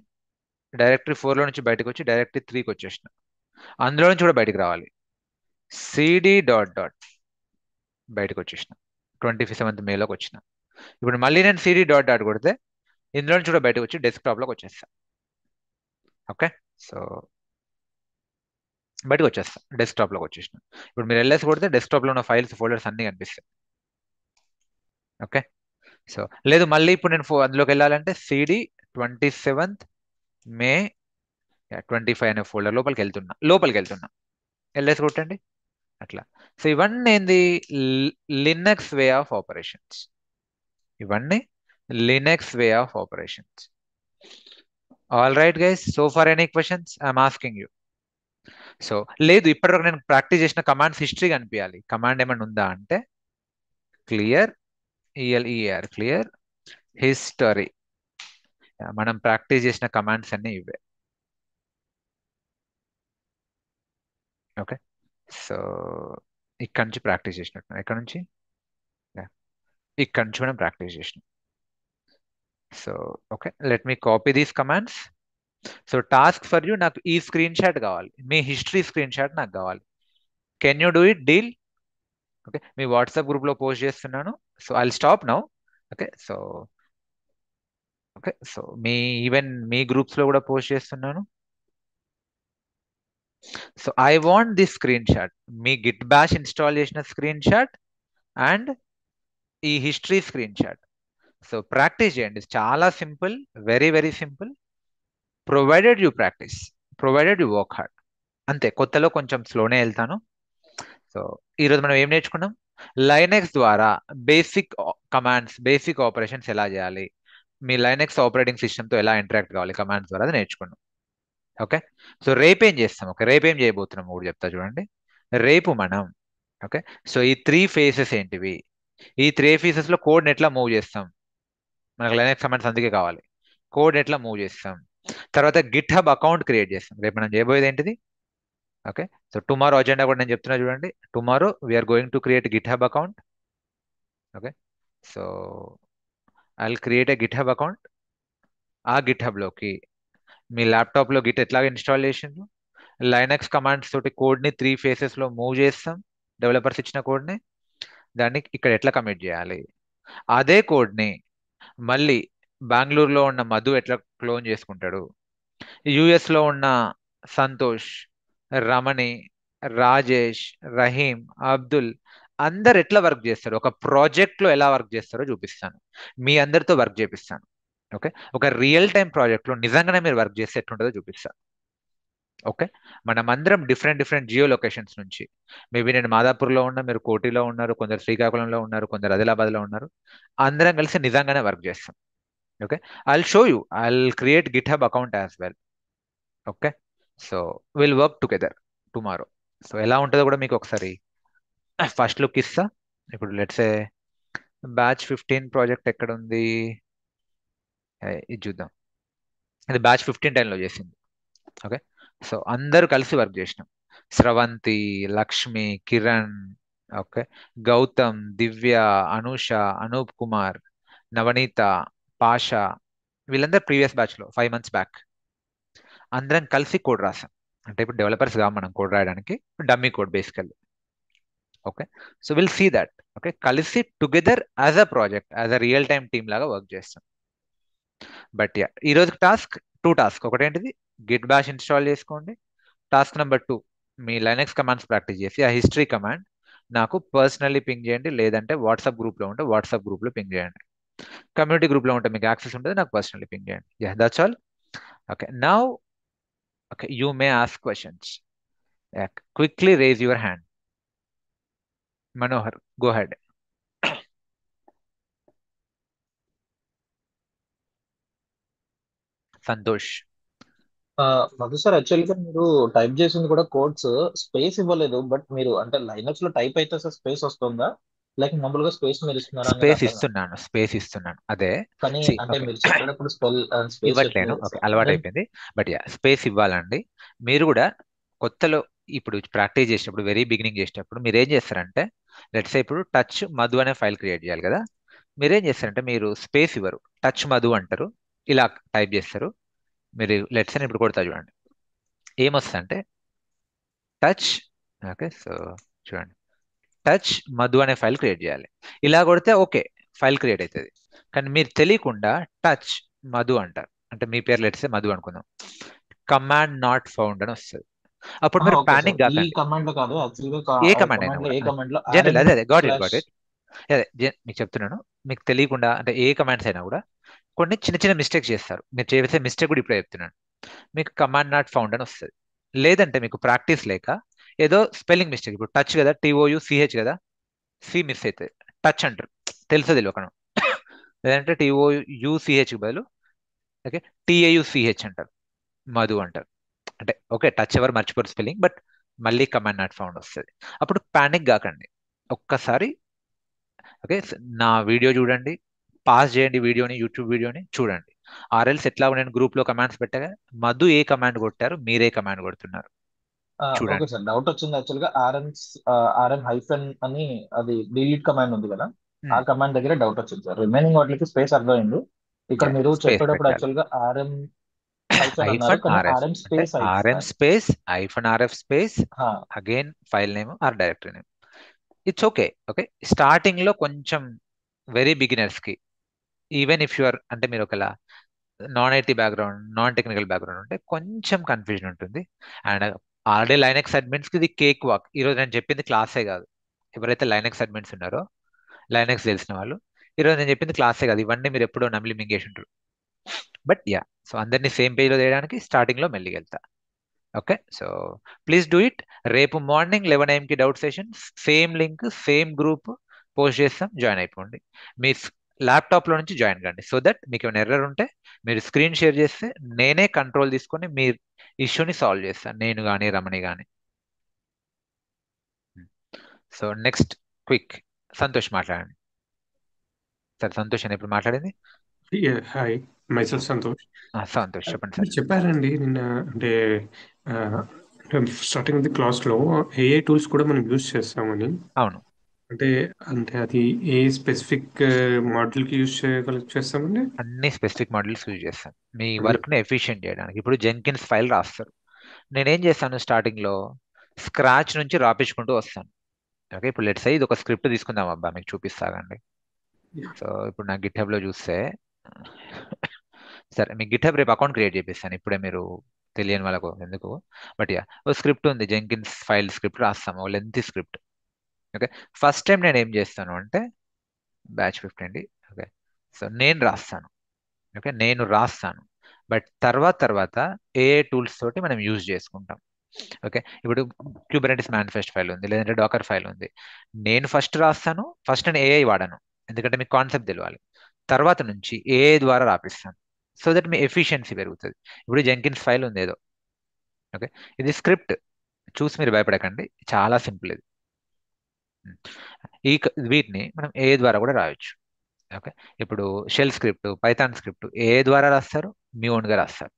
డైరెక్టరీ 4లో నుంచి బయటకు వచ్చి డైరెక్టరీ 3కి వచ్చేసిన. అందులో నుంచి కూడా బయటకు రావాలి. cd డాట్ డాట్ బయటకు వచ్చేసిన, 27th మేలోకి వచ్చిన. ఇప్పుడు మళ్ళీ నేను cd డాట్ డాట్ కొడితే ఇందులో నుంచి కూడా బయటకు వచ్చి డెస్క్టాప్లోకి వచ్చేస్తా. ఓకే, సో బయటకు వచ్చేస్తా, డెస్క్టాప్లోకి వచ్చేసిన. ఇప్పుడు మీరు ఎల్ఎస్ కొడితే డెస్క్టాప్లో ఉన్న ఫైల్స్ ఫోల్డర్స్ అన్నీ కనిపిస్తాయి. ఓకే, సో లేదు మళ్ళీ ఇప్పుడు నేను అందులోకి వెళ్ళాలంటే cd 27th మే 25 అనే ఫోల్డర్ లోపలికి వెళ్తున్నా. ఎల్ఎస్ కొట్టండి అట్లా. సో ఇవన్నీ ఏంది? Linux way of operations. ఇవన్నీ Linux way of operations. All right guys, so far any questions I'm asking you. So లేదు, ఇప్పటివరకు నేను ప్రాక్టీస్ చేసిన కమాండ్స్ హిస్టరీ కనిపించాలి. కమాండ్ ఏమైనా ఉందా అంటే క్లియర్ ELER క్లియర్ హిస్టరీ. మనం ప్రాక్టీస్ చేసిన కమాండ్స్ అన్ని ఇవే. ఓకే, సో ఇక్కడ నుంచి ప్రాక్టీస్ చేసినట్టు, ఇక్కడ నుంచి ఇక్కడ నుంచి మనం ప్రాక్టీస్ చేసినాం. So okay, let me copy these commands. So task for you, నాకు ఈ స్క్రీన్ షాట్ కావాలి, మీ హిస్టరీ స్క్రీన్ షాట్ నాకు కావాలి. Can you do it deal? Okay, మీ వాట్సాప్ గ్రూప్లో పోస్ట్ చేస్తున్నాను. So I stop now. Okay, so even మీ గ్రూప్స్లో కూడా పోస్ట్ చేస్తున్నాను. So I want this screenshot, మీ గిట్ బ్యాష్ ఇన్స్టాల్ చేసిన స్క్రీన్ షాట్ అండ్ ఈ history screenshot. So practice చేయండి, చాలా simple, very very simple. Provided you practice, provided you work hard. అంతే, కొత్తలో కొంచెం స్లోనే వెళ్తాను. సో ఈరోజు మనం ఏం నేర్చుకున్నాం? లైనెక్స్ ద్వారా బేసిక్ కమాండ్స్, బేసిక్ ఆపరేషన్స్ ఎలా చేయాలి, మీ లైనెక్స్ ఆపరేటింగ్ సిస్టమ్తో ఎలా ఇంటరాక్ట్ కావాలి కమాండ్స్ ద్వారా, అది నేర్చుకున్నాం. ఓకే, సో రేపు ఏం చేస్తాం? ఓకే, రేపు ఏం చేయబోతున్నాం కూడా చెప్తా చూడండి. రేపు మనం ఓకే, సో ఈ 3 ఫేసెస్ ఏంటివి, ఈ 3 ఫేసెస్లో కోడ్ని ఎట్లా మూవ్ చేస్తాం, మనకు లైనెక్స్ కమాండ్స్ అందుకే కావాలి. కోడ్ ఎట్లా మూవ్ చేస్తాం, తర్వాత గిట్ హబ్ అకౌంట్ క్రియేట్ చేస్తాం. రేపు మనం చేయబోయేది ఏంటిది? ఓకే, సో టుమారో అజెండా కూడా నేను చెప్తున్నా చూడండి. Tomorrow we're going to create GitHub account. Okay, so I will create a GitHub account. ఆ గిట్ హబ్లోకి మీ ల్యాప్టాప్లో గిట్ ఎట్లాగ ఇన్స్టాల్ చేసిండ్రు, లైనక్స్ కమాండ్స్ తోటి కోడ్ని 3 ఫేసెస్లో మూవ్ చేస్తాం. డెవలపర్స్ ఇచ్చిన కోడ్ని, దాన్ని ఇక్కడ ఎట్లా కమిట్ చేయాలి, అదే కోడ్ని మళ్ళీ బెంగళూరులో ఉన్న మధు ఎట్లా క్లోన్ చేసుకుంటాడు, యుఎస్లో ఉన్న సంతోష్, రమణి, రాజేష్, రహీం, అబ్దుల్ అందరు ఎట్లా వర్క్ చేస్తారు, ఒక ప్రాజెక్ట్లో ఎలా వర్క్ చేస్తారో చూపిస్తాను. మీ అందరితో వర్క్ చేపిస్తాను. ఓకే, ఒక రియల్ టైం ప్రాజెక్ట్లో నిజంగానే మీరు వర్క్ చేస్తే ఎట్లుంటుందో చూపిస్తాను. ఓకే, మనం అందరం డిఫరెంట్ డిఫరెంట్ జియో లొకేషన్స్ నుంచి, మేబీ నేను మాదాపూర్లో ఉన్నా, మీరు కోటిలో ఉన్నారు, కొందరు శ్రీకాకుళంలో ఉన్నారు, కొందరు ఆదిలాబాద్లో ఉన్నారు, అందరం కలిసి నిజంగానే వర్క్ చేస్తాం. Okay, I'll show you, I'll create GitHub account as well. Okay, so will work together tomorrow. So ఎలా ఉంటుందో కూడా మీకు ఒకసారి ఫస్ట్ లుక్ ఇస్తా. ఇప్పుడు లెట్సే బ్యాచ్ 15 ప్రాజెక్ట్ ఎక్కడ ఉంది, ఇది చూద్దాం. ఇది బ్యాచ్ 15 10లో చేసింది. ఓకే, సో అందరూ కలిసి వర్క్ చేసినాం. స్రవంతి, లక్ష్మి, కిరణ్, ఓకే, గౌతమ్, దివ్య, అనూష, అనూప్ కుమార్, నవనీత, పాషా, వీళ్ళందరూ ప్రీవియస్ బ్యాచ్లో 5 months బ్యాక్ అందరం కలిసి కోడ్ రాసాం. అంటే ఇప్పుడు డెవలపర్స్ గా మనం కోడ్ రాయడానికి dummy code basically. Okay, so will see that. Okay, కలిసి together as a project, as a real time team లాగా వర్క్ చేస్తాం. బట్ యా, ఈ రోజు టాస్క్ 2 టాస్క్. ఒకటేంటిది, గిట్ బ్యాష్ ఇన్స్టాల్ చేసుకోండి. టాస్క్ నెంబర్ 2, మీ లైనక్స్ కమాండ్స్ ప్రాక్టీస్ చేసి ఆ హిస్టరీ కమాండ్ నాకు పర్సనల్లీ పింగ్ చేయండి, లేదంటే వాట్సాప్ గ్రూప్లో ఉంటే వాట్సాప్ గ్రూప్లో పింగ్ చేయండి. కమ్యూనిటీ గ్రూప్లో ఉంటే మీకు యాక్సెస్ ఉంటుంది, నాకు పర్సనల్లీ పింగ్ చేయండి. Yeah, that's all. Okay, now okay, you may ask questions. Quickly raise your hand. Manohar, go ahead. Santosh. Madhu sir, యాక్చువల్గా మీరు టైప్ చేసింది కూడా కోడ్స్ స్పేస్ ఇవ్వలేదు. బట్ మీరు అంటే లైనక్స్ లో టైప్ అయితే సార్ స్పేస్ వస్తుందా, లేక మామూలుగా స్పేస్ మీరు ఇస్తున్నారా అనేది స్పేస్ అర్థం కాదు. ఇస్తున్నాను, స్పేస్ ఇస్తున్నాను, అదే. కానీ సి అంటే ఓకే, మీరు చెప్పేటప్పుడు స్పెల్ స్పేస్ ఇవ్వట్లేను. చెప్పలేదు ఓకే, సార్. అలవాటు నేను అయిపోయింది. బట్ యా, స్పేస్ ఇవ్వాలండి. మీరు కూడా కొత్తలో ఇప్పుడు ప్రాక్టీస్ చేసేటప్పుడు, వెరీ బిగినింగ్ చేసేటప్పుడు మీరు ఏం చేస్తారంటే, లెట్స్ ఇప్పుడు టచ్ మధు అనే ఫైల్ క్రియేట్ చేయాలి కదా. మీరేం చేస్తారంటే, మీరు స్పేస్ ఇవ్వరు, టచ్ మధు అంటారు, ఇలా టైప్ చేస్తారు. మీరు లెట్స్ అని ఇప్పుడు కొడతా చూడండి, ఏమొస్తుందంటే టచ్. ఓకే, సో చూడండి, టచ్ మధు అనే ఫైల్ క్రియేట్ చేయాలి. ఇలా కొడితే ఓకే, ఫైల్ క్రియేట్ అవుతుంది. కానీ మీరు తెలియకుండా టచ్ మధు అంటారు, అంటే మీ పేరు లెట్సే మధు అనుకుందాం, కమాండ్ నాట్ ఫౌండ్ అని వస్తుంది. అప్పుడు మీరు ఓకే సార్, పానిక్ ఈ కాకండి. కమాండ్ లో కాదు యాక్చువల్గా. ఏ కమాండ్ అయినా కమాండ్ లో కూడా ఏ కమాండ్ లో జనరల్, ఆర్ఎం అదే అదే, got it slash. Got it. అదే మీకు చెప్తున్నాను, మీకు తెలియకుండా అంటే ఏ కమాండ్స్ అయినా కూడా కొన్ని చిన్న చిన్న మిస్టేక్స్ చేస్తారు. మీరు చేసే మిస్టేక్ కూడా ఇప్పుడే చెప్తున్నాను. మీకు కమాండ్ నాట్ ఫౌండ్ అని వస్తుంది. లేదంటే మీకు ప్రాక్టీస్ లేక ఏదో స్పెల్లింగ్ మిస్టేక్, ఇప్పుడు టచ్ కదా, TOUCH కదా, సి మిస్ అవుతుంది, టచ్ అంటారు, తెలుసు తెలియకను. లేదంటే TOUCH బదులు ఓకే TAUCH అంటారు, మధు అంటారు. అంటే ఓకే, టచ్ ఎవరు మర్చిపోరు స్పెల్లింగ్, బట్ మళ్ళీ కమాండ్ నాట్ ఫౌండ్ వస్తుంది. అప్పుడు పానిక్ కాకండి, ఒక్కసారి ఓకే నా వీడియో చూడండి, పాస్ చేయండి వీడియోని, యూట్యూబ్ వీడియోని చూడండి. ఆర్ఎల్స్ ఎట్లా నేను గ్రూప్లో కమాండ్స్ పెట్టగా మధు ఏ కమాండ్ కొట్టారు, మీరే కమాండ్ కొడుతున్నారు ఓకే చూడండి. సార్, డౌట్ వచ్చింది యాక్చువల్గా. ఆర్ఎం హైఫెన్ అని అది డిలీట్ కమాండ్ ఉంది కదా, ఆ కమాండ్ దగ్గర డౌట్ వచ్చింది సార్. రిమైనింగ్ వాటికి స్పేస్ అర్థమైంది. ఇక్కడ యా, మీరు స్పేస్ చెప్పేటప్పుడు పెట్టాలి. యాక్చువల్గా ఆర్ఎం హైఫెన్ అన్నారు, ఐఫన్ కానీ ఆర్ఎఫ్ ఆర్ఎం అంటే space RM hyphen. Space hyphen RF space again file name or directory name. It's okay. Okay, starting లో కొంచెం వెరీ బిగినర్స్ కి, ఈవెన్ ఇఫ్ యువర్ అంటే మీరు ఒకలా non IT background, non technical background ఉంటే కొంచెం కన్ఫ్యూజన్ ఉంటుంది. అండ్ ఆల్రెడీ లైనక్స్ అడ్మిన్స్ కి ఇది కేక్ వాక్. ఈరోజు నేను చెప్పింది క్లాసే కాదు. ఎవరైతే లైనక్స్ అడ్మిన్స్ ఉన్నారో, లైనక్స్ తెలిసిన వాళ్ళు, ఈరోజు నేను చెప్పింది క్లాసే కాదు, ఇవన్నీ మీరు ఎప్పుడో నమిలి మింగేసి ఉంటారు. బట్ యా, సో అందరినీ సేమ్ పేజ్లో చేయడానికి స్టార్టింగ్ లో మెల్లిగా వెళ్తా. Okay, so please do it. రేపు మార్నింగ్ 11 AM కి doubt session, same link same group post చేస్తాం, జాయిన్ అయిపోండి. మీ ల్యాప్టాప్లో నుంచి జాయిన్ కండి, సో దట్ మీకు ఏమైనా ఎర్రర్ ఉంటే మీరు స్క్రీన్ షేర్ చేస్తే నేనే కంట్రోల్ తీసుకొని మీ ఇష్యూని సాల్వ్ చేస్తాను, నేను కానీ రమణి కానీ. సో నెక్స్ట్ క్విక్, సంతోష్ మాట్లాడండి. సార్ సంతోష్ అని ఇప్పుడు మాట్లాడింది. Hi, myself Santosh. సంతోష్ చెప్పండి సార్. మీరు చెప్పారండి నిన్న, అంటే స్టార్టింగ్ ఆఫ్ ది క్లాస్లో ఏఐ టూల్స్ కూడా మనం యూజ్ చేస్తామని. అవును, అంటే అంటే అది ఏ స్పెసిఫిక్ మోడల్కి యూజ్ చేస్తామండి? అన్ని స్పెసిఫిక్ మోడల్స్ యూజ్ చేస్తాను మీ అన్ని. వర్క్ని ఎఫిషియెంట్ చేయడానికి. ఇప్పుడు జెన్కిన్స్ ఫైల్ రాస్తారు, నేనేం చేస్తాను, స్టార్టింగ్లో స్క్రాచ్ నుంచి రాపించుకుంటూ వస్తాను. ఓకే, ఇప్పుడు లెట్స్ ఇది ఒక స్క్రిప్ట్ తీసుకుందాం అబ్బా, మీకు చూపిస్తాగండి. సో ఇప్పుడు నా గిట్హబ్లో చూస్తే, సరే మీ గిట్హబ్ రేపు అకౌంట్ క్రియేట్ చేపిస్తాను, ఇప్పుడే మీరు తెలియని వాళ్ళకు ఎందుకు. బట్ యా, ఓ స్క్రిప్ట్ ఉంది, జెన్కిన్స్ ఫైల్ స్క్రిప్ట్ రాస్తాము, ఓ length script. Okay, first time నేను ఏం చేస్తాను అంటే బ్యాచ్ 15. ఓకే, సో నేను రాస్తాను. ఓకే, నేను రాస్తాను, బట్ తర్వాత ఏఏ టూల్స్ తోటి మనం యూజ్ చేసుకుంటాం. ఓకే, ఇప్పుడు క్యూబర్నెటిస్ మేనిఫెస్ట్ ఫైల్ ఉంది, లేదంటే డాకర్ ఫైల్ ఉంది. నేను ఫస్ట్ రాస్తాను, ఫస్ట్ నేను ఏఐ వాడను, ఎందుకంటే మీకు కాన్సెప్ట్ తెలియాలి. తర్వాత నుంచి ఏఐ ద్వారా రాపిస్తాను, సో దట్ మీ ఎఫిషియన్సీ పెరుగుతుంది. ఇప్పుడు జెంకిన్స్ ఫైల్ ఉంది ఏదో, ఓకే, ఇది స్క్రిప్ట్ చూసి మీరు భయపడకండి, చాలా సింపుల్ ఇది. వీటిని మనం ఏఐ ద్వారా కూడా రాయొచ్చు. ఓకే, ఇప్పుడు shell script, Python script AI ద్వారా రాస్తారు, మీ ఓన్గా రాస్తారు.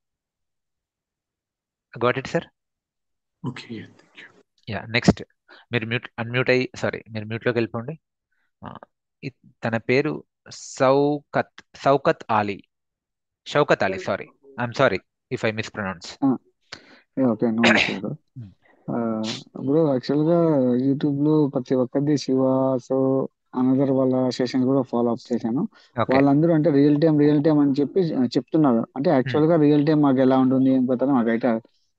Got it sir? Okay, thank you. Yeah, next మీరు అన్మ్యూట్ అయ్యి, సారీ మీరు మ్యూట్లోకి వెళ్ళిపోండి. ఆ, తన పేరు Shaukat Ali, sorry, I'm sorry if I mispronounce. Okay, no issue bro. Bro యాక్చువల్గా యూట్యూబ్లో ప్రతి ఒక్కరిది శివ, సో అనదర్ వాళ్ళ సెషన్ కూడా ఫాలో అప్ చేశాను. ఓకే, వాళ్ళందరూ అంటే రియల్ టైం అని చెప్పి చెప్తున్నారు. అంటే యాక్చువల్గా రియల్ టైం మాకు ఎలా ఉంటుంది ఏం పోతుందో మాకైతే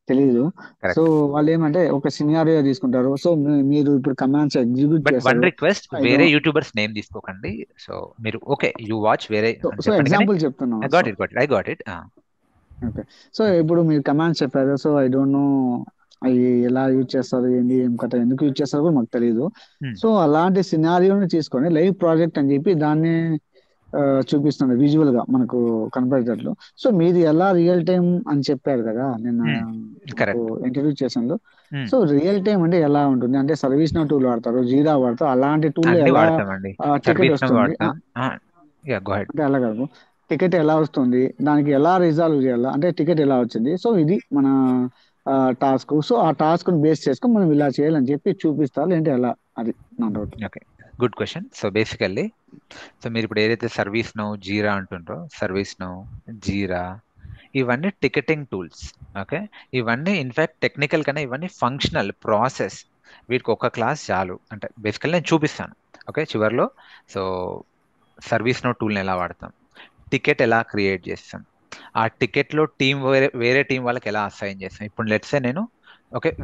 తెలియదు. So correct. వాళ్ళు ఏమంటే ఒక సినారియో తీసుకుంటారు. సో మీరు ఇప్పుడు కమాండ్స్ ఎగ్జిక్యూట్ బట్ వన్ చేస్తారు. రిక్వెస్ట్, I వేరే don't- యూట్యూబర్స్ నేమ్ తీసుకోకండి. సో మీరు ఓకే, యూ వాచ్ వేరే సో అని చెప్పండి, కానీ ఎగ్జాంపుల్ చెప్తున్నాను. I got it. Okay, so ఇప్పుడు మీరు కమాండ్స్ చెప్పారు. సో ఐ డోంట్ నో అవి ఎలా యూజ్ చేస్తారు, ఏంటి ఏం కథ, ఎందుకు యూజ్ చేస్తారో కూడా మాకు తెలియదు. సో అలాంటి సినారియోని తీసుకొని లైవ్ ప్రాజెక్ట్ అని చెప్పి దాన్ని చూపిస్తుంది విజువల్ గా మనకు కనపడేటట్లు. సో మీరు ఎలా రియల్ టైం అని చెప్పారు కదా నిన్న కరెక్ట్. ఇంటర్వ్యూ చేసాను. సో రియల్ టైం అంటే ఎలా ఉంటుంది? అంటే సర్వీస్ నో టూల్ వాడతారు, జీరా వాడతారు, అలాంటి టూల్ అన్ని ఎలా వాడతామండి, టికెట్ సర్వీస్ వస్తుంది? వాడతాం. Yeah, go head. అంటే అలా కాదు, టికెట్ ఎలా వస్తుంది, దానికి ఎలా రిజాల్వ్ చేయాలి, అంటే టికెట్ ఎలా వచ్చింది, సో ఇది మన టాస్క్. సో ఆ టాస్క్ ని బేస్ చేసుకొని మనం ఇలా చేయాలని చెప్పి చూపిస్తారు ఏంటి ఎలా, అది నా doubt. Okay, good question. So basically, so మీరు ఇప్పుడు ఏదైతే సర్వీస్ నో, జీరా అంటుండ్రో, సర్వీస్ నో, జీరా ఇవన్నీ టికెటింగ్ టూల్స్. ఓకే, ఇవన్నీ ఇన్ఫాక్ట్ టెక్నికల్ కన్నా ఇవన్నీ ఫంక్షనల్ ప్రాసెస్. వీటికి ఒక క్లాస్ చాలు, అంటే బేసికల్లీ నేను చూపిస్తాను. ఓకే, చివరిలో. సో సర్వీస్ నో టూల్ని ఎలా వాడతాం, టికెట్ ఎలా క్రియేట్ చేస్తాం, ఆ టికెట్లో టీం వేరే టీం వాళ్ళకి ఎలా అసైన్ చేస్తాం. ఇప్పుడు లెట్సే నేను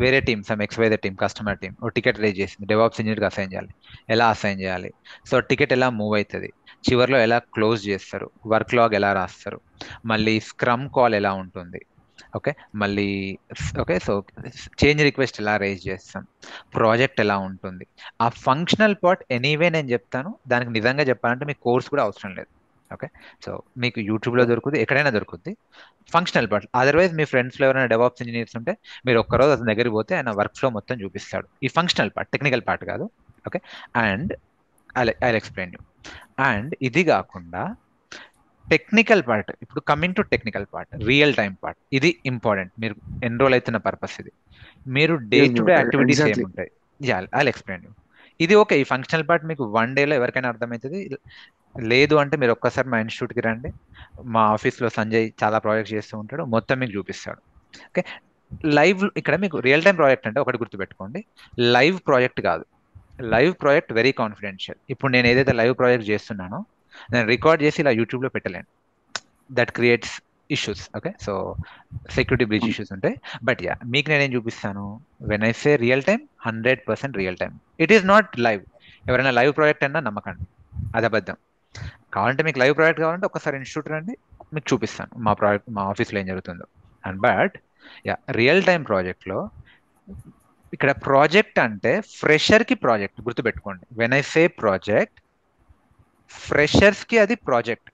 వేరే team, some XYZ team, customer team ఓ టికెట్ రేజ్ చేసింది, డెవాప్స్ ఇంజనీర్కి అసైన్ చేయాలి, ఎలా అసైన్ చేయాలి, సో టికెట్ ఎలా మూవ్ అవుతుంది, చివరిలో ఎలా క్లోజ్ చేస్తారు, వర్క్ లాగ్ ఎలా రాస్తారు, మళ్ళీ స్క్రమ్ కాల్ ఎలా ఉంటుంది, మళ్ళీ సో చేంజ్ రిక్వెస్ట్ ఎలా రేజ్ చేస్తాం, ప్రాజెక్ట్ ఎలా ఉంటుంది. ఆ ఫంక్షనల్ పార్ట్ ఎనీవే నేను చెప్తాను, దానికి నిజంగా చెప్పాలంటే మీకు కోర్స్ కూడా అవసరం లేదు. ఓకే, సో మీకు యూట్యూబ్లో దొరుకుతుంది, ఎక్కడైనా దొరుకుతుంది ఫంక్షనల్ పార్ట్. అదర్వైజ్ మీ ఫ్రెండ్స్లో ఎవరైనా డెవాప్స్ ఇంజనీర్స్ ఉంటే మీరు ఒక్కరోజు అతని దగ్గరికి పోతే ఆయన వర్క్ ఫ్లో మొత్తం చూపిస్తాడు. ఈ ఫంక్షనల్ పార్ట్, టెక్నికల్ పార్ట్ కాదు. Okay, and I explain you. And ఇది కాకుండా టెక్నికల్ పార్ట్, ఇప్పుడు coming to technical part, real time part, ఇది ఇంపార్టెంట్. మీరు ఎన్రోల్ అవుతున్న పర్పస్ ఇది. మీరు డే టు డే యాక్టివిటీస్ ఏముంటాయి, ఐ ఎక్స్ప్లెయిన్ యూ. ఇది ఓకే, ఈ ఫంక్షనల్ పార్ట్ మీకు వన్ డేలో ఎవరికైనా అర్థమవుతుంది. లేదు అంటే మీరు ఒక్కసారి మా ఇన్స్టిట్యూట్కి రండి, మా ఆఫీస్లో సంజయ్ చాలా ప్రాజెక్ట్స్ చేస్తూ ఉంటాడు, మొత్తం మీకు చూపిస్తాడు. ఓకే, లైవ్ ఇక్కడ మీకు రియల్ టైం ప్రాజెక్ట్ అంటే ఒకటి గుర్తుపెట్టుకోండి, లైవ్ ప్రాజెక్ట్ కాదు. Live project very confidential. ఇప్పుడు నేను ఏదైతే లైవ్ ప్రాజెక్ట్ చేస్తున్నానో నేను రికార్డ్ చేసి ఇలా యూట్యూబ్లో పెట్టలేను, that creates issues. Okay, so security breach issues ఉంటాయి. బట్ యా, మీకు నేనేం చూపిస్తాను, when I say real time, 100% real time. It is not live. ఎవరైనా లైవ్ ప్రాజెక్ట్ అన్నా నమ్మకండి, అది అబద్ధం. కావాలంటే మీకు లైవ్ ప్రాజెక్ట్ కావాలంటే ఒకసారి ఇన్స్టిట్యూట్ రండి, మీకు చూపిస్తాను మా ఆఫీస్లో ఏం జరుగుతుందో. And but yeah, real time ప్రాజెక్ట్లో ఇక్కడ ప్రాజెక్ట్ అంటే ఫ్రెషర్కి ప్రాజెక్ట్ గుర్తుపెట్టుకోండి. వెన్ ఐ సే ప్రాజెక్ట్, ఫ్రెషర్స్కి అది ప్రాజెక్ట్,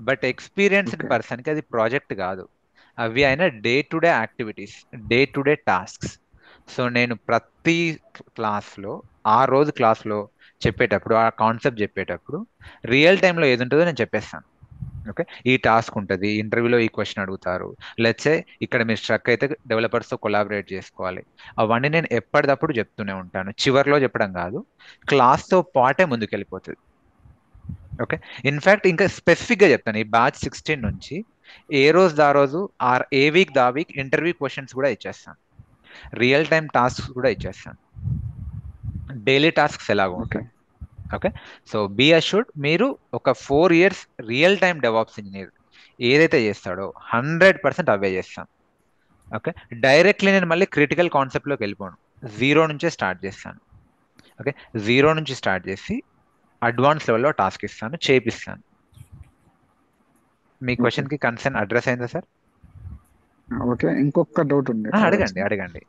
బట్ ఎక్స్పీరియన్స్డ్ పర్సన్కి అది ప్రాజెక్ట్ కాదు. అవి అయినా day to day activities, day to day tasks. So నేను ప్రతి క్లాస్లో, ఆ రోజు క్లాస్లో చెప్పేటప్పుడు, ఆ కాన్సెప్ట్ చెప్పేటప్పుడు రియల్ టైంలో ఏది ఉంటుందో నేను చెప్పేస్తాను. ఓకే, ఈ టాస్క్ ఉంటుంది, ఇంటర్వ్యూలో ఈ క్వశ్చన్ అడుగుతారు, లెట్సే ఇక్కడ మీరు స్ట్రక్ అయితే డెవలపర్స్తో కొలాబరేట్ చేసుకోవాలి. అవన్నీ నేను ఎప్పటికప్పుడు చెప్తూనే ఉంటాను, చివరిలో చెప్పడం కాదు, క్లాస్తో పాటే ముందుకెళ్ళిపోతుంది. ఓకే, ఇన్ఫ్యాక్ట్ ఇంకా స్పెసిఫిక్గా చెప్తాను, ఈ బ్యాచ్ 16 నుంచి ఏ రోజు దా రోజు, ఆర్ ఏ వీక్ దా వీక్ ఇంటర్వ్యూ క్వశ్చన్స్ కూడా ఇచ్చేస్తాను, రియల్ టైం టాస్క్స్ కూడా ఇచ్చేస్తాను, డైలీ టాస్క్స్ ఎలాగో ఉంటాయి. ఓకే, సో బీ అష్యూర్డ్, మీరు ఒక 4 years real time DevOps engineer ఏదైతే చేస్తాడో 100% అవే చేస్తాను. ఓకే, డైరెక్ట్లీ నేను మళ్ళీ క్రిటికల్ కాన్సెప్ట్లోకి వెళ్ళిపోను, జీరో నుంచే స్టార్ట్ చేస్తాను. ఓకే, జీరో నుంచి స్టార్ట్ చేసి అడ్వాన్స్ లెవెల్లో టాస్క్ ఇస్తాను, చేపిస్తాను. మీ ఓకే క్వశ్చన్ కి కన్సర్న్ అడ్రస్ అయిందా సార్? ఓకే. ఇంకొక డౌట్ ఉంది అడగండి అడగచ్చా? అడగండి.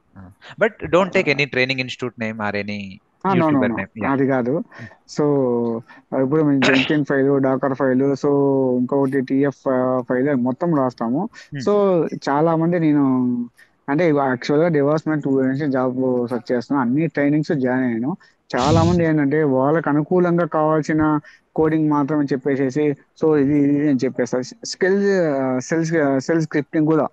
But don't take any training institute name or any no no YouTuber no name. Yeah. అది కాదు. సో ఇప్పుడు మేము జెంకిన్ ఫైల్, డాకర్ ఫైల్, సో ఇంకొకటి టిఎఫ్ ఫైల్ మొత్తం రాస్తాము. సో చాలా మంది నేను అంటే యాక్చువల్గా డెవలప్మెంట్ గురించి జాబ్ సెర్చ్ చేస్తున్నాను, అన్ని ట్రైనింగ్స్ జాయిన్ అయ్యాను. చాలా మంది ఏంటంటే వాళ్ళకి అనుకూలంగా కావాల్సిన కోడింగ్ మాత్రమే చెప్పేసేసి సో ఇది అని చెప్పేస్తారు. సెల్స్ సెల్ స్క్రిప్టింగ్ కూడా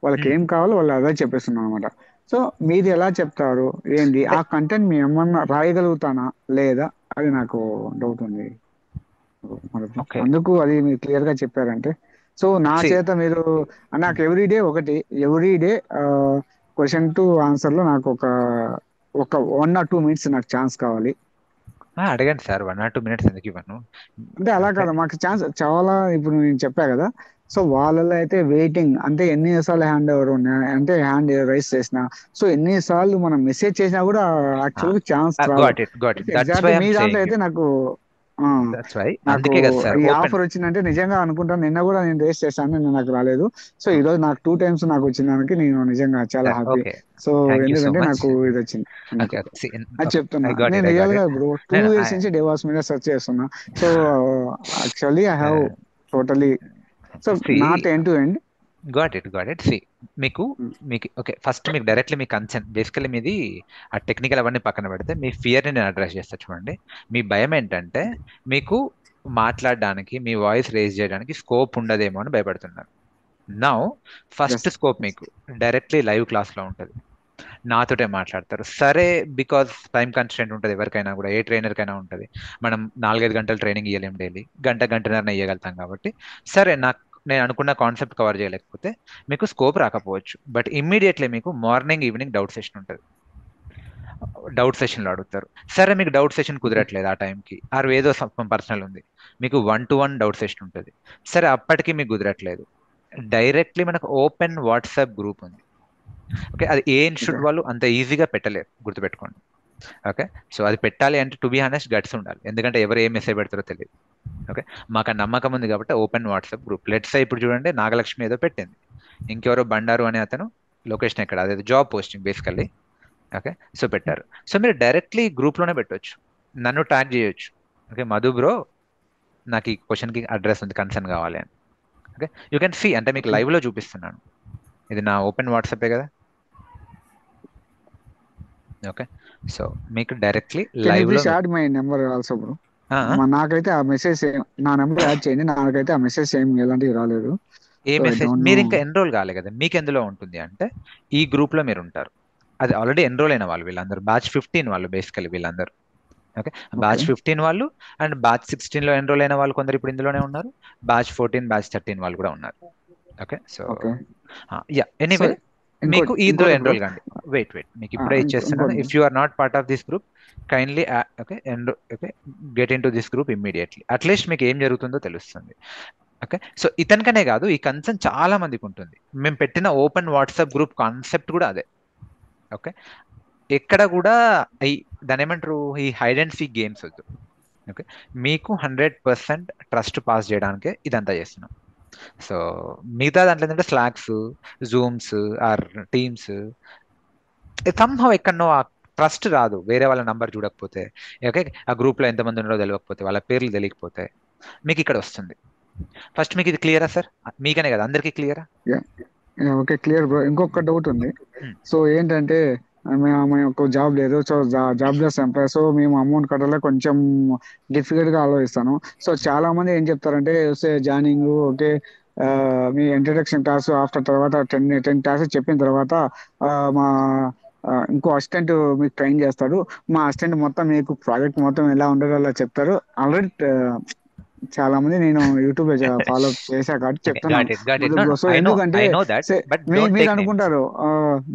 వాళ్ళకి ఏం కావాలో వాళ్ళు అదే చెప్పేస్తున్నాను అనమాట. సో మీరు ఎలా చెప్తారు ఏంటి అంటే ఆ కంటెంట్ మేము ఏమన్నా రాయగలుగుతానా లేదా అది నాకు డౌట్ ఉంది. మరి ఓకే, అందుకు అది మీరు క్లియర్ గా చెప్పారంటే సో నా సి చేత మీరు నాకు ఎవ్రీడే క్వశ్చన్ టు ఆన్సర్ లో నాకు ఒక 1 or 2 minutes నాకు ఛాన్స్ కావాలి. అడగండి సార్. 1 or 2 minutes ఎందుకు ఇవ్వను? అంటే అలా ఓకే. కాదు మాకు ఛాన్స్ చాలా ఇప్పుడు నేను చెప్పా కదా. సో వాళ్ళలో అయితే వెయిటింగ్ అంటే ఎన్నిసార్లు హ్యాండ్ ఓవర్ ఉన్నాయి అంటే హ్యాండ్ రైస్ చేసినా సో ఎన్నిసార్లు మనం మెసేజ్ చేసినా కూడా యాక్చువల్గా ఛాన్స్ రాదు. Got it that's why exactly మీ ఐఎమ్ దాంట్లో సేయింగ్ అయితే యూ. నాకు ఆ, దట్స్ వై నాకు అందుకే కదా సార్ ఈ ఓపెన్. ఆఫర్ వచ్చిందంటే నిజంగా అనుకుంటాను. నిన్న కూడా నేను రేస్ చేశాను, నిన్న నాకు రాలేదు. సో ఈ రోజు నాకు 2 times నాకు వచ్చిన దానికి నేను నిజంగా చాలా happy. Okay, so thank you so ఎందుకంటే మచ్. నాకు ఇది వచ్చింది అందుకు ఓకే ఓకే, అది ఓకే, చెప్తున్నా. ఐ గాట్ నేను ఇట్ రియల్ గా ఇప్పుడు 2 నేను years నుంచి డెవాస్ మీద సెర్చ్ చేస్తున్నా. So actually I have totally so see not end to end. Got it see మీకు మీకు ఓకే, ఫస్ట్ మీకు డైరెక్ట్లీ మీ కన్సర్న్ బేసికలీ మీది ఆ టెక్నికల్ అవన్నీ పక్కన పెడితే మీ ఫియర్ని నేను అడ్రస్ చేస్తా. చూడండి, మీ భయం ఏంటంటే మీకు మాట్లాడడానికి మీ వాయిస్ రేజ్ చేయడానికి స్కోప్ ఉండదేమో అని భయపడుతున్నారు. నౌ ఫస్ట్ ఎస్ స్కోప్ మీకు డైరెక్ట్లీ లైవ్ క్లాస్లో ఉంటుంది, నాతోటే మాట్లాడతారు. సరే, బికాజ్ టైం కన్స్టెంట్ ఉంటుంది ఎవరికైనా కూడా, ఏ ట్రైనర్కైనా ఉంటుంది. మనం 4-5 గంటలు ట్రైనింగ్ ఇవ్వలేం డైలీ, గంటన్నర ఇవ్వగలుగుతాం కాబట్టి సరే, నేను అనుకున్న కాన్సెప్ట్ కవర్ చేయలేకపోతే మీకు స్కోప్ రాకపోవచ్చు. బట్ ఇమ్మీడియట్లీ మీకు మార్నింగ్ ఈవినింగ్ డౌట్ సెషన్ ఉంటుంది. డౌట్ సెషన్లో అడుగుతారు. సరే, మీకు డౌట్ సెషన్ కుదరట్లేదు ఆ టైంకి, ఆరు ఏదో పర్సనల్ ఉంది, మీకు 1-to-1 డౌట్ సెషన్ ఉంటుంది. సరే, అప్పటికి మీకు కుదరట్లేదు, డైరెక్ట్లీ మనకు ఓపెన్ వాట్సాప్ గ్రూప్ ఉంది. ఓకే, అది ఏ ఇన్స్టిట్యూట్ వాళ్ళు అంత ఈజీగా పెట్టలేరు, గుర్తుపెట్టుకోండి. ఓకే, సో అది పెట్టాలి అంటే టు బి హానెస్ట్ గట్స్ ఉండాలి, ఎందుకంటే ఎవరు ఏ మెసేజ్ పెడతారో తెలియదు. ఓకే, మాకు ఆ నమ్మకం ఉంది కాబట్టి ఓపెన్ వాట్సాప్ గ్రూప్. లెట్స్ ఇప్పుడు చూడండి, నాగలక్ష్మి ఏదో పెట్టింది, ఇంకెవరో బండారు అనే అతను లొకేషన్ ఎక్కడ, అదే job posting basically. Okay, so పెట్టారు. సో మీరు డైరెక్ట్లీ గ్రూప్లోనే పెట్టవచ్చు, నన్ను ట్యాగ్ చేయొచ్చు. ఓకే, మధు బ్రో నాకు ఈ క్వశ్చన్కి అడ్రస్ ఉంది, కన్సర్న్ కావాలి అని. ఓకే, యూ కెన్ సీ, అంటే మీకు లైవ్లో చూపిస్తున్నాను, ఇది నా ఓపెన్ వాట్సాపే కదా. ఓకే, సో మీకు డైరెక్ట్లీ కెన్ యూ లైవ్లో please add my number also bro? నాకైతే ఆ మెసేజ్ నా నెంబర్ యాడ్ చేయండి. నాకైతే ఆ మెసేజ్ ఏం ఎలాంటివి రాలేదు. ఏ so I message, don't know. మీరు ఇంకా ఎన్రోల్ కాలే కదా, మీకు ఎందులో ఉంటుంది అంటే ఈ గ్రూప్లో మీరు ఉంటారు. అది ఆల్రెడీ ఎన్రోల్ అయిన వాళ్ళు వీళ్ళందరూ, బ్యాచ్ 15 వాళ్ళు బేసికలీ వీళ్ళందరూ. ఓకే, బ్యాచ్ 15 వాళ్ళు అండ్ బ్యాచ్ 16లో ఎన్రోల్ అయిన వాళ్ళు కొందరు ఇప్పుడు ఇందులోనే ఉన్నారు. బ్యాచ్ 14, బ్యాచ్ 13 వాళ్ళు కూడా ఉన్నారు. ఓకే, సో యా, ఎనీవే మీకు ఇందులో ఎన్రోల్ కండి. వెయిట్ మీకు ఇప్పుడే ఇచ్చేస్తున్నాను. If you are not part of this group kindly okay get into this group immediately. At least మీకు ఏం జరుగుతుందో తెలుస్తుంది. ఓకే, సో ఇతనికనే కాదు, ఈ కన్సర్న్ చాలా మందికి ఉంటుంది. మేము పెట్టిన ఓపెన్ వాట్సాప్ గ్రూప్ కాన్సెప్ట్ కూడా అదే. ఓకే, ఎక్కడ కూడా దాని ఏమంటారు, ఈ హైడ్ అండ్ సీక్ గేమ్స్ వద్దు. ఓకే, మీకు 100% ట్రస్ట్ పాస్ చేయడానికే ఇదంతా చేస్తున్నాం. సో మిగతా దాంట్లో ఏంటంటే Slacks, Zooms or Teams, somehow ఎక్కడనో ఆ ట్రస్ట్ రాదు వేరే వాళ్ళ నంబర్ చూడకపోతే. ఓకే, ఆ గ్రూప్లో ఎంతమంది ఉన్నారో తెలియకపోతే, వాళ్ళ పేర్లు తెలియకపోతే మీకు ఇక్కడ వస్తుంది. ఫస్ట్ మీకు ఇది క్లియరా సార్? మీకనే కదా, అందరికీ క్లియరా? Okay, clear bro. ఇంకొక డౌట్ ఉంది. సో ఏంటంటే మేము ఒక జాబ్ లేదు, సో జాబ్లెస్ ఎంప్లాయ్, సో మేము అమౌంట్ కట్టాలి, కొంచెం డిఫికల్ట్ గా ఆలోచిస్తాను. సో చాలా మంది ఏం చెప్తారంటే జాయినింగ్ ఓకే, మీ ఇంట్రడక్షన్ క్లాస్ ఆఫ్టర్ తర్వాత 10 క్లాసెస్ చెప్పిన తర్వాత మా ఇంకో అసిస్టెంట్ మీకు ట్రైన్ చేస్తాడు, మా అసిస్టెంట్ మొత్తం మీకు ప్రాజెక్ట్ మొత్తం ఎలా ఉండదో అలా చెప్తారు. ఆల్రెడీ చాలా మంది నేను యూట్యూబ్ లో ఫాలో చేశా కాబట్టి చెప్తున్నాను. సో ఎందుకంటే మీరు అనుకుంటారు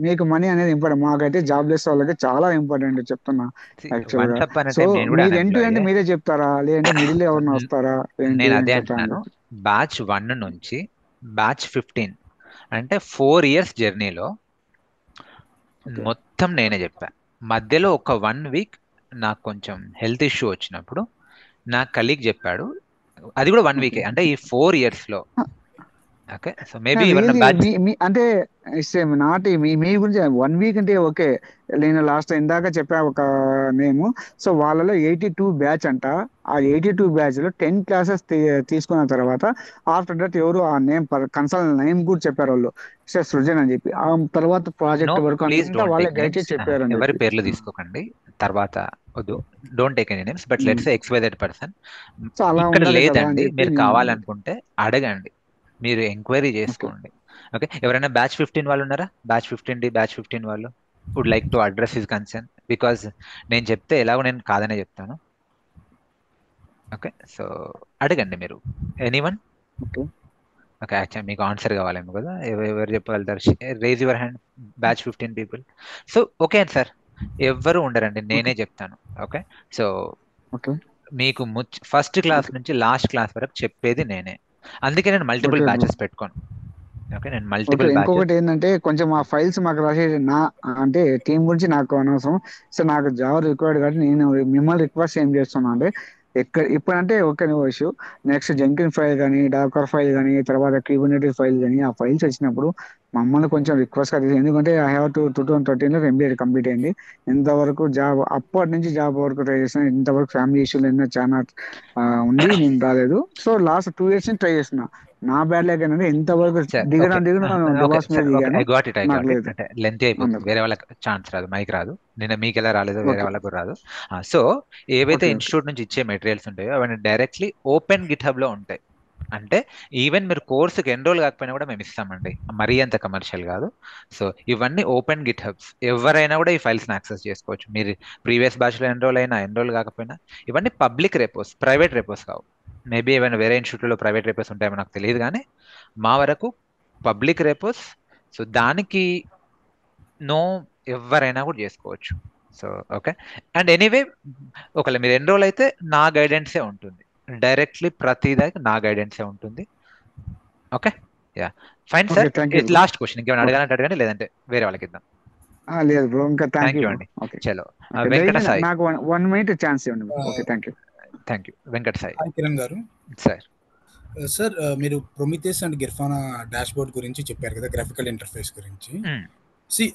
మీకు మనీ అనేది ఇంపార్టెంట్, మాకైతే జాబ్ లెస్ వాళ్ళకి చాలా ఇంపార్టెంట్ చెప్తున్నా యాక్చువల్ గా. సో మీరు ఎండ్ టు ఎండ్ మీరే చెప్తారా లేదంటే మిడిల్ ఎవరిని వస్తారా? నేను అదే అంటున్నాను, బ్యాచ్ 1 నుంచి బ్యాచ్ 15 అంటే 4 years జర్నీలో మొత్తం నేనే చెప్పా. మధ్యలో ఒక 1 week నాకు కొంచెం హెల్త్ ఇష్యూ వచ్చినప్పుడు నా కలీగ్ చెప్పాడు, అది కూడా 1 ఓకే వీకే, అంటే ఈ 4 ఇయర్స్ లో. ఓకే, సో మేబీ ఎవరైనా లేదు బ్యాచ్. మీ అంటే సేమ్ నాటి మీ గురించి 1 వీక్ అంటే ఓకే. నేను లాస్ట్ ఇందాక చెప్పా ఒక నేమ్. సో వాళ్ళలో 82 బ్యాచ్ అంట. ఆ 82 బ్యాచ్ లో 10 క్లాసెస్ తీసుకున్న తర్వాత ఆఫ్టర్ దట్ ఎవరు ఆ నేమ్ కన్సల్ట్ నేమ్ కూడా చెప్పారు వాళ్ళు, సార్ సృజన్ అని చెప్పి. ఆ తర్వాత నో, ప్రాజెక్ట్ వరకు ప్లీజ్ అంతా డోంట్ వాళ్ళే టేక్ గైడ్ నేమ్స్. చేసి చెప్పారు అని ఎవరి చెప్పి. పేర్లు తీసుకోకండి, తర్వాత వద్దు. Don't take any names, but let's XYZ person. So అలా ఇక్కడ ఉండాలి కదా అని లేదండి, చెప్పి మీరు నేను. కావాలనుకుంటే అడగండి, మీరు ఎంక్వైరీ ఓకే చేసుకోండి. ఓకే, ఎవరైనా బ్యాచ్ 15 వాళ్ళు ఉన్నారా? బ్యాచ్ 15 బ్యాచ్ 15 వాళ్ళు would like to address his concern, because నేను చెప్తే ఎలాగో నేను కాదనే చెప్తాను. ఓకే, సో అడగండి మీరు. ఎనీవన్? ఓకే ఓకే, యాక్చువల్లీ మీకు ఆన్సర్ కావాలేమో కదా, ఎవరు చెప్పగలుగుతారు? Raise your hand, batch 15 people. So okay sir, ఎవ్వరు ఉండరండి, ఓకే నేనే చెప్తాను. ఓకే, సో ఓకే మీకు ఫస్ట్ క్లాస్ ఓకే నుంచి లాస్ట్ క్లాస్ వరకు చెప్పేది నేనే. అందుకే నేను మల్టిపుల్ ఓకే బ్రో. బ్యాచెస్ పెట్టుకోను. ఓకే, నేను ఓకే మల్టిపుల్ బ్యాచెస్. ఇంకొకటి ఏంటంటే కొంచెం ఆ ఫైల్స్ మాకు రాసేది నా అంటే టీం గురించి నాకు అనవసరం. సో నాకు జాబ్ రిక్వైర్డ్ కాబట్టి నేను మిమ్మల్ని రిక్వెస్ట్ ఏం చేస్తున్నా అంటే ఇప్పుడంటే okay no issue. Next Jenkin file కానీ డాకర్ ఫైల్ కానీ తర్వాత క్యూబర్నెటిస్ ఫైల్ కానీ ఆ ఫైల్స్ వచ్చినప్పుడు మమ్మల్ని కొంచెం రిక్వెస్ట్ గా ఎందుకంటే ఐ హావ్ 2013 లో ఎంబీఏ కంప్లీట్ అయింది. ఇంతవరకు జాబ్ అప్పటి నుంచి జాబ్ వరకు ట్రై చేసిన, ఇంతవరకు ఫ్యామిలీ ఇష్యూలు ఎన్నో చాలా ఉండి నేను రాలేదు. సో లాస్ట్ 2 years నుంచి ట్రై చేస్తున్నా. నా బ్యాడ్ లైక్ ఏంటంటే ఇంతవరకు సార్ ఓకే, దిగడం ఓకే డివాస్ మీద సార్, ఓకే, దిగాను. ఐ గాట్ ఇట్, నాకు లేదు అంటే లెంత్ అయిపోతుంది, అందరు. వేరే వాళ్ళకి ఛాన్స్ రాదు, మైక్ రాదు. నేను మీకు ఎలా రాలేదో వేరే ఓకే వాళ్ళకు రాదు. సో ఏవైతే ఓకే ఓకే ఇన్స్టిట్యూట్ నుంచి ఇచ్చే మెటీరియల్స్ ఉంటాయో అవన్నీ డైరెక్ట్లీ ఓపెన్ గిట్ హబ్ లో ఉంటాయి. అంటే ఈవెన్ మీరు కోర్సుకి ఎన్రోల్ కాకపోయినా కూడా మేము ఇస్తామండి, మరీ అంత కమర్షియల్ కాదు. సో ఇవన్నీ ఓపెన్ గిట్ హబ్స్, ఎవరైనా కూడా ఈ ఫైల్స్ని యాక్సెస్ చేసుకోవచ్చు. మీరు ప్రీవియస్ బ్యాచ్లో ఎన్రోల్ అయినా ఎన్రోల్ కాకపోయినా ఇవన్నీ పబ్లిక్ రెపోస్, ప్రైవేట్ రెపోస్ కావు. మేబీ ఏమైనా వేరే ఇన్స్టిట్యూట్లో ప్రైవేట్ రెపోస్ ఉంటాయేమో నాకు తెలియదు, కానీ మా వరకు పబ్లిక్ రెపోస్. సో దానికి నో, ఎవరైనా కూడా చేసుకోవచ్చు. సో ఓకే, అండ్ ఎనీవే ఒకవేళ మీరు ఎన్రోల్ అయితే నా గైడెన్సే ఉంటుంది, డైరెక్ట్లీ ప్రతిదానికి నా గైడెన్సే ఉంటుంది. Okay, yeah, fine okay sir. Thank you it bro. Last question, ఇంకేమైనా ఓకే అడగాలంటే అడగండి, లేదంటే వేరే వాళ్ళకి ఇద్దాం. లేదు బ్రో ఇంకా thank thank you you bro. అండి. ఓకే చలో, ఓకే వెంకట దయచేసి సాయి. నాకు 1 minute ఛాన్స్ ఇవ్వండి bro. Okay thank you. Thank you, Venkata Sai hi Kiran గారు. సార్. సార్ మీరు ప్రొమిథెస్ అండ్ గిర్ఫానా డాష్బోర్డ్ గురించి చెప్పారు కదా, గ్రాఫికల్ ఇంటర్ఫేస్ గురించి.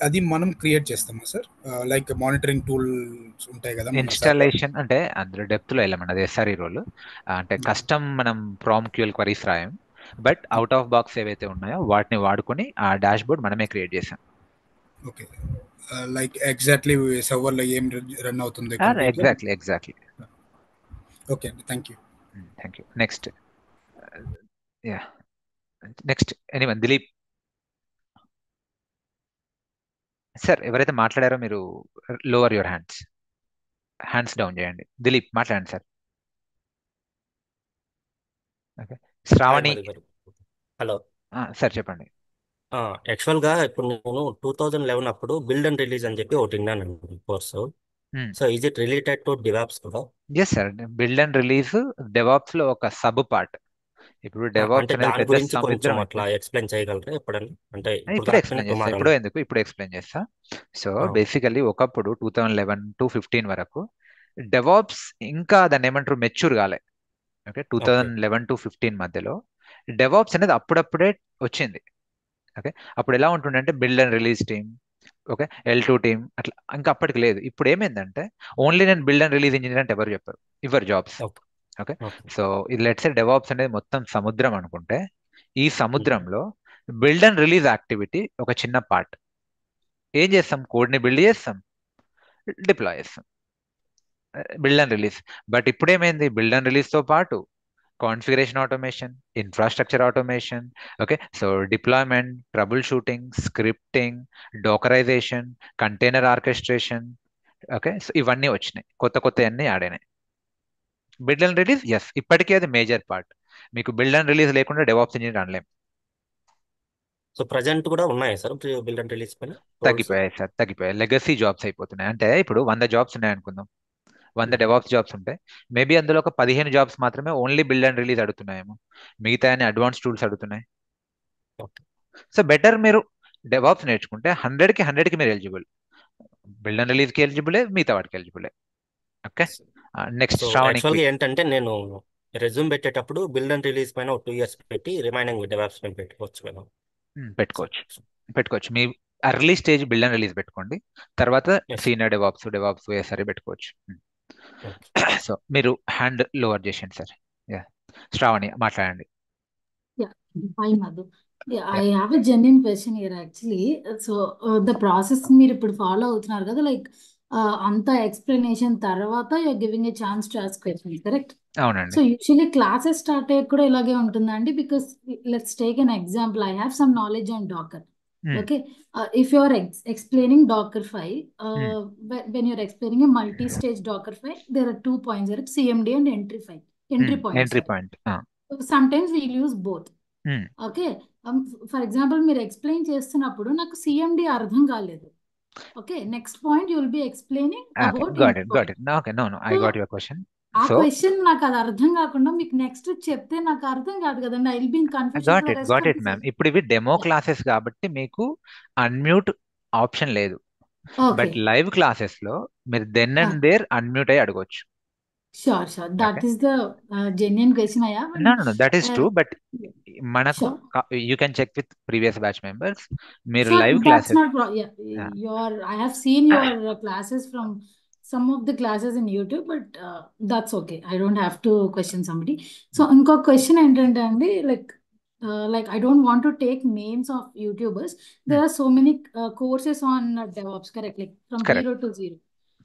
అది మనం క్రియేట్ చేస్తామా సార్? లైక్ మానిటరింగ్ టూల్స్ ఉంటాయి కదా మన server. ఇన్స్టాలేషన్ అంటే అందులో డెప్త్ లో వెళ్ళమండి, అది ఎస్ఆర్ఈ రోల్. అంటే కస్టమ్ మనం ప్రామ్క్యూఎల్ క్వరీస్ రాయం, బట్ అవుట్ ఆఫ్ బాక్స్ ఏవైతే ఉన్నాయో వాటిని వాడుకొని ఆ డాష్ బోర్డ్ మనమే క్రియేట్ చేసాం. ఓకే, లైక్ ఎగ్జాక్ట్లీ సర్వర్లో ఏం రన్ అవుతుంది. ఎగ్జాక్ట్లీ. ఓకే అండి, thank you. Thank you. Next, yeah, next anyone? Dilip sir, ఎవరైతే మాట్లాడారో మీరు లోవర్ యువర్ హ్యాండ్స్ డౌన్ చేయండి. దిలీప్ మాట్లాడండి sir. Okay, Shravani. Hello sir చెప్పండి. యాక్చువల్గా ఇప్పుడు నేను 2011 అప్పుడు బిల్డ్ అండ్ రిలీజ్ అని చెప్పి ఒకటి విన్నానండి course. So is it related to DevOps కూడా? Yes sir, build and release DevOps లో ఒక సబ్ పార్ట్. ఇప్పుడు డెవాప్స్ అంటే అనేది దాని పెద్ద గురించి కొంచెం సముద్రం. అట్లా ఎక్స్ప్లెయిన్ చేయగలరా ఎప్పుడన్నా? అంటే ఇప్పుడు ఎక్స్ప్లెయిన్ చేస్తా, ఇప్పుడు ఎక్స్ప్లెయిన్ చేస్తా. సో బేసికలీ ఒకప్పుడు 2011 to 15 వరకు డెవాప్స్ ఇంకా దాన్ని ఏమంటారు, మెచ్యూర్ కాలే. ఓకే, 2011 to 15 మధ్యలో డెవాప్స్ అనేది అప్పుడప్పుడే వచ్చింది. ఓకే, అప్పుడు ఎలా ఉంటుండే అంటే build and release team, okay, L2 team, అట్లా ఇంకా అప్పటికి లేదు. ఇప్పుడు ఏమైందంటే ఓన్లీ నేను బిల్డ్ అండ్ రిలీజ్ ఇంజనీర్ అంటే ఎవరు చెప్పారు, ఇవ్వరు జాబ్స్. ఓకే, సో ఇది లెట్స్ సే డెవాప్స్ అనేది మొత్తం సముద్రం అనుకుంటే, ఈ సముద్రంలో బిల్డ్ అండ్ రిలీజ్ యాక్టివిటీ ఒక చిన్న పార్ట్. ఏం చేస్తాం, కోడ్ని బిల్డ్ చేస్తాం, డిప్లాయ్ చేస్తాం, బిల్డ్ అండ్ రిలీజ్. బట్ ఇప్పుడు ఏమైంది, బిల్డ్ అండ్ రిలీజ్తో పాటు configuration automation, infrastructure automation, okay, so deployment, troubleshooting, scripting, dockerization, container orchestration, okay, so ఇవన్నీ వచ్చినాయి, కొత్త అన్నీ యాడ్ అయినాయి. బిల్డ్ అండ్ రిలీజ్ ఎస్, ఇప్పటికీ అది మేజర్ పార్ట్. మీకు బిల్డ్ అండ్ రిలీజ్ లేకుండా డెవాప్స్ ఇంజనీర్ అనలేం. సో ప్రజెంట్ కూడా ఉన్నాయా సార్ బిల్డ్ అండ్ రిలీజ్ పైన? తగ్గిపోయాయి సార్, తగ్గిపోయాయి. లెగసీ జాబ్స్ అయిపోతున్నాయి. అంటే ఇప్పుడు 100 జాబ్స్ ఉన్నాయి అనుకుందాం, 100 డెవాప్స్ జాబ్స్ ఉంటాయి. మేబీ అందులో ఒక 15 జాబ్స్ మాత్రమే ఓన్లీ బిల్డ్ అండ్ రిలీజ్ అడుగుతున్నాయేమో, మిగతా అన్ని అడ్వాన్స్ టూల్స్ అడుగుతున్నాయి. సో బెటర్ మీరు డెవాప్స్ నేర్చుకుంటే 100కి మీరు ఎలిజిబుల్. బిల్డ్ అండ్ రిలీజ్కి ఎలిజిబులే, మిగతా వాటికి ఎలిజిబులే. Okay, next Shravani. యాక్చువల్గా ఏంటంటే నేను రెజ్యూమ్ పెట్టేటప్పుడు బిల్డ్ అండ్ రిలీజ్ పైన ఒక 2 years పెట్టి రిమైనింగ్ డెవాప్స్ పైన పెట్టుకోవచ్చు కదా. పెట్టుకోవచ్చు. మీ early stage build and release పెట్టుకోండి, తర్వాత Yes. సీనియర్ డెవాప్స్ ఏసరి పెట్టుకోవచ్చు. Okay. సో మీరు హ్యాండ్ లోవర్ చేయండి సార్. యా, శ్రావణి మాట్లాడండి. Yeah, fine, Madhu. Yeah, I have a genuine question here actually. So, the process మీరు ఇప్పుడు ఫాలో అవుతున్నారు కదా, లైక్ అంత ఎక్స్ప్లెనేషన్ తర్వాత you're giving a chance to ask questions, correct? అవునండి. సో యూజువల్లీ క్లాసెస్ స్టార్ట్ అయ్యాక కూడా ఇలాగే ఉంటుందండి, because let's take an example. I have some knowledge on Docker. Okay, if you are explaining Docker file, when you are explaining a multi-stage Docker file, there are 2 points there, CMD and entry file, entry point. Entry Sorry. Point. Sometimes we'll use both. Okay, for example, మీరు explain చేస్తున్నప్పుడు నాకు CMD అర్థం కాలేదు. Okay, next point you will be explaining about Got entry it. point. Okay, no, I So, got your question. ఆ So, question నాకు అది అర్థం కాకుండా మీకు నెక్స్ట్ చెప్తే నాకు అర్థం కాదు కదండి. I will be in confusion for the rest got of it, the ma'am. Session. ఇప్పుడు ఇవి డెమో క్లాసెస్ కాబట్టి మీకు అన్మ్యూట్ ఆప్షన్ లేదు, ఓకే, బట్ లైవ్ క్లాసెస్ లో మీరు దెన్ అండ్ దేర్ అన్మ్యూట్ అయ్యి అడగొచ్చు. Sure Okay. That is the genuine question I have. No, that is true, but మనకు sure you can check with previous batch members. మీరు Sure, live that's classes not I have seen your classes from some of the classes in YouTube, but that's okay. I don't have to question somebody. So, inko question ఏంటంటే అండి, like I don't want to take names of YouTubers. There are so many courses on DevOps, correct? Like from Correct. 0 to 0.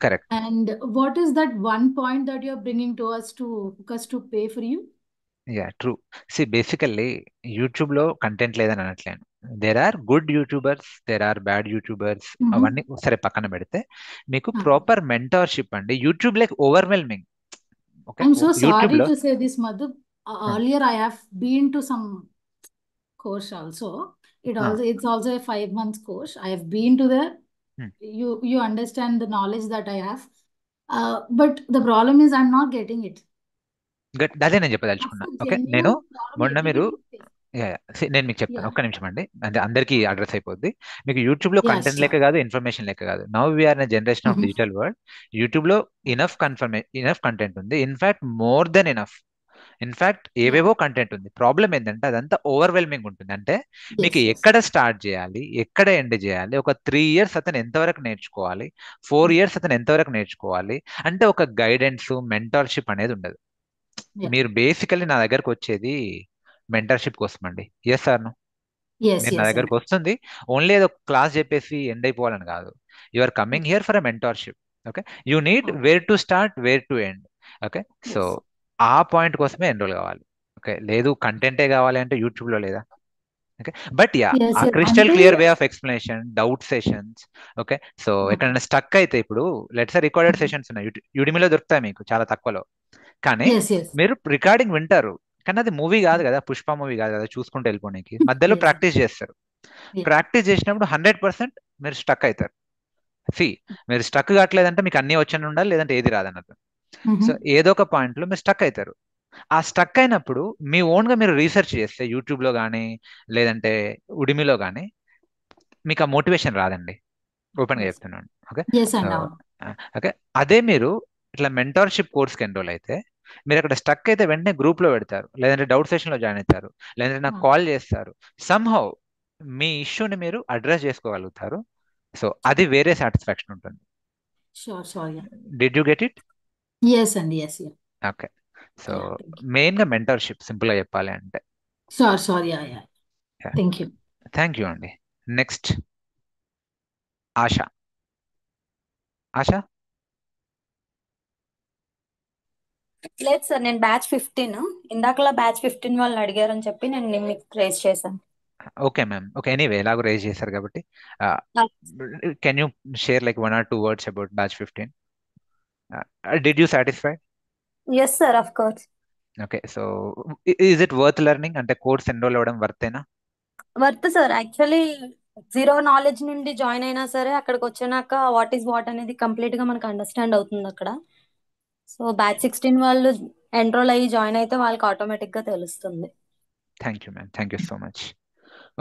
Correct. And what is that one point that you're bringing to us to pay for you? Yeah, true. Basically YouTube లో content లేదని అనట్లేను. There are good YouTubers, there are bad YouTubers. అవన్నీ సరే పక్కన పెడితే మీకు proper mentorship అండి. YouTube like overwhelming. Okay, I'm so YouTube sorry లో to say this, Madhu. Earlier, I have been to some course also. It's also a 5 months course. I have been to there. You understand the knowledge that I have. But the problem is I'm not getting it. అదే నేను చెప్పదలుచుకున్నా. That's the okay, genuine నేను problem మొన్న మీరు everybody faces. నేను మీకు చెప్తాను, Yeah. ఒక్క నిమిషం అండి. అంటే అందరికీ అడ్రస్ అయిపోద్ది. మీకు యూట్యూబ్ లో Yeah, కంటెంట్ sure. లెక్క కాదు, ఇన్ఫర్మేషన్ లెక్క కాదు. Now we're in generation of digital world. YouTube లో ఇనఫ్ కంటెంట్ ఉంది. In fact more than enough. In fact ఏవేవో కంటెంట్ ఉంది. ప్రాబ్లం ఏంటంటే అదంతా ఓవర్వెల్మింగ్ ఉంటుంది. అంటే మీకు Yes. ఎక్కడ స్టార్ట్ చేయాలి, ఎక్కడ ఎండ్ చేయాలి, ఒక 3 years అతను ఎంతవరకు నేర్చుకోవాలి, 4 years అతను ఎంతవరకు నేర్చుకోవాలి, అంటే ఒక గైడెన్స్, మెంటర్షిప్ అనేది ఉండదు. Yeah. మీరు బేసికల్లీ నా దగ్గరకు వచ్చేది మెంటర్షిప్ కోసం అండి. ఎస్ సార్, Yes, మీరు నా yes, దగ్గరకు వస్తుంది ఓన్లీ ఏదో క్లాస్ చెప్పేసి ఎండ్ అయిపోవాలని కాదు. You are coming here for a mentorship. Okay, you need where to start, where to end. Okay, so Yes. ఆ పాయింట్ కోసమే ఎన్రోల్ కావాలి. ఓకే, లేదు కంటెంటే కావాలి అంటే యూట్యూబ్ లో లేదా. ఓకే, బట్ యా, Yes, ఆ yes. క్రిస్టల్ అంటే clear way of explanation, doubt sessions. Okay, so ఎక్కడైనా స్టక్ అయితే ఇప్పుడు లెట్స్ రికార్డెడ్ సెషన్స్ ఉన్నాయి, యూడిమిలో దొరుకుతాయి మీకు చాలా తక్కువలో. కానీ yes, yes. మీరు రికార్డింగ్ వింటారు, కానీ అది మూవీ కాదు కదా, పుష్ప మూవీ కాదు కదా చూసుకుంటూ వెళ్ళిపోవడానికి. మధ్యలో Yes. ప్రాక్టీస్ చేస్తారు. Yeah. ప్రాక్టీస్ చేసినప్పుడు 100% మీరు స్టక్ అవుతారు. మీరు స్టక్ కావట్లేదంటే మీకు అన్నీ వచ్చని ఉండాలి, లేదంటే ఏది రాదన్నట్టు. సో ఏదో ఒక పాయింట్ లో మీరు స్టక్ అవుతారు. ఆ స్టక్ అయినప్పుడు మీ ఓన్ గా మీరు రీసెర్చ్ చేస్తే యూట్యూబ్ లో కానీ లేదంటే ఉడిమిలో కానీ మీకు ఆ మోటివేషన్ రాదండి. ఓపెన్ గా Yes. చెప్తున్నాను. Okay, Yes, and now. Okay, అదే మీరు ఇట్లా మెంటర్షిప్ కోర్స్కి ఎన్రోల్ అయితే మీరు అక్కడ స్టక్ అయితే వెంటనే గ్రూప్ లో పెడతారు, లేదంటే డౌట్ సెషన్ లో జాయిన్ అవుతారు, లేదంటే నాకు కాల్ చేస్తారు. సమ్హౌ మీ ఇష్యూని మీరు అడ్రస్ చేసుకోగలుగుతారు. సో అది వేరే సాటిస్ఫాక్షన్ ఉంటుంది. Sure, yeah. Did you get it? Yes, and yes, yeah. Okay, so Yeah, thank you. Main గా మెంటర్షిప్ సింపుల్ గా చెప్పాలి అంటే. Sure, yeah. Thank you. Thank you అండి. నెక్స్ట్ ఆశ. లేదు సార్, నేను బ్యాచ్ 15 ఇందాకలా బ్యాచ్ 15 వాళ్ళని అడిగారని చెప్పి నేను మీకు రేస్ చేశాను. Okay ma'am. ఓకే, ఎనీవే ఎలాగో రేజ్ చేశారు కాబట్టి can you share like 1 or 2 words about batch 15? Did you satisfied? Yes sir, of course. Okay, so is it worth learning? అంటే కోర్స్ ఎన్రోల్ అవ్వడం వర్తేనా? Worth sir. యాక్చువల్లీ 0 నాలెడ్జ్ నుండి join అయినా సరే అక్కడికి వచ్చినాక వాట్ ఈస్ వాట్ అనేది complete గా మనకు అండర్స్టాండ్ అవుతుంది అక్కడ. సో బ్యాచ్ 16 వాళ్ళు ఎన్రోల్ అయ్యి జాయిన్ అయితే వాళ్ళకి ఆటోమేటిక్ గా తెలుస్తుంది. Thank you ma'am, thank you so much.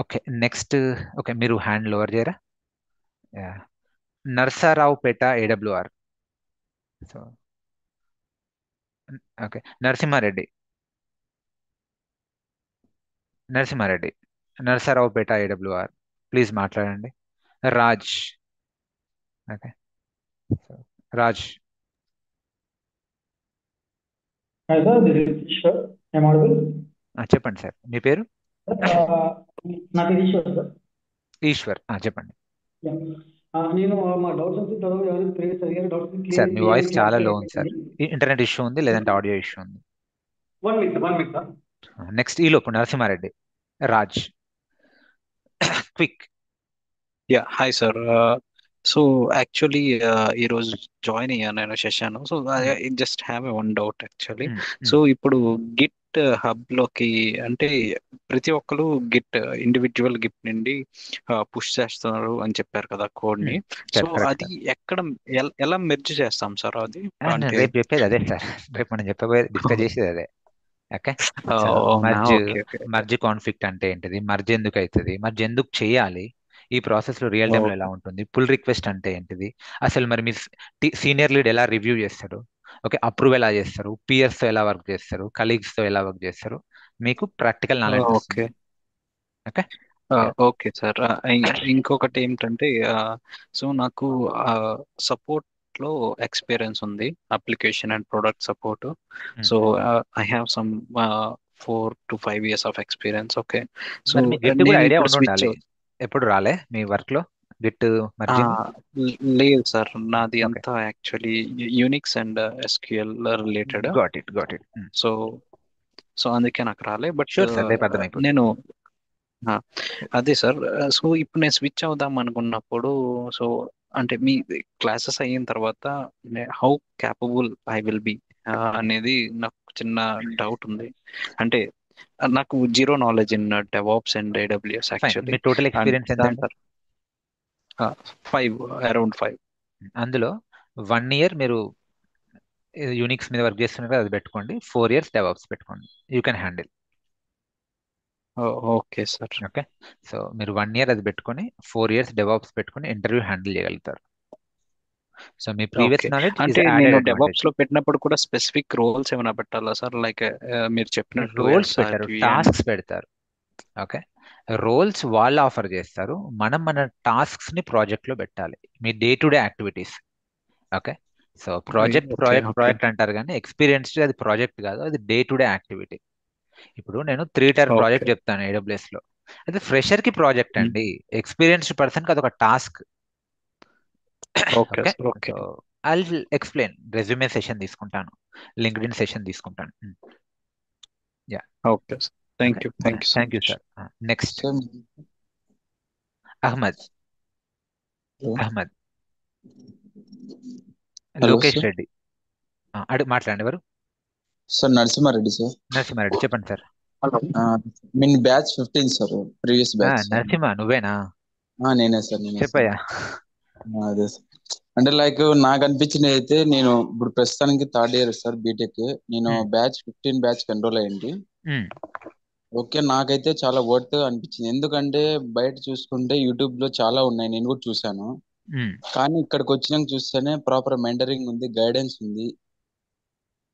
Okay, next. Okay, మీరు హ్యాండ్ లోవర్ చేయరా? Narasaraopet AWR. So okay, Narasimhareddy. Narasimhareddy, Narasaraopet AWR, please మాట్లాడండి. Raj, okay, Raj. Hi sir, this is Ishwar. Am I audible? చెప్పండి సార్, మీ పేరు? నా పేరు ఈశ్వర్ సార్. ఈశ్వర్, చెప్పండి నేను మా డౌట్స్ వచ్చి చదువు ఎవరు ప్రీవియస్ అడిగారు డౌట్స్ సార్. క్లియర్ మీ వాయిస్ చేయడానికి చాలా నాకు లో ఉంది సార్. ఇంటర్నెట్ ఇష్యూ ఉంది లేదంటే ఆడియో ఇష్యూ ఉంది. 1 minute సార్. నెక్స్ట్ ఈ లోపు Narasimha Reddy, Raj, quick. Yeah hi sir. So actually ఈరోజు జాయిన్ అయ్యాను నేను session. So I just have one doubt actually. So ఇప్పుడు గిట్ హబ్లోకి అంటే ప్రతి ఒక్కరు గిట్ ఇండివిజువల్ గిట్ నుండి పుష్ చేస్తున్నారు అని చెప్పారు కదా కోడ్ని. సో అది ఎక్కడ ఎలా మెర్జ్ చేస్తాం సార్ అది? అంటే రేపు చెప్పేది అదే సార్, రేపు మనం చెప్పబోయేది డిస్కస్ చేసేది అదే. ఓకే, మర్జ్ కాన్ఫ్లిక్ట్ అంటే ఏంటిది, మర్జ్ ఎందుకు అవుతుంది, మర్జ్ ఎందుకు చేయాలి, ఈ ప్రాసెస్ లో రియల్ టైమ్ లో ఎలా ఉంటుంది, పుల్ రిక్వెస్ట్ అంటే ఏంటిది, అసలు మరి మీ సీనియర్ లీడ్ ఎలా రివ్యూ చేస్తారు, ఓకే, అప్రూవ్ ఎలా చేస్తారు, పియర్స్ తో ఎలా వర్క్ చేస్తారు, కలీగ్స్ తో ఎలా వర్క్ చేస్తారు, మీకు ప్రాక్టికల్ నాలెడ్జ్ వస్తుంది. Okay okay sir. ఇంకొకటి ఏమిటంటే సో నాకు సపోర్ట్ లో ఎక్స్పీరియన్స్ ఉంది, application and product support. So I have some 4 to 5 years of experience. Okay, so idea ఉండాలి. ఎప్పుడు రాలే మీ వర్క్ లో గిట్ మర్జింగ్? లేదు సార్, నాది అంతా actually Unix and SQL related. Got it. So అందుకే నాకు రాలే. బట్ నేను నేను అదే సార్. సో ఇప్పుడు నేను స్విచ్ అవుదాం అనుకున్నప్పుడు, సో అంటే మీ క్లాసెస్ అయిన తర్వాత how capable I will B అనేది నాకు చిన్న డౌట్ ఉంది. అంటే నాకు zero knowledge in DevOps and AWS actually. Total experience ఎంత సార్? 5, అరౌండ్ 5. అందులో 1 year మీరు యూనిక్స్ మీద వర్క్ చేస్తున్నారు, అది పెట్టుకోండి. 4 years డెవాప్స్ పెట్టుకోండి, you can handle. Okay sir. Okay, so మీరు 1 year అది పెట్టుకొని 4 years డెవాప్స్ పెట్టుకొని ఇంటర్వ్యూ హ్యాండిల్ చేయగలుగుతారు. సో మీ ప్రీవియస్ నాలెడ్జ్ అంటే నేను డెవాప్స్ లో పెట్టినప్పుడు కూడా స్పెసిఫిక్ రోల్స్ ఏమైనా పెట్టాలా సార్? లైక్ మీరు చెప్పినట్టు రోల్స్ పెట్టారు, టాస్క్స్ పెడతారు. ఓకే, రోల్స్ వాళ్ళు ఆఫర్ చేస్తారు, మనం మన టాస్క్స్ ని ప్రాజెక్ట్ లో పెట్టాలి, మీ day to day activities. Okay, so project అంటారు కానీ ఎక్స్పీరియన్స్ అది ప్రాజెక్ట్ కాదు, అది డే టు డే యాక్టివిటీ. ఇప్పుడు నేను 3 tier ప్రాజెక్ట్ చెప్తాను AWS లో, అది ఫ్రెషర్ కి ప్రాజెక్ట్ అండి, ఎక్స్పీరియన్స్డ్ పర్సన్ కి అదొక task. Okay, so I will explain. Resume session తీసుకుంటాను, లింక్డ్ఇన్ సెషన్ తీసుకుంటాను. Yeah, okay, thank you sir. Next Ahmed, Lokesh Reddy మాట్లాడండి. ఎవరు సార్? నరసింహారెడ్డి సార్. నరసింహారెడ్డి, చెప్పండి sir. Mean batch 15 sir, previous batch. Narasimha నువ్వేనా? నేనే సార్. చెప్పయ్యా. అదే సార్, అంటే లైక్ నాకు అనిపించింది అయితే, నేను ఇప్పుడు ప్రస్తుతానికి 3rd year సార్ బీటెక్. నేను బ్యాచ్ 15 బ్యాచ్ ఎన్రోల్ అయ్యింది. ఓకే, నాకైతే చాలా వర్త్ అనిపించింది. ఎందుకంటే బయట చూసుకుంటే యూట్యూబ్ లో చాలా ఉన్నాయి, నేను కూడా చూసాను. కానీ ఇక్కడికి వచ్చినాక చూస్తేనే ప్రాపర్ మెంటరింగ్ ఉంది, గైడెన్స్ ఉంది,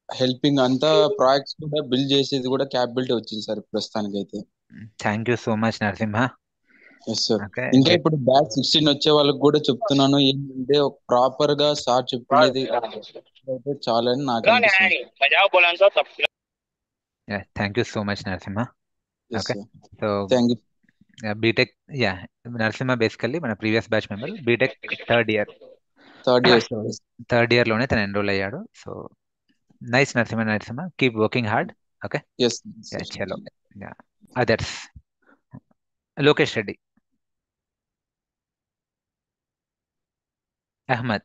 హెల్పింగ్, అంతా ప్రాజెక్ట్స్ కూడా బిల్డ్ చేసేది కూడా క్యాపబిలిటీ వచ్చింది సార్ ప్రస్తుతానికి అయితే. Thank you so much Narasimha. Yes sir. ఇంకా ఇప్పుడు బ్యాచ్ 16 వచ్చే వాళ్ళకి కూడా చెప్తున్నాను, ఏంటంటే ప్రాపర్ గా సార్ చెప్పినది చాలా అని నాకు అనిపిస్తుంది. Thank you so much Narasimha. Okay, so thank you. B Tech, yeah, Narasimha basically మన previous batch member, B Tech 3rd year లోనే తను ఎన్రోల్ అయ్యాడు. So nice Narasimha, keep working hard. Okay, చలో. అదర్స్, లోకేష్ రెడ్డి, అహ్మద్.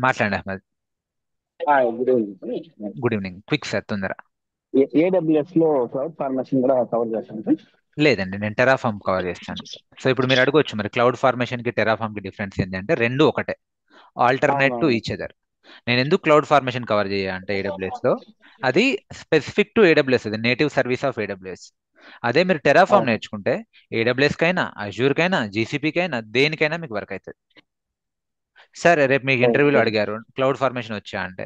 మాట్లాడండి Ahmed. Good evening. Quick sir, తొందర. AWS లో క్లౌడ్ ఫార్మేషన్ కూడా cover చేస్తాను. లేదండి, నేను టెరాఫామ్ కవర్ చేస్తాను. సో ఇప్పుడు మీరు అడగొచ్చు, మరి క్లౌడ్ ఫార్మేషన్ కి టెరాఫామ్ కి డిఫరెన్స్ ఏంటి అంటే, రెండు ఒకటే, ఆల్టర్నేట్ టు ఈచ్ అదర్. నేను ఎందుకు క్లౌడ్ ఫార్మేషన్ కవర్ చేయాలంటే AWS లో, అది స్పెసిఫిక్ టు AWS, అది నేటివ్ సర్వీస్ ఆఫ్ AWS. అదే మీరు టెరాఫామ్ నేర్చుకుంటే AWS కైనా, అజూర్ కైనా, GCP కైనా, దేనికైనా మీకు వర్క్ అవుతుంది. సార్ రేపు మీకు ఇంటర్వ్యూలో ఓకే అడిగారు క్లౌడ్ ఫార్మేషన్ వచ్చా అంటే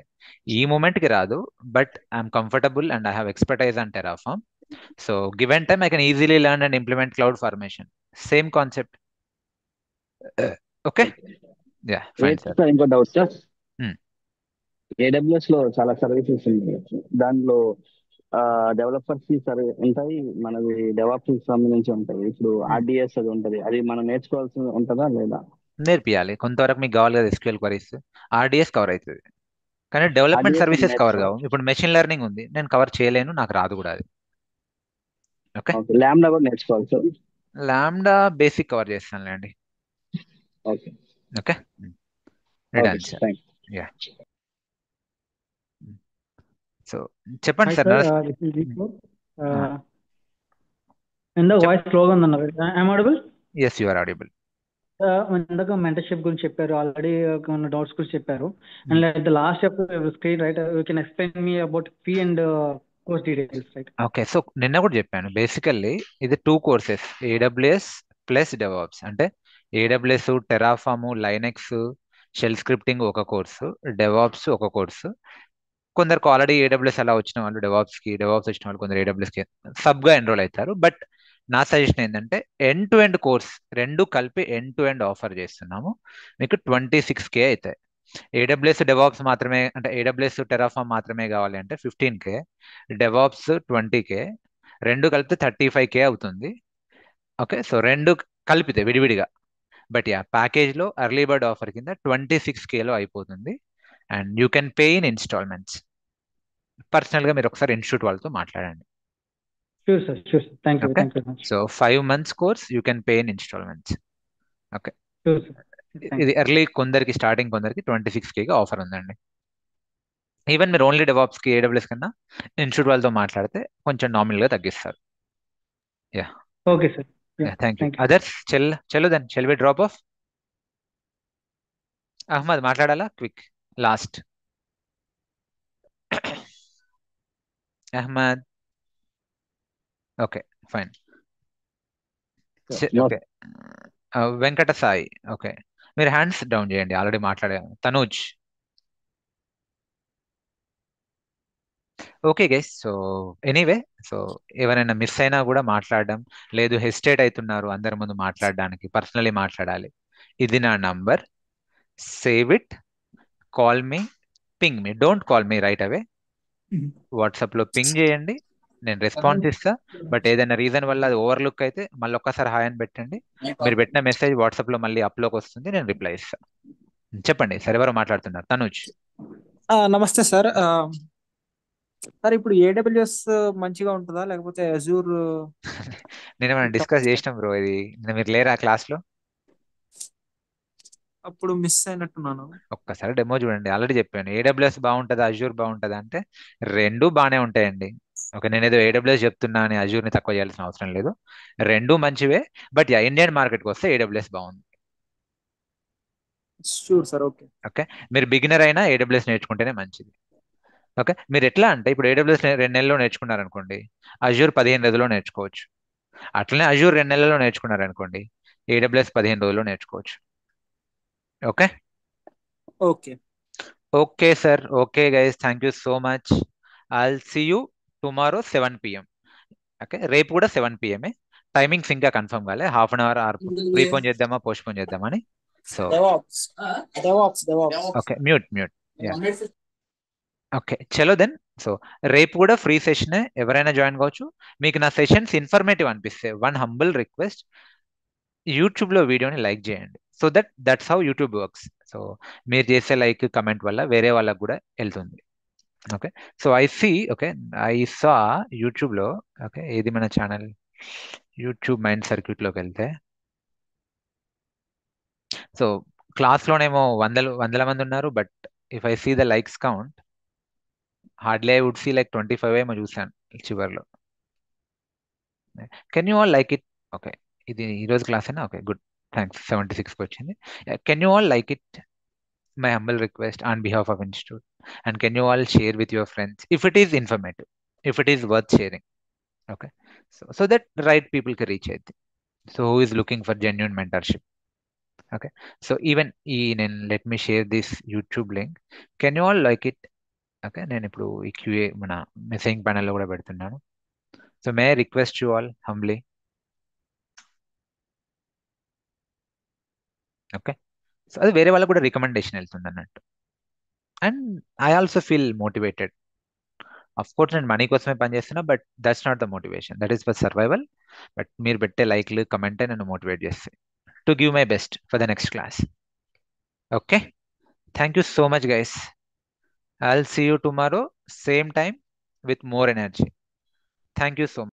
ఈ మూమెంట్కి రాదు, but I'm comfortable and I have expertise on Terraform. So given time I can easily learn and implement cloud formation. Same concept. Okay, yeah fine sir. Sir ఇంకో డౌట్ సార్, AWS లో చాలా services ఉన్నాయి. దాంట్లో developers ఉంటాయి, మనది DevOps సంబంధించి ఉంటాయి. ఇప్పుడు RDS అది ఉంటుంది, అది మనం నేర్చుకోవాల్సి ఉంటుందా లేదా? నేర్పియాలి కొంతవరకు. మీకు కావాలి కదా SQL క్వరీస్, RDS కవర్ అవుతుంది, కానీ డెవలప్మెంట్ RDS సర్వీసెస్ కవర్ కావు. నేర్చుకోవాలి. ఇప్పుడు మెషిన్ లెర్నింగ్ ఉంది, నేను కవర్ చేయలేను, నాకు రాదు కూడా అది. ఓకే, ల్యాండా కూడా నేర్చుకోవాలి సార్? లాంబ్డా బేసిక్ కవర్ చేస్తానులేండి. Okay okay, okay done sir. Thank yeah, so చెప్పండి hi sir. Sir, this is Deepak. ఇందాక వాయిస్ స్లోగా ఉందన్నారు. I'm audible? Yes, you are audible. ఇందాక మెంటర్షిప్ గురించి చెప్పారు, ఆల్రెడీ కొన్ని డౌట్స్ గురించి చెప్పారు. And like the last screen right, you can explain me about fee and course details right? Okay, so నిన్న కూడా చెప్పాను, బేసికల్లీ ఇది 2 కోర్సెస్, AWS ప్లస్ డెవాప్స్. అంటే AWS, Terraform, Linux, shell scripting ఒక కోర్సు, డెవాప్స్ ఒక course. కొందరికి already AWS అలా వచ్చిన వాళ్ళు డెవాప్స్ వచ్చిన వాళ్ళు కొందరు AWSకి సబ్గా ఎన్రోల్ అవుతారు. బట్ నా సజెషన్ ఏంటంటే ఎండ్ టు ఎండ్ కోర్స్ రెండు కలిపి ఎండ్ టు ఎండ్ ఆఫర్ చేస్తున్నాము. మీకు 26K అవుతాయి. AWS డెవాప్స్ మాత్రమే, అంటే AWS టెరాఫామ్ మాత్రమే కావాలి అంటే 15K, డెవాప్స్ 20K, రెండు కలిపితే 35K అవుతుంది. ఓకే, సో రెండు కలిపితే విడివిడిగా. బట్ యా, ప్యాకేజ్లో ఎర్లీ బర్డ్ ఆఫర్ కింద 26Kలో అయిపోతుంది. And you can pay in installments. పర్సనల్గా మీరు ఒకసారి ఇన్స్టిట్యూట్ వాళ్ళతో మాట్లాడండి. Sure sir, sure sir, thank you, okay, thank you very much. So 5 months course you can pay in installments. Okay, sure sir, thank ఇది you. Early కొందరికి, starting కొందరికి 26Kగా offer ఉందండి. ఈవెన్ మీరు ఓన్లీ డెవాప్స్కి AWS కన్నా ఇన్స్టిట్యూట్ వాళ్ళతో మాట్లాడితే కొంచెం నామినల్గా తగ్గిస్తారు. Yeah, okay sir, thank you. Thank you. Others చలో then shall we drop off. Ahmed మాట్లాడాలా? Quick last. Ahmed, okay fine. Okay, Venkata Sai, okay మీరు హ్యాండ్స్ డౌన్ చేయండి, ఆల్రెడీ మాట్లాడాను. Tanuj, okay guys. So anyway, so ఎవరైనా మిస్ అయినా కూడా మాట్లాడడం లేదు, హెసిటేట్ అవుతున్నారు అందరి ముందు మాట్లాడడానికి, పర్సనలీ మాట్లాడాలి, ఇది నా number, save it, call me, ping me, don't call me right away. వాట్సాప్లో పింగ్ చేయండి, నేను రెస్పాన్స్ ఇస్తా. బట్ ఏదైనా రీజన్ వల్ల అది ఓవర్లుక్ అయితే మళ్ళీ ఒక్కసారి హాయ్ అని పెట్టండి. మీరు పెట్టిన మెసేజ్ వాట్సాప్లో మళ్ళీ అప్లోకి వస్తుంది, నేను రిప్లై ఇస్తా. చెప్పండి సార్, ఎవరు మాట్లాడుతున్నారు? తనుజ్. నమస్తే సార్. సార్ ఇప్పుడు AWS మంచిగా ఉంటుందా లేకపోతే అజూర్? నేను ఏమైనా డిస్కస్ చేసినాం బ్రో ఇది, మీరు లేరా క్లాస్లో? అప్పుడు మిస్ అయినట్టున్నాను. ఒక్కసారి డెమో చూడండి, ఆల్రెడీ చెప్పాను. AWS బాగుంటుందా అజూర్ బాగుంటుందా అంటే రెండు బాగానే ఉంటాయండి. ఓకే, నేను ఏదో AWS చెప్తున్నా అని అజూర్ని తక్కువ చేయాల్సిన అవసరం లేదు, రెండు మంచివే. బట్ ఇండియన్ మార్కెట్కి వస్తే AWS బాగుంది. Sure sir, okay. ఓకే, మీరు బిగినర్ అయినా AWS నేర్చుకుంటేనే మంచిది. ఓకే, మీరు ఎట్లా అంటే ఇప్పుడు AWS 2 నెలల్లో నేర్చుకున్నారనుకోండి, అజూర్ 15 రోజుల్లో నేర్చుకోవచ్చు. అట్లనే అజూర్ 2 నెలల్లో నేర్చుకున్నారనుకోండి, AWS 15 రోజుల్లో నేర్చుకోవచ్చు. Okay okay okay sir, okay guys, thank you so much. I'll see you tomorrow 7 PM. Okay, రేపు కూడా 7 PM. టైమింగ్స్ ఇంకా కన్ఫర్మ్ కాలే, హాఫ్ అన్ అవర్ ప్రీపోన్ చేద్దామా పోస్ట్పోన్ చేద్దామని. So okay, mute. Yeah, okay చలో దెన్. సో రేపు కూడా free సెషనే, ఎవరైనా జాయిన్ కావచ్చు. మీకు నా సెషన్స్ ఇన్ఫర్మేటివ్ అనిపిస్తే వన్ హంబుల్ రిక్వెస్ట్, యూట్యూబ్లో వీడియోని లైక్ చేయండి. So that's how YouTube works. So మీరు చేసే లైక్ కమెంట్ వల్ల వేరే వాళ్ళకు కూడా వెళ్తుంది. ఓకే, సో ఐ సా యూట్యూబ్లో, ఓకే ఇది మన ఛానల్ యూట్యూబ్ మైండ్ సర్క్యూట్లోకి వెళ్తే, సో క్లాస్లోనేమో వందల మంది ఉన్నారు. But if I see the likes count, hardly I would see like 25 ఏమో చూసాను చివరిలో. Can you all like it? Okay, ఇది ఈరోజు క్లాసేనా? Okay good, thanks. 76కి వచ్చింది. Can you all like it? My humble request on behalf of institute. And can you all share with your friends if it is informative, if it is worth sharing. Okay, so that right పీపుల్కి reach అవుతుంది. So who is looking for genuine mentorship. Okay, so even let me share this YouTube link. Can you all like it? Okay, నేను ఇప్పుడు ఈ QA మన messaging ప్యానెల్లో కూడా పెడుతున్నాను. So may I request you all humbly. Okay, so అది వేరే వాళ్ళకు కూడా రికమెండేషన్ వెళ్తుంది అన్నట్టు. And I also feel motivated. Of course నేను మనీ కోసమే పనిచేస్తున్నా, but that's not the motivation, that is for survival. But మీరు పెట్టే లైక్లు కమెంటే నన్ను మోటివేట్ చేస్తాయి to give my best for the next class. Okay, thank you so much guys. I'll see you tomorrow, same time with more energy. Thank you so much.